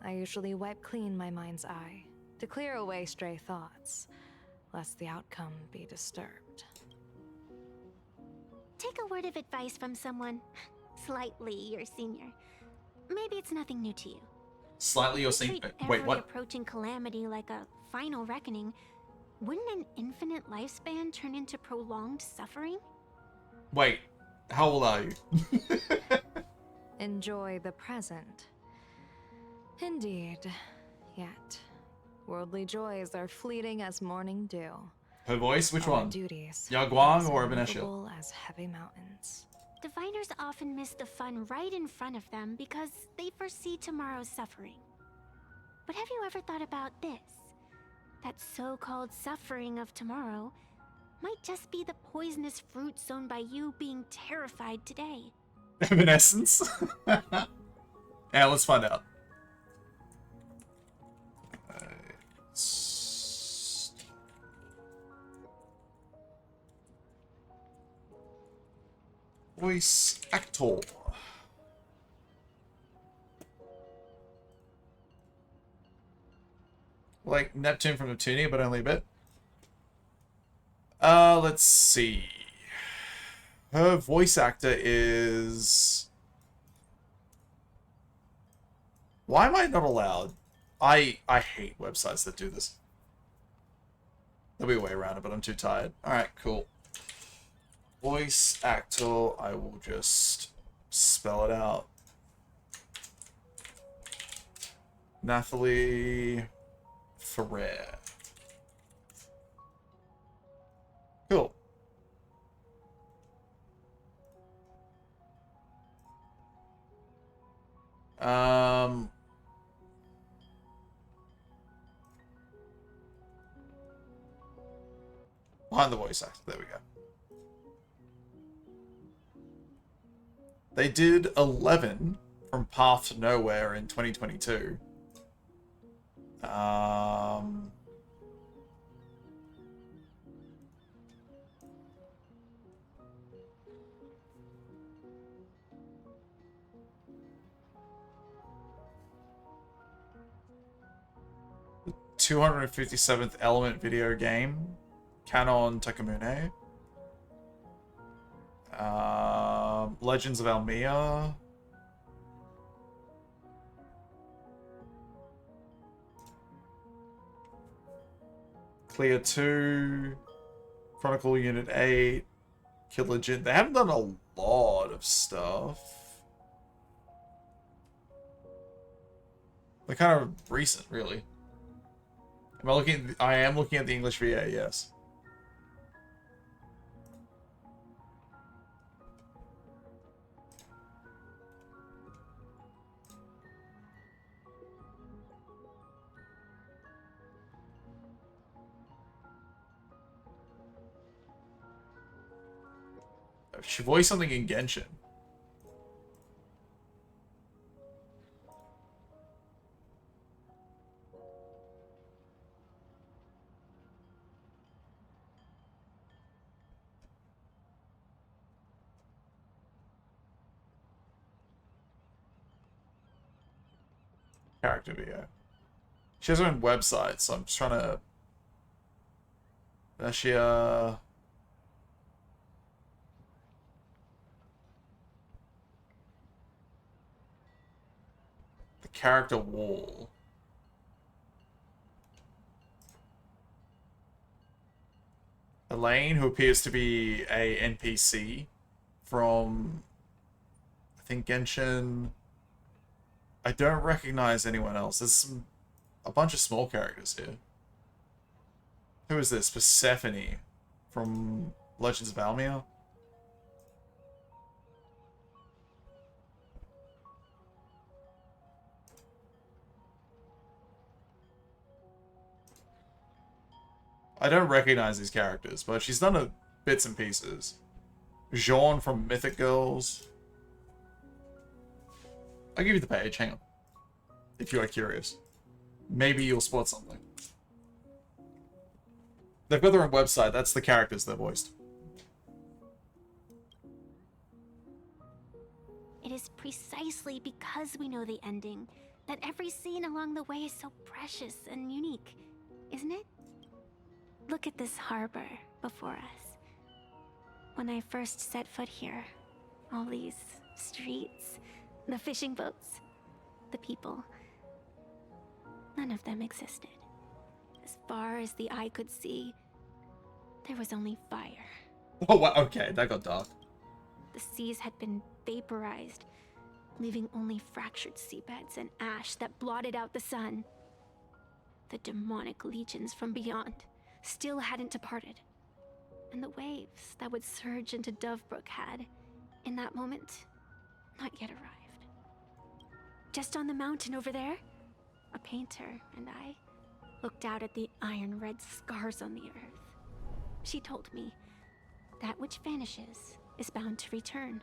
I usually wipe clean my mind's eye to clear away stray thoughts, lest the outcome be disturbed. Take a word of advice from someone slightly your senior. Maybe it's nothing new to you. Slightly your Treat senior. every Wait, what? approaching calamity like a final reckoning. Wouldn't an infinite lifespan turn into prolonged suffering? Wait, how old are you? Enjoy the present. Indeed. Yet, Worldly joys are fleeting as morning dew. Her voice? Which Our one? duties Yaguang as or Evanescence? immovable as heavy mountains. Diviners often miss the fun right in front of them because they foresee tomorrow's suffering. But have you ever thought about this? That so-called suffering of tomorrow might just be the poisonous fruit sown by you being terrified today. Evanescence? Yeah, let's find out. Voice actor. Like Neptune from Neptunia, but only a bit. Let's see. Her voice actor is... Why am I not allowed? I hate websites that do this. There'll be a way around it, but I'm too tired. Alright, cool. Voice actor, I will just spell it out. Nathalie Ferrer. Cool. Behind the voice actor, there we go. They did 11 from Path to Nowhere in 2022. The 257th Element video game, Canon Takamune. Legends of Almia. Clear 2. Chronicle Unit 8. Killer Jin. They haven't done a lot of stuff. They're kind of recent, really. Am I looking? I am looking at the English VA, yes. She voiced something in Genshin. Character video. She has her own website, so I'm just trying to... Does she, the character wall. Elaine, who appears to be a NPC from, I think, Genshin. I don't recognize anyone else. There's a bunch of small characters here. Who is this? Persephone from Legends of Almia? I don't recognize these characters, but she's done a bits and pieces. Jean from Mythic Girls. I'll give you the page, hang on. If you are curious. Maybe you'll spot something. They've got their own website, that's the characters they're voiced. It is precisely because we know the ending that every scene along the way is so precious and unique, isn't it? Look at this harbor before us. When I first set foot here, all these streets, the fishing boats, the people, none of them existed. As far as the eye could see, there was only fire. Oh, wow, okay, that got dark. The seas had been vaporized, leaving only fractured seabeds and ash that blotted out the sun. The demonic legions from beyond still hadn't departed. And the waves that would surge into Dovebrook had, in that moment, not yet arrived. Just on the mountain over there, a painter and I looked out at the iron red scars on the earth. She told me, that which vanishes is bound to return.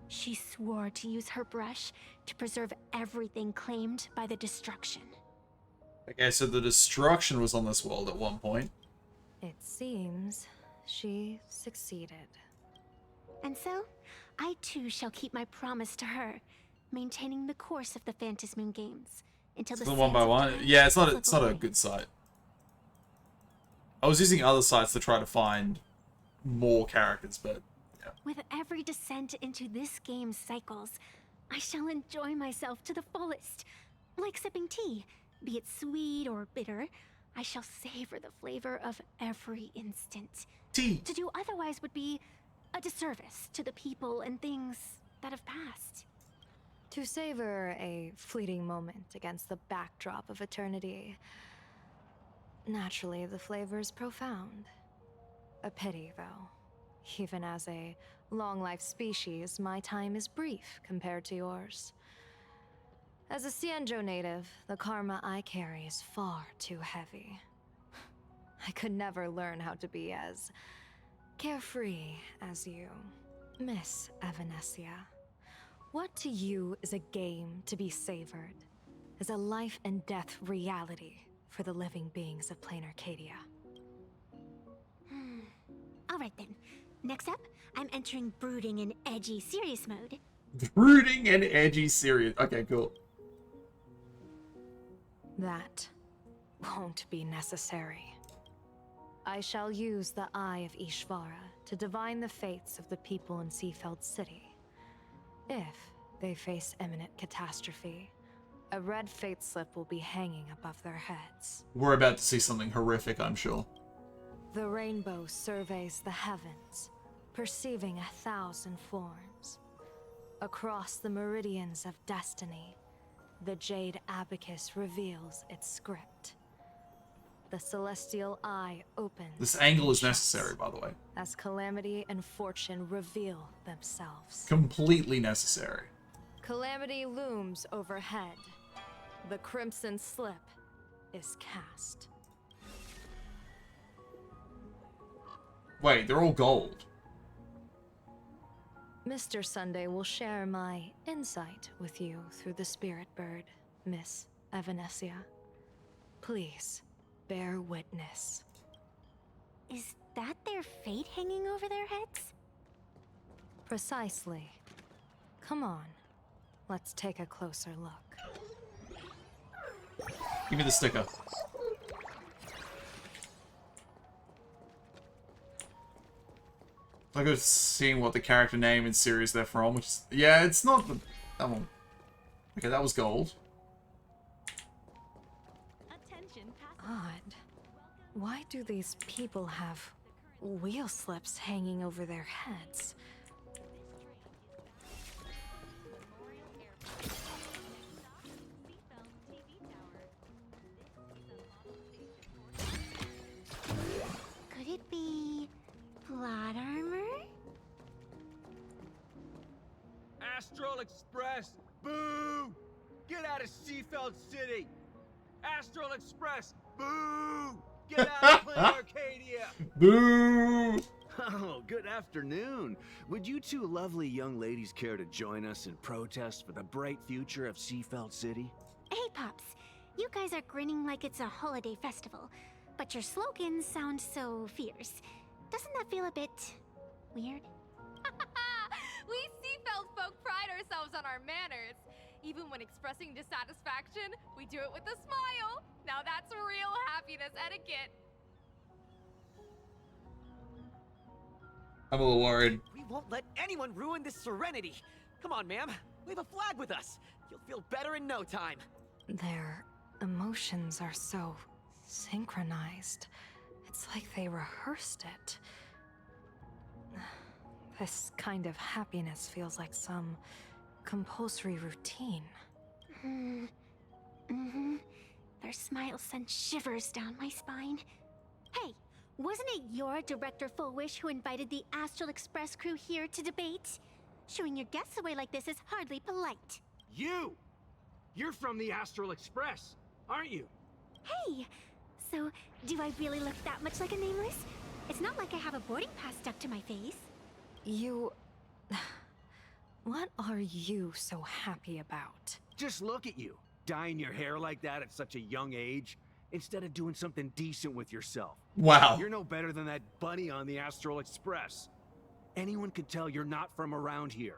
She swore to use her brush to preserve everything claimed by the destruction. Okay, so the destruction was on this world at one point. It seems she succeeded. And so, I too shall keep my promise to her, maintaining the course of the Phantasmoon Games until The one by one. Yeah, it's not a good site. I was using other sites to try to find more characters, but yeah. With every descent into this game's cycles, I shall enjoy myself to the fullest. Like sipping tea, be it sweet or bitter, I shall savor the flavor of every instant. Tea. To do otherwise would be a disservice to the people and things that have passed. To savor a fleeting moment against the backdrop of eternity. Naturally, the flavor is profound. A pity, though. Even as a long-life species, my time is brief compared to yours. As a Cienjo native, the karma I carry is far too heavy. I could never learn how to be as carefree as you, Miss Evanescia. What to you is a game to be savored, is a life and death reality for the living beings of plain Arcadia? Alright then. Next up, I'm entering brooding and edgy serious mode. Brooding and edgy serious. Okay, cool. That won't be necessary. I shall use the Eye of Ishvara to divine the fates of the people in Seafeld City. If they face imminent catastrophe, a red fate slip will be hanging above their heads. We're about to see something horrific, I'm sure. The rainbow surveys the heavens, perceiving 1,000 forms. Across the meridians of destiny, the jade abacus reveals its script. The celestial eye opens. This angle is necessary, by the way. As calamity and fortune reveal themselves. Completely necessary. Calamity looms overhead. The crimson slip is cast. Wait, they're all gold. Mr. Sunday will share my insight with you through the spirit bird, Miss Evanescia. Please, bear witness. Is that their fate hanging over their heads? Precisely. Come on, let's take a closer look. Give me the sticker. Like I was seeing what the character name and series they're from, which is, yeah, it's not the that one. Okay, that was gold. Odd. Why do these people have wheel slips hanging over their heads? Could it be plot armor? Astral Express! Boo! Get out of Seafeld City! Astral Express! Boo! Get out of Plain Arcadia! Boo! Oh, good afternoon. Would you two lovely young ladies care to join us in protest for the bright future of Seafeld City? Hey, Pops. You guys are grinning like it's a holiday festival, but your slogans sound so fierce. Doesn't that feel a bit weird? We Seafeld folk pride ourselves on our manners. Even when expressing dissatisfaction, we do it with a smile. Now that's real happiness etiquette. I'm a little worried. We won't let anyone ruin this serenity. Come on, ma'am. Wave a flag with us. You'll feel better in no time. Their emotions are so synchronized. It's like they rehearsed it. This kind of happiness feels like some compulsory routine. Mm-hmm. Their smile sent shivers down my spine. Hey, wasn't it your Director Fullwish who invited the Astral Express crew here to debate? Showing your guests away like this is hardly polite. You! You're from the Astral Express, aren't you? Hey! So, do I really look that much like a nameless? It's not like I have a boarding pass stuck to my face. You... What are you so happy about? Just look at you, dyeing your hair like that at such a young age, instead of doing something decent with yourself. Wow. You're no better than that bunny on the Astral Express. Anyone could tell you're not from around here.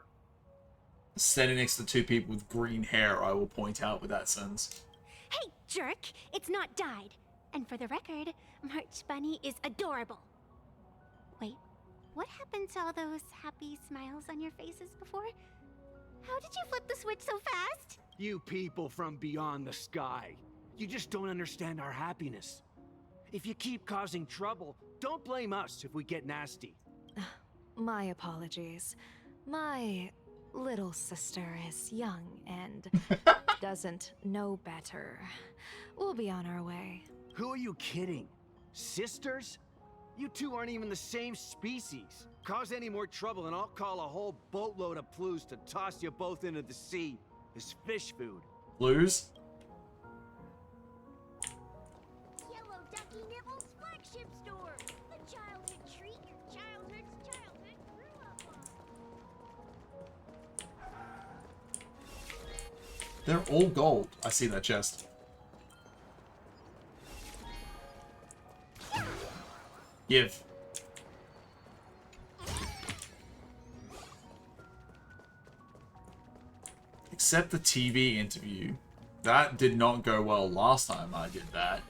Standing next to two people with green hair, I will point out with that sentence. Hey, jerk! It's not dyed. And for the record, March Bunny is adorable. Wait, what happened to all those happy smiles on your faces before? How did you flip the switch so fast? You people from beyond the sky. You just don't understand our happiness. If you keep causing trouble, don't blame us if we get nasty. My apologies. My little sister is young and doesn't know better. We'll be on our way. Who are you kidding? Sisters? You two aren't even the same species. Cause any more trouble and I'll call a whole boatload of Plues to toss you both into the sea as fish food. Blues? Yellow Ducky Nibble's flagship store. The childhood treat your childhood grew up on. They're all gold. I see that chest. Give. Except the TV interview. That did not go well last time I did that.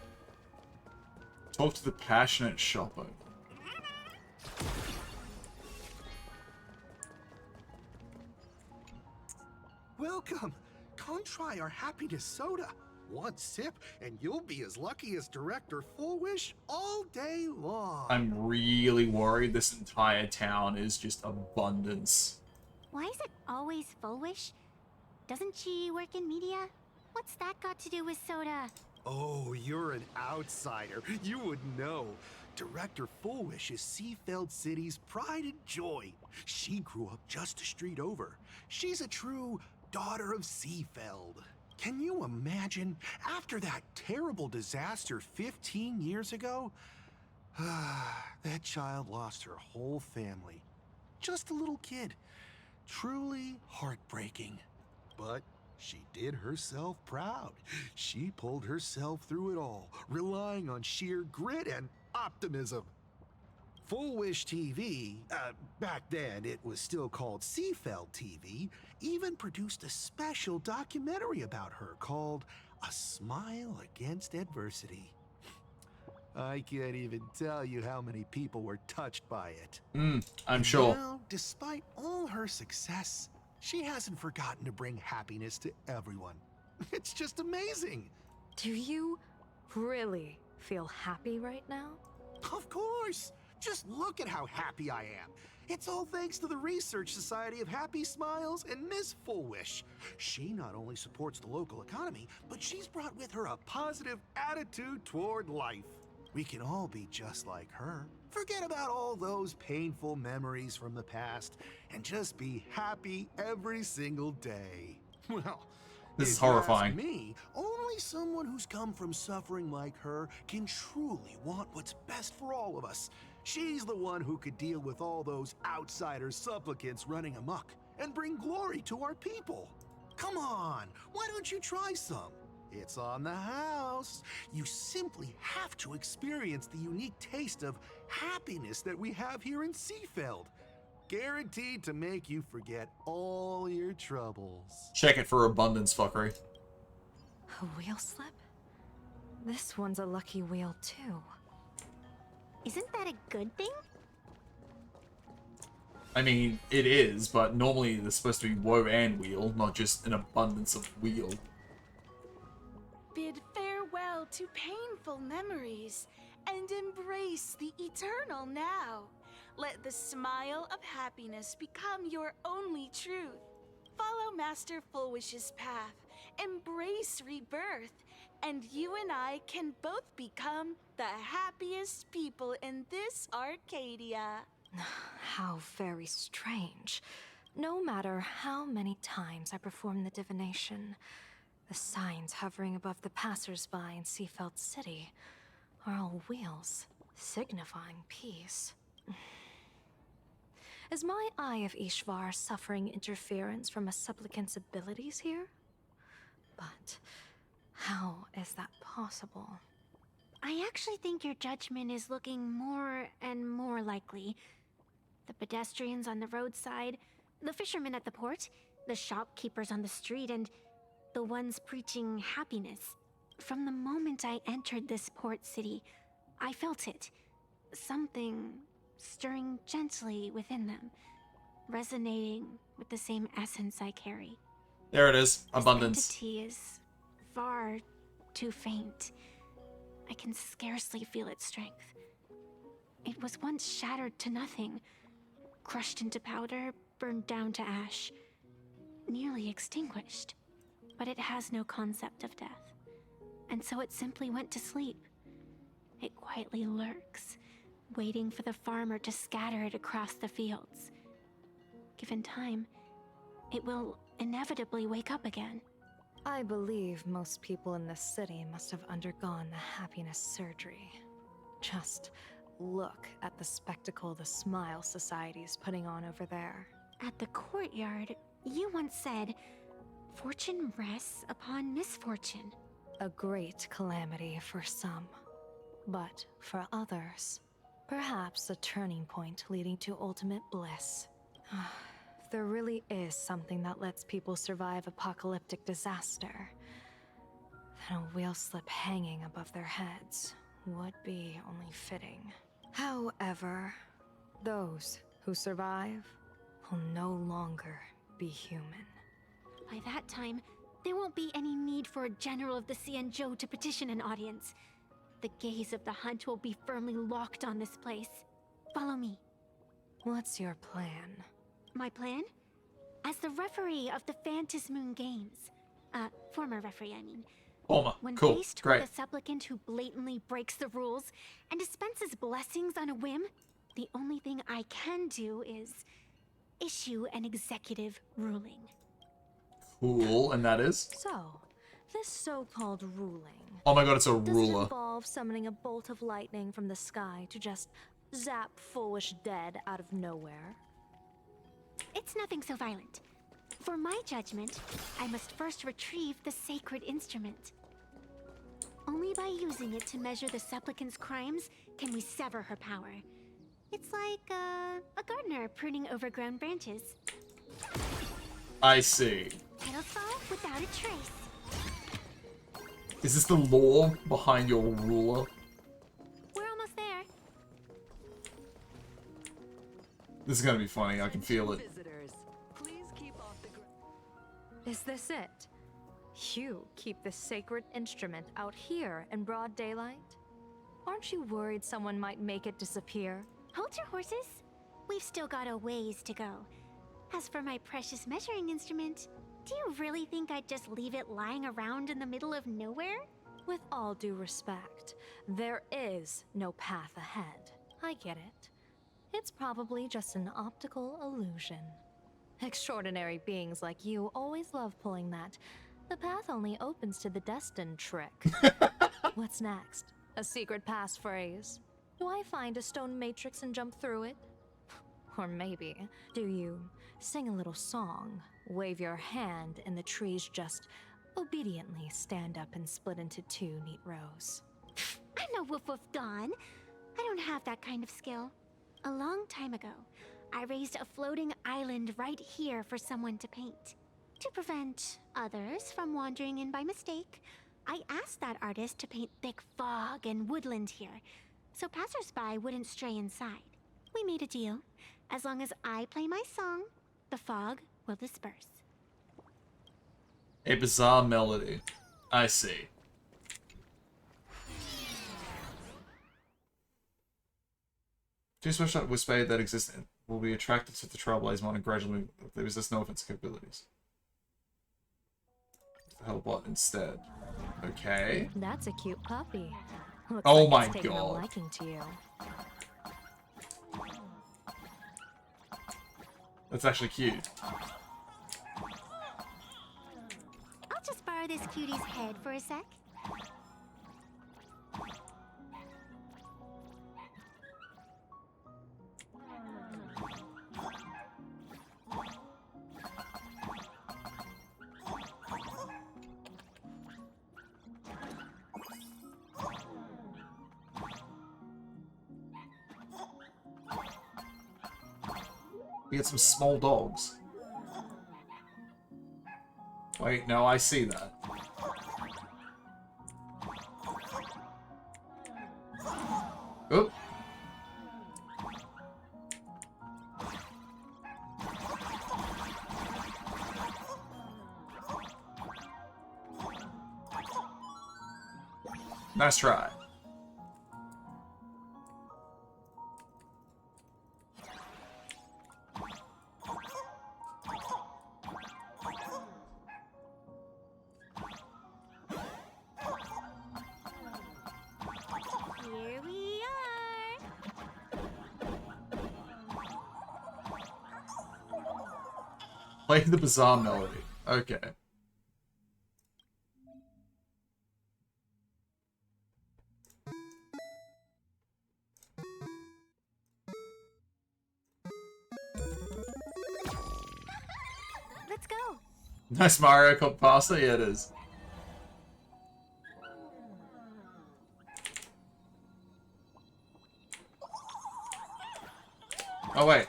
Talk to the passionate shopper. Welcome. Come try our happiness soda. One sip, and you'll be as lucky as Director Fullwish all day long. I'm really worried this entire town is just abundance. Why is it always Fullwish? Doesn't she work in media? What's that got to do with soda? Oh, you're an outsider. You wouldn't know. Director Fullwish is Seafeld City's pride and joy. She grew up just a street over. She's a true daughter of Seafeld. Can you imagine? After that terrible disaster 15 years ago, that child lost her whole family. Just a little kid. Truly heartbreaking. But she did herself proud. She pulled herself through it all, relying on sheer grit and optimism. Fullwish TV, back then it was still called Seafeld TV, even produced a special documentary about her called A Smile Against Adversity. I can't even tell you how many people were touched by it. I'm sure. Now, despite all her success, she hasn't forgotten to bring happiness to everyone. It's just amazing. Do you really feel happy right now? Of course. Just look at how happy I am. It's all thanks to the Research Society of Happy Smiles and Miss Fullwish. She not only supports the local economy, but she's brought with her a positive attitude toward life. We can all be just like her. Forget about all those painful memories from the past and just be happy every single day. Well, this is if you ask horrifying. me, only someone who's come from suffering like her can truly want what's best for all of us. She's the one who could deal with all those outsider supplicants running amok and bring glory to our people. Come on, why don't you try some? It's on the house. You simply have to experience the unique taste of happiness that we have here in Seafeld. Guaranteed to make you forget all your troubles. Check it for abundance fuckery. A wheel slip? This one's a lucky wheel too. Isn't that a good thing? I mean, it is, but normally there's supposed to be woe and wheel, not just an abundance of wheel. Bid farewell to painful memories and embrace the eternal now. Let the smile of happiness become your only truth. Follow Master Fullwish's path. Embrace rebirth. and you and I can both become the happiest people in this Arcadia. How very strange. No matter how many times I perform the divination, the signs hovering above the passers-by in Seafeld City are all wheels, signifying peace. Is my Eye of Ishvar suffering interference from a supplicant's abilities here? But how is that possible? I actually think your judgment is looking more and more likely. The pedestrians on the roadside, the fishermen at the port, the shopkeepers on the street, and the ones preaching happiness. From the moment I entered this port city, I felt it. Something stirring gently within them, resonating with the same essence I carry. There it is. Abundance. This entity is far too faint. I can scarcely feel its strength. It was once shattered to nothing, crushed into powder, burned down to ash, nearly extinguished. But it has no concept of death, and so it simply went to sleep. It quietly lurks, waiting for the farmer to scatter it across the fields. Given time, it will inevitably wake up again. I believe most people in this city must have undergone the happiness surgery. Just look at the spectacle the Smile Society is putting on over there. At the courtyard, you once said, "Fortune rests upon misfortune." A great calamity for some, but for others, perhaps a turning point leading to ultimate bliss. If there really is something that lets people survive apocalyptic disaster, then a wheel slip hanging above their heads would be only fitting. However, those who survive will no longer be human. By that time, there won't be any need for a general of the Xianzhou to petition an audience. The gaze of the hunt will be firmly locked on this place. Follow me. What's your plan? My plan? As the referee of the Phantasmoon Games, former referee, I mean. Former. When Cool. faced Great. with a supplicant who blatantly breaks the rules and dispenses blessings on a whim, the only thing I can do is issue an executive ruling. Cool. And that is? So, this so-called ruling. Oh my god, it's a Does it ruler. involve summoning a bolt of lightning from the sky to just zap foolish dead out of nowhere? It's nothing so violent. For my judgment, I must first retrieve the sacred instrument. Only by using it to measure the supplicant's crimes can we sever her power. It's like a gardener pruning overgrown branches. I see. Petals fall without a trace. Is this the lore behind your ruler? We're almost there. This is gonna be funny. I can feel it. Is this it? You keep the sacred instrument out here in broad daylight? Aren't you worried someone might make it disappear? Hold your horses. We've still got a ways to go. As for my precious measuring instrument, do you really think I'd just leave it lying around in the middle of nowhere? With all due respect, there is no path ahead. I get it. It's probably just an optical illusion. Extraordinary beings like you always love pulling that "the path only opens to the destined" trick. What's next? A secret passphrase? Do I find a stone matrix and jump through it? Or maybe, do you sing a little song, wave your hand, and the trees just obediently stand up and split into two neat rows? I'm no Woof Woof Dawn. I don't have that kind of skill. A long time ago, I raised a floating island right here for someone to paint. To prevent others from wandering in by mistake, I asked that artist to paint thick fog and woodland here, so passersby wouldn't stray inside. We made a deal. As long as I play my song, the fog will disperse. A bizarre melody. I see. Two special whisper that exist will be attracted to the Trailblaze mod and gradually they resist no offensive capabilities. The hell what instead? Okay. That's a cute puppy. Looks Oh like my it's taken a God. liking to you. That's actually cute. I'll just borrow this cutie's head for a sec. We get some small dogs. Wait, no, I see that. Oop. Nice try. Here we are. Play the bizarre melody. Okay. Let's go. Nice Mario Kart pasta? Yeah, it is. Oh, wait.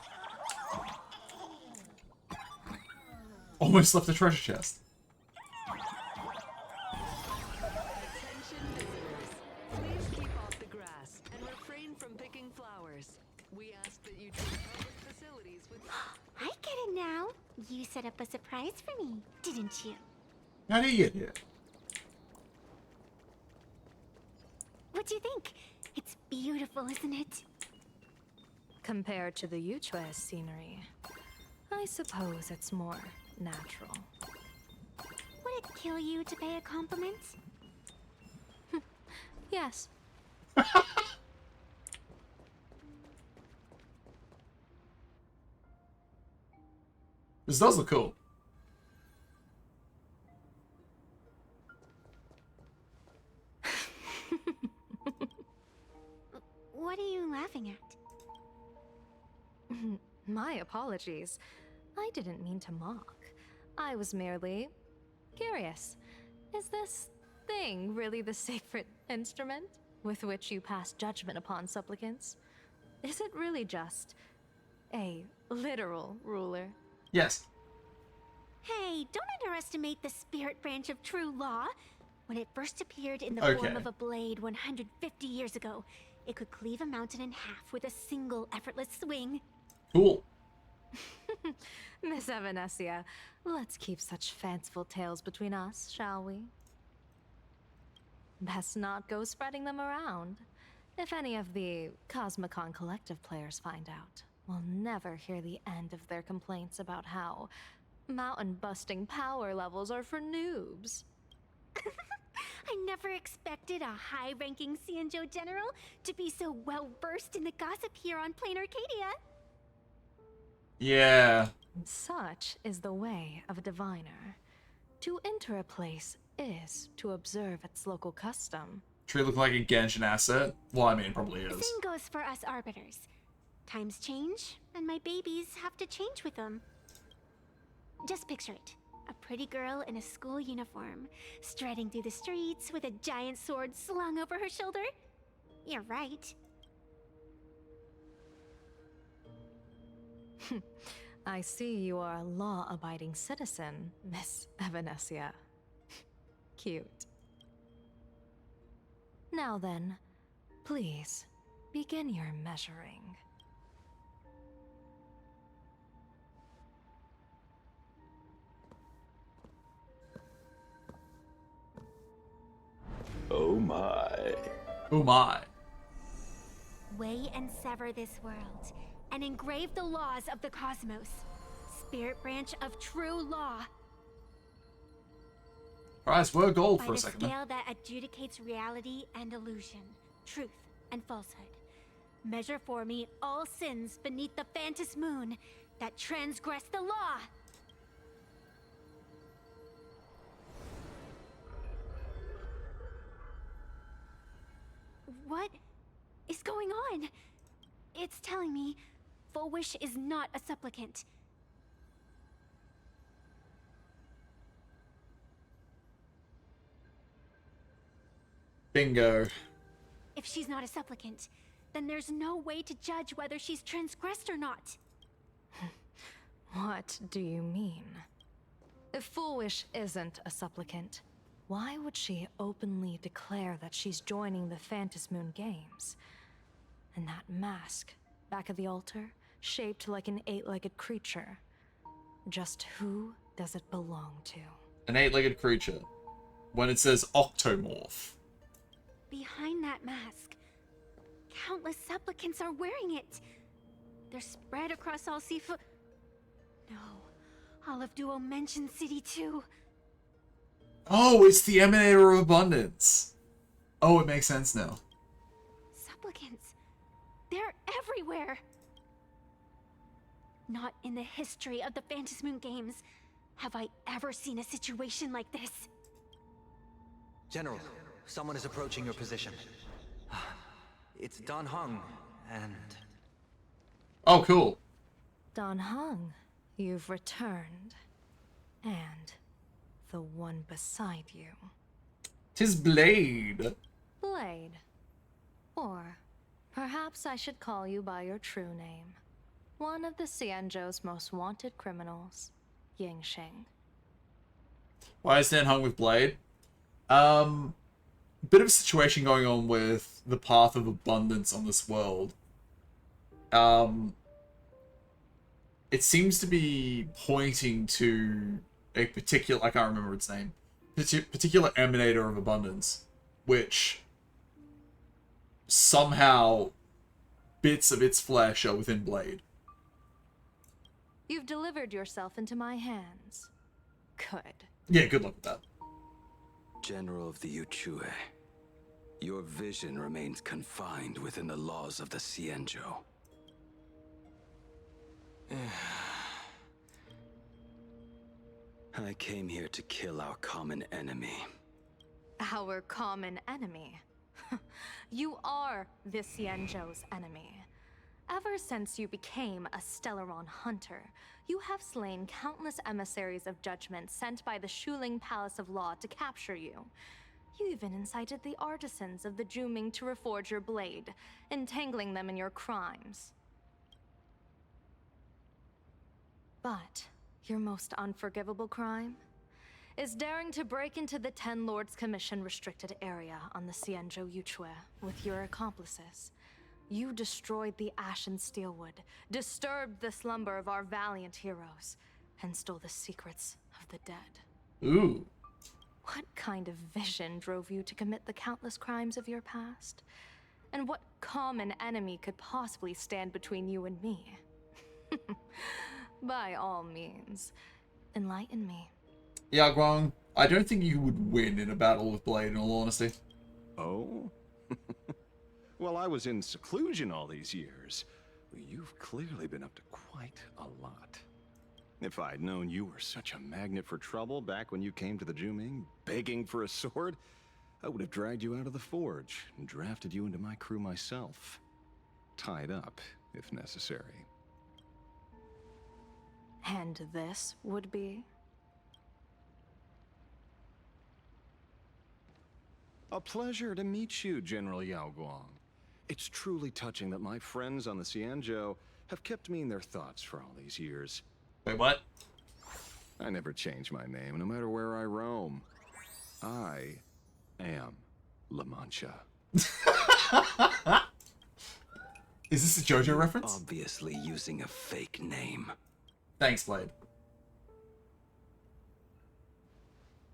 Almost left the treasure chest. Attention visitors. Please keep off the grass and refrain from picking flowers. We ask that you treat public facilities with... I get it now. You set up a surprise for me, didn't you? How do you get here? What do you think? It's beautiful, isn't it? Compared to the Yuchue scenery, I suppose it's more natural. Would it kill you to pay a compliment? Yes. This does look cool. What are you laughing at? My apologies. I didn't mean to mock. I was merely curious. Is this thing really the sacred instrument with which you pass judgment upon supplicants? Is it really just a literal ruler? Yes. Hey, don't underestimate the spirit branch of true law. When it first appeared in the Okay. form of a blade 150 years ago, it could cleave a mountain in half with a single effortless swing. Cool. Miss Evanesia, let's keep such fanciful tales between us, shall we? Best not go spreading them around. If any of the Cosmicon Collective players find out, we'll never hear the end of their complaints about how mountain-busting power levels are for noobs. I never expected a high-ranking Xianzhou general to be so well-versed in the gossip here on Plain Arcadia. Yeah. Such is the way of a diviner. To enter a place is to observe its local custom. Tree looking like a Genshin asset? Well, I mean, probably is. Same goes for us arbiters. Times change, and my babies have to change with them. Just picture it. A pretty girl in a school uniform, striding through the streets with a giant sword slung over her shoulder. You're right. I see you are a law-abiding citizen, Miss Evanesia. Cute. Now then, please, begin your measuring. Oh my. Oh my. Weigh and sever this world, and engrave the laws of the cosmos. Spirit branch of true law. Prize were gold By for a the second. Then. scale that adjudicates reality and illusion, truth and falsehood. Measure for me all sins beneath the Phantom Moon that transgress the law. What is going on? It's telling me Full Wish is not a supplicant. Bingo. If she's not a supplicant, then there's no way to judge whether she's transgressed or not. What do you mean? If Full Wish isn't a supplicant, why would she openly declare that she's joining the Phantom Moon Games? And that mask, back of the altar, shaped like an 8-legged creature. Just who does it belong to? An 8-legged creature. When it says octomorph. Behind that mask, countless supplicants are wearing it. They're spread across all Seafood. No, all of Duo mentioned City too. Oh, it's the Emanator of Abundance. Oh, it makes sense now. Supplicants. They're everywhere. Not in the history of the Phantom Moon Games have I ever seen a situation like this. General, someone is approaching your position. It's Dan Heng, and... Oh, cool. Dan Heng, you've returned. And the one beside you. 'Tis Blade. Blade. Or perhaps I should call you by your true name. One of the Xianzhou's most wanted criminals, Yingxing. Why is Dan hung with Blade? Bit of a situation going on with the Path of Abundance on this world. It seems to be pointing to a particular, I can't remember its name, particular Emanator of Abundance, which somehow bits of its flesh are within Blade. You've delivered yourself into my hands. Good. Yeah, good luck with that. General of the Yuchue, your vision remains confined within the laws of the Xianzhou. I came here to kill our common enemy. Our common enemy. You are the Xianzhou's enemy. Ever since you became a Stellaron hunter, you have slain countless emissaries of judgment sent by the Shuling Palace of Law to capture you. You even incited the artisans of the Juming to reforge your blade, entangling them in your crimes. But your most unforgivable crime is daring to break into the Ten Lords Commission restricted area on the Xianzhou Yuchue with your accomplices. You destroyed the Ashen Steelwood, disturbed the slumber of our valiant heroes, and stole the secrets of the dead. Ooh. What kind of vision drove you to commit the countless crimes of your past? And what common enemy could possibly stand between you and me? By all means, enlighten me. Yeah, Guang, I don't think you would win in a battle with Blade, in all honesty. Oh? Well, I was in seclusion all these years. You've clearly been up to quite a lot. If I'd known you were such a magnet for trouble back when you came to the Juming, begging for a sword, I would have dragged you out of the forge and drafted you into my crew myself. Tied up, if necessary. And this would be? A pleasure to meet you, General Yao Guang. It's truly touching that my friends on the Xianzhou have kept me in their thoughts for all these years. Wait, what? I never change my name, no matter where I roam. I am La Mancha. Is this a JoJo reference? Obviously using a fake name. Thanks, Blade.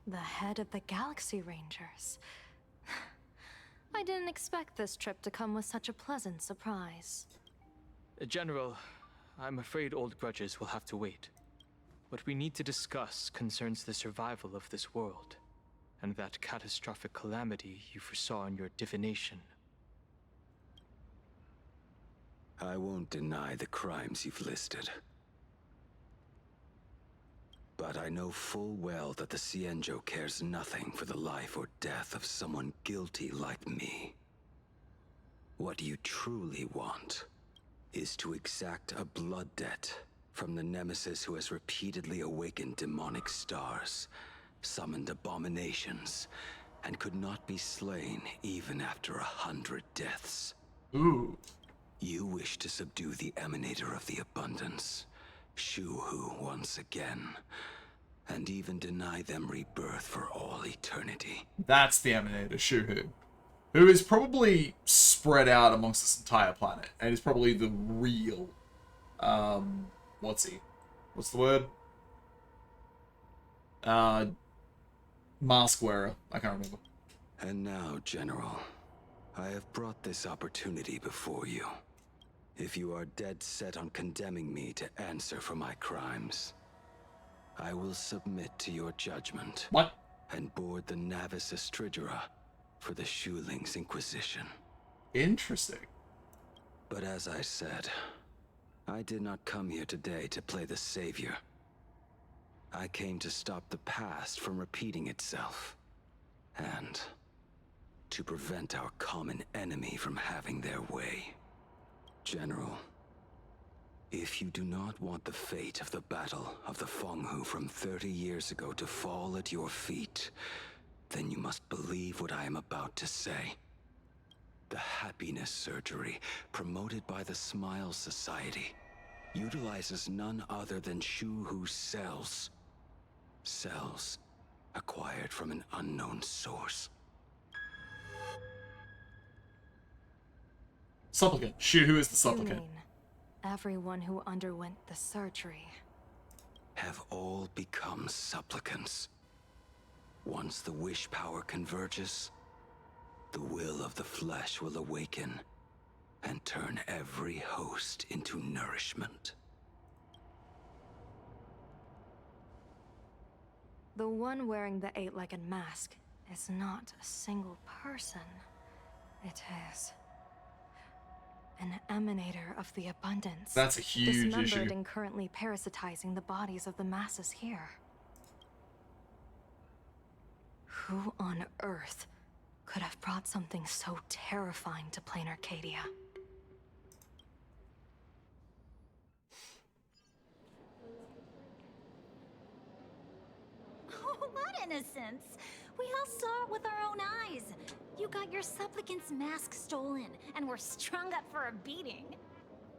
The head of the Galaxy Rangers. I didn't expect this trip to come with such a pleasant surprise. General, I'm afraid old grudges will have to wait. What we need to discuss concerns the survival of this world. and that catastrophic calamity you foresaw in your divination. I won't deny the crimes you've listed. But I know full well that the Cienjo cares nothing for the life or death of someone guilty like me. What you truly want is to exact a blood debt from the nemesis who has repeatedly awakened demonic stars, summoned abominations, and could not be slain even after 100 deaths. Ooh. You wish to subdue the Emanator of the Abundance, Shu-Hu once again, and even deny them rebirth for all eternity. That's the Emanator, Shu-Hu, who is probably spread out amongst this entire planet, and is probably the real, what's he? What's the word? Mask wearer. I can't remember. And now, General, I have brought this opportunity before you. If you are dead set on condemning me to answer for my crimes, I will submit to your judgment. What? And board the Navis Astridura for the Shuling's Inquisition. Interesting. But as I said, I did not come here today to play the savior. I came to stop the past from repeating itself, and to prevent our common enemy from having their way. General, if you do not want the fate of the Battle of the Fenghu from 30 years ago to fall at your feet, then you must believe what I am about to say. The happiness surgery, promoted by the Smile Society, utilizes none other than Shu-Hu's cells. Cells acquired from an unknown source. Supplicant. Shu-Hu is the You supplicant. mean everyone who underwent the surgery Have all become supplicants. Once the wish power converges, the will of the flesh will awaken and turn every host into nourishment. The one wearing the eight-legged mask is not a single person. It is an Emanator of the Abundance. That's a huge dismembered issue. and currently parasitizing the bodies of the masses here. Who on earth could have brought something so terrifying to plain Arcadia? Oh, what innocence! We all saw it with our own eyes. You got your supplicant's mask stolen, and were strung up for a beating.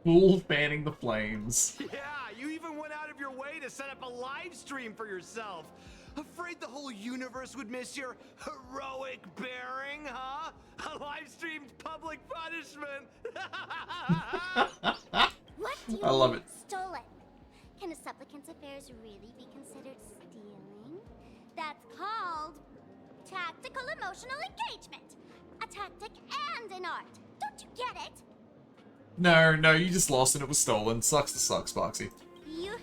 Full fanning the flames. Yeah, you even went out of your way to set up a live stream for yourself. Afraid the whole universe would miss your heroic bearing, huh? A live-streamed public punishment. What do you I love mean, it. stolen? Can a supplicant's affairs really be considered stealing? That's called tactical emotional engagement. A tactic and an art. Don't you get it? No, you just lost and it was stolen. Sucks to suck, Sparksy. Yoo-hoo!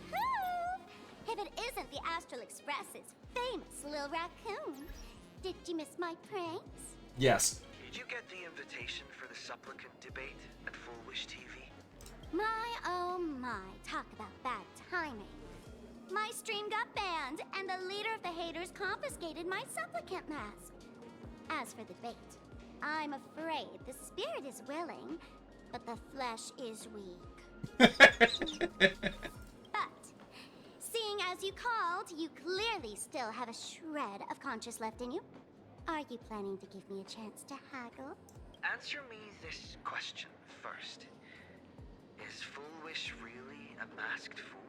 If it isn't the Astral Express's famous Lil Raccoon. Did you miss my pranks? Yes. Did you get the invitation for the supplicant debate at Full Wish TV? My, oh my, talk about bad timing. My stream got banned, and the leader of the haters confiscated my supplicant mask. As for the debate, I'm afraid the spirit is willing, but the flesh is weak. But, seeing as you called, you clearly still have a shred of conscience left in you. Are you planning to give me a chance to haggle? Answer me this question first. Is Full Wish really a masked fool?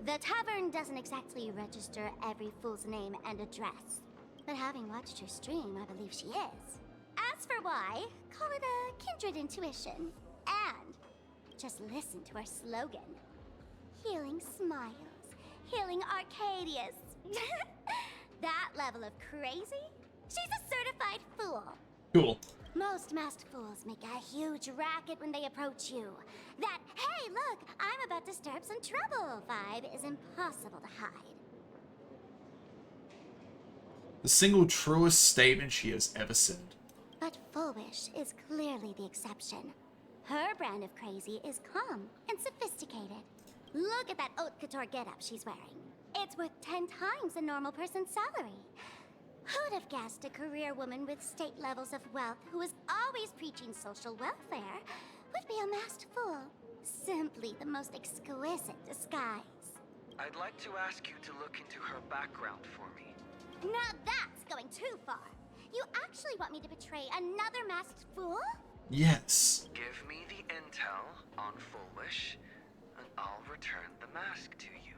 The tavern doesn't exactly register every fool's name and address. But having watched her stream, I believe she is. As for why, call it a kindred intuition. And just listen to our slogan. Healing smiles. Healing Arcadius. That level of crazy? She's a certified fool. Cool. Most masked fools make a huge racket when they approach you. That, hey, look, I'm about to stir up some trouble vibe is impossible to hide. The single truest statement she has ever said. But Fullwish is clearly the exception. Her brand of crazy is calm and sophisticated. Look at that haute couture getup she's wearing. It's worth 10 times a normal person's salary. Who'd have guessed a career woman with state levels of wealth who is always preaching social welfare would be a masked fool? Simply the most exquisite disguise. I'd like to ask you to look into her background for me. Now that's going too far. You actually want me to betray another masked fool? Yes. Give me the intel on Fullwish, and I'll return the mask to you.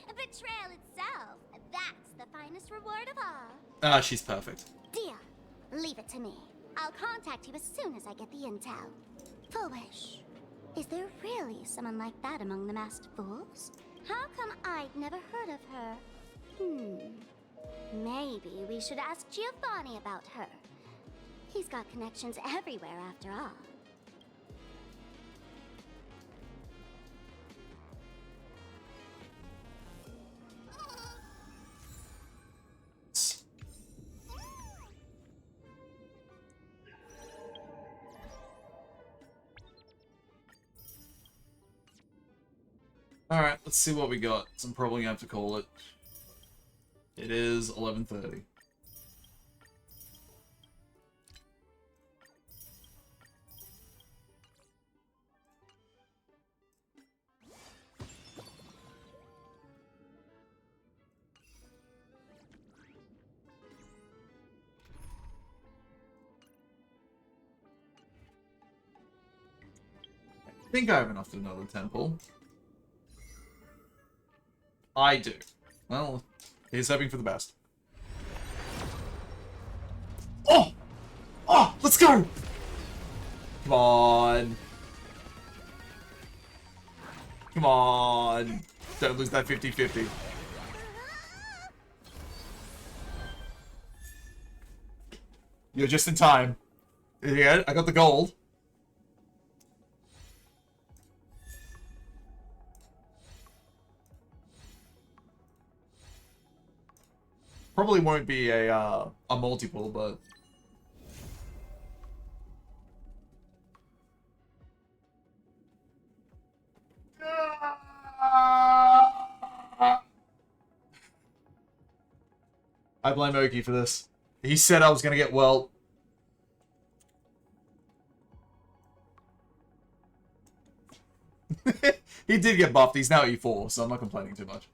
Betrayal itself. That's the finest reward of all. Ah, she's perfect. Deal. Leave it to me. I'll contact you as soon as I get the intel. Fullwish. Is there really someone like that among the masked fools? How come I'd never heard of her? Maybe we should ask Giovanni about her. He's got connections everywhere after all. Alright, let's see what we got. So I'm probably gonna have to call it. It is 11:30. I think I have enough to another temple. I do. Well, he's hoping for the best. Oh! Oh! Let's go! Come on. Come on. Don't lose that 50-50. You're just in time. Yeah, I got the gold. Probably won't be a multiple, but I blame Oki for this. He said I was gonna get well. He did get buffed. He's now E4, so I'm not complaining too much.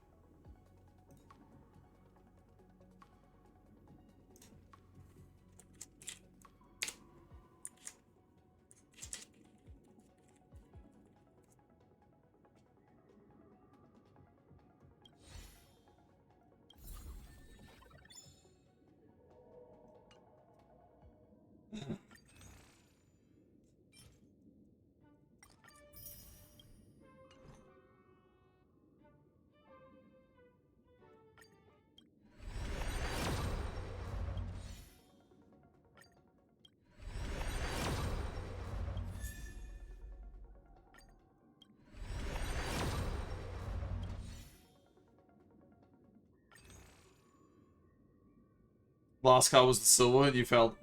Last card was the silver, and you failed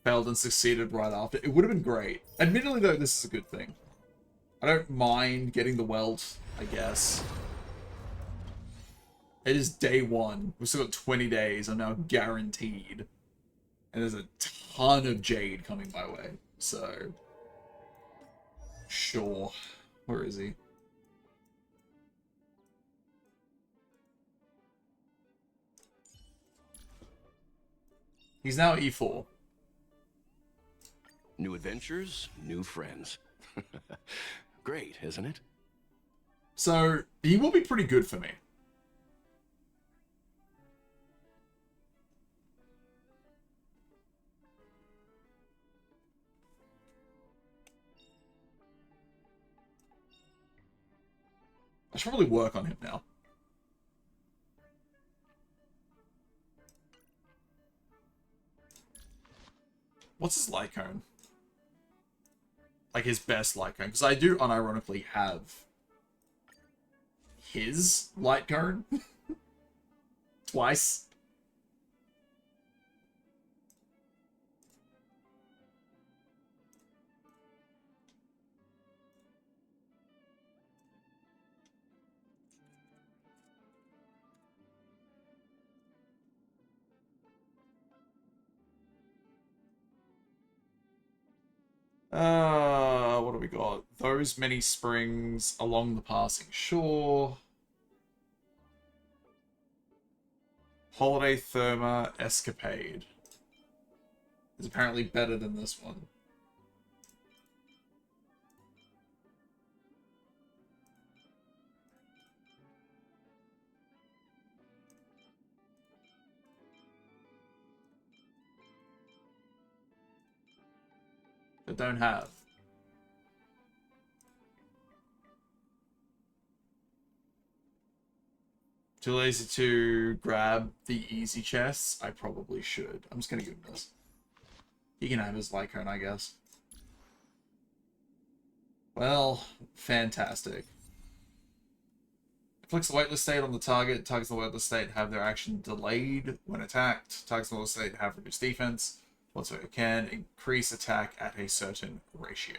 and succeeded right after. It would have been great. Admittedly, though, this is a good thing. I don't mind getting the welt, I guess. It is day 1. We've still got 20 days. I'm now guaranteed. And there's a ton of jade coming my way. So, sure. Where is he? He's now E4. New adventures, new friends. Great, isn't it? So, he will be pretty good for me. I should probably work on him now. What's his light cone? Like his best light cone. Because I do unironically have his light cone. Twice. What do we got? Those many springs along the passing shore. Holiday Therma Escapade is apparently better than this one. But don't have. Too lazy to grab the easy chests? I probably should. I'm just gonna give him this. He can have his Lycone, I guess. Well, fantastic. Inflicts a weightless state on the target. Targets in the weightless state have their action delayed when attacked. Targets in the weightless state have reduced defense. Also, it can increase attack at a certain ratio.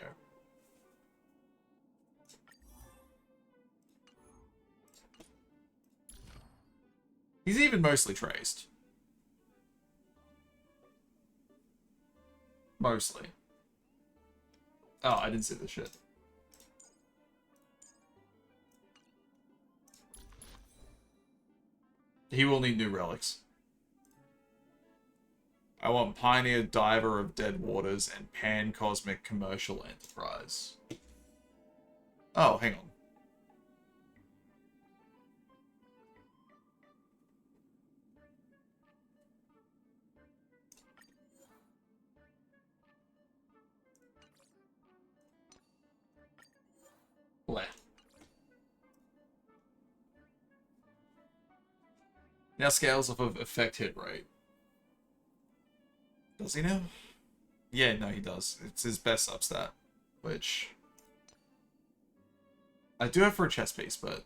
He's even mostly traced. Mostly. Oh, I didn't see this shit. He will need new relics. I want Pioneer Diver of Dead Waters and Pan Cosmic Commercial Enterprise. Oh, hang on. Bleh. Now scales off of effect hit rate. Does he now? Yeah, no, he does. It's his best substat, which I do have for a chess piece, but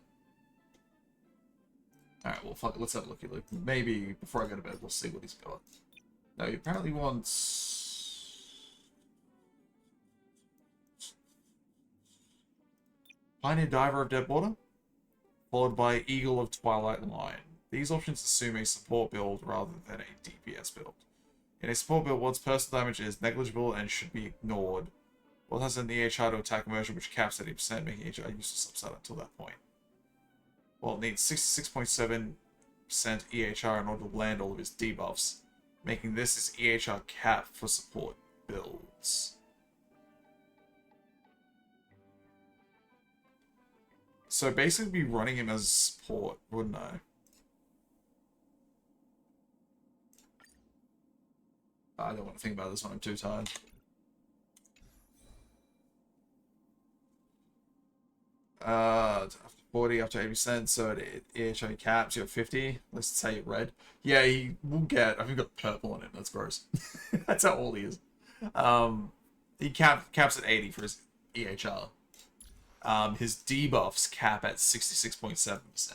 alright, well, fuck it. Let's have a looky look. Maybe before I go to bed, we'll see what he's got. No, he apparently wants Pioneer Diver of Deadwater, followed by Eagle of Twilight Line. These options assume a support build rather than a DPS build. In a support build, one's personal damage is negligible and should be ignored. One has an EHR to attack immersion, which caps at 80%, making EHR useless substat until that point. Well, it needs 66.7% EHR in order to land all of his debuffs, making this his EHR cap for support builds. So basically be running him as support, wouldn't I? I don't want to think about this one, I'm too tired. After 40, up to 80%, so it EHO caps, you have 50. Let's say red. Yeah, he will get, I think got purple on it, that's gross. That's how old he is. He caps at 80 for his EHR. His debuffs cap at 66.7%.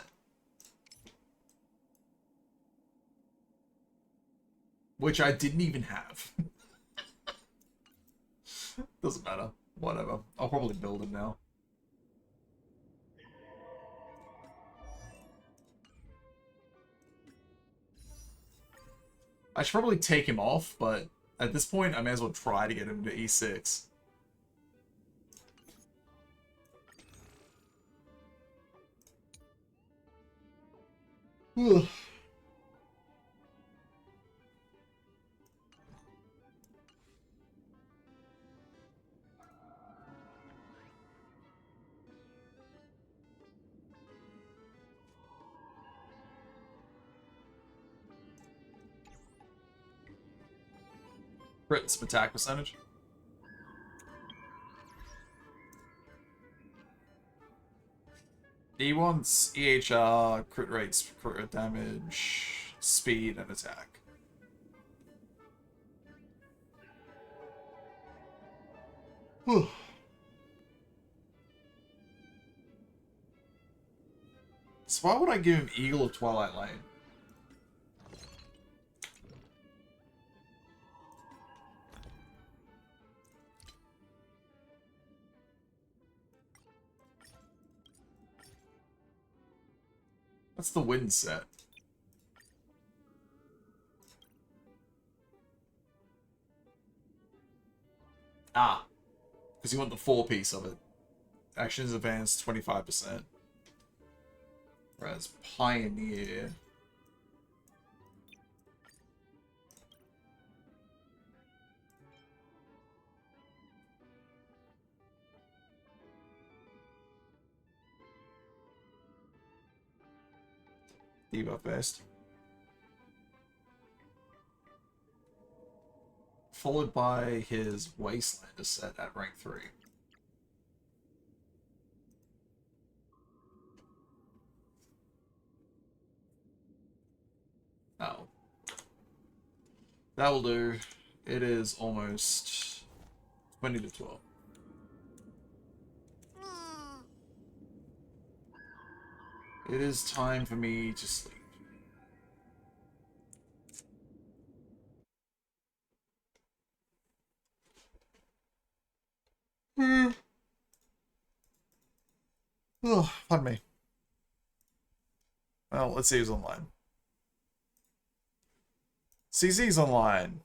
Which I didn't even have. Doesn't matter. Whatever. I'll probably build him now. I should probably take him off, but at this point, I may as well try to get him to E6. Ugh. Crit some attack percentage. He wants EHR, crit rates, crit rate damage, speed, and attack. Whew. So why would I give him Eagle of Twilight Lane? What's the win set? Ah. Because you want the 4-piece of it. Actions advanced 25%. Whereas Pioneer. Debuff Vest. Followed by his Wastelander set at rank 3. Oh. That will do. It is almost 20 to 12. It is time for me to sleep. Oh, pardon me. Well, let's see who's online. CZ's online.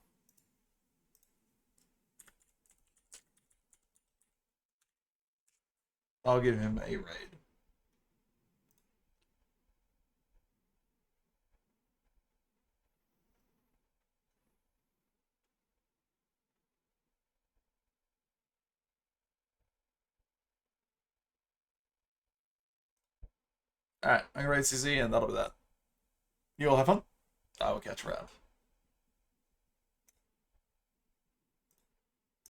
I'll give him a raid. Alright, I'm gonna raid CZ and that'll be that. You all have fun. I will catch you around.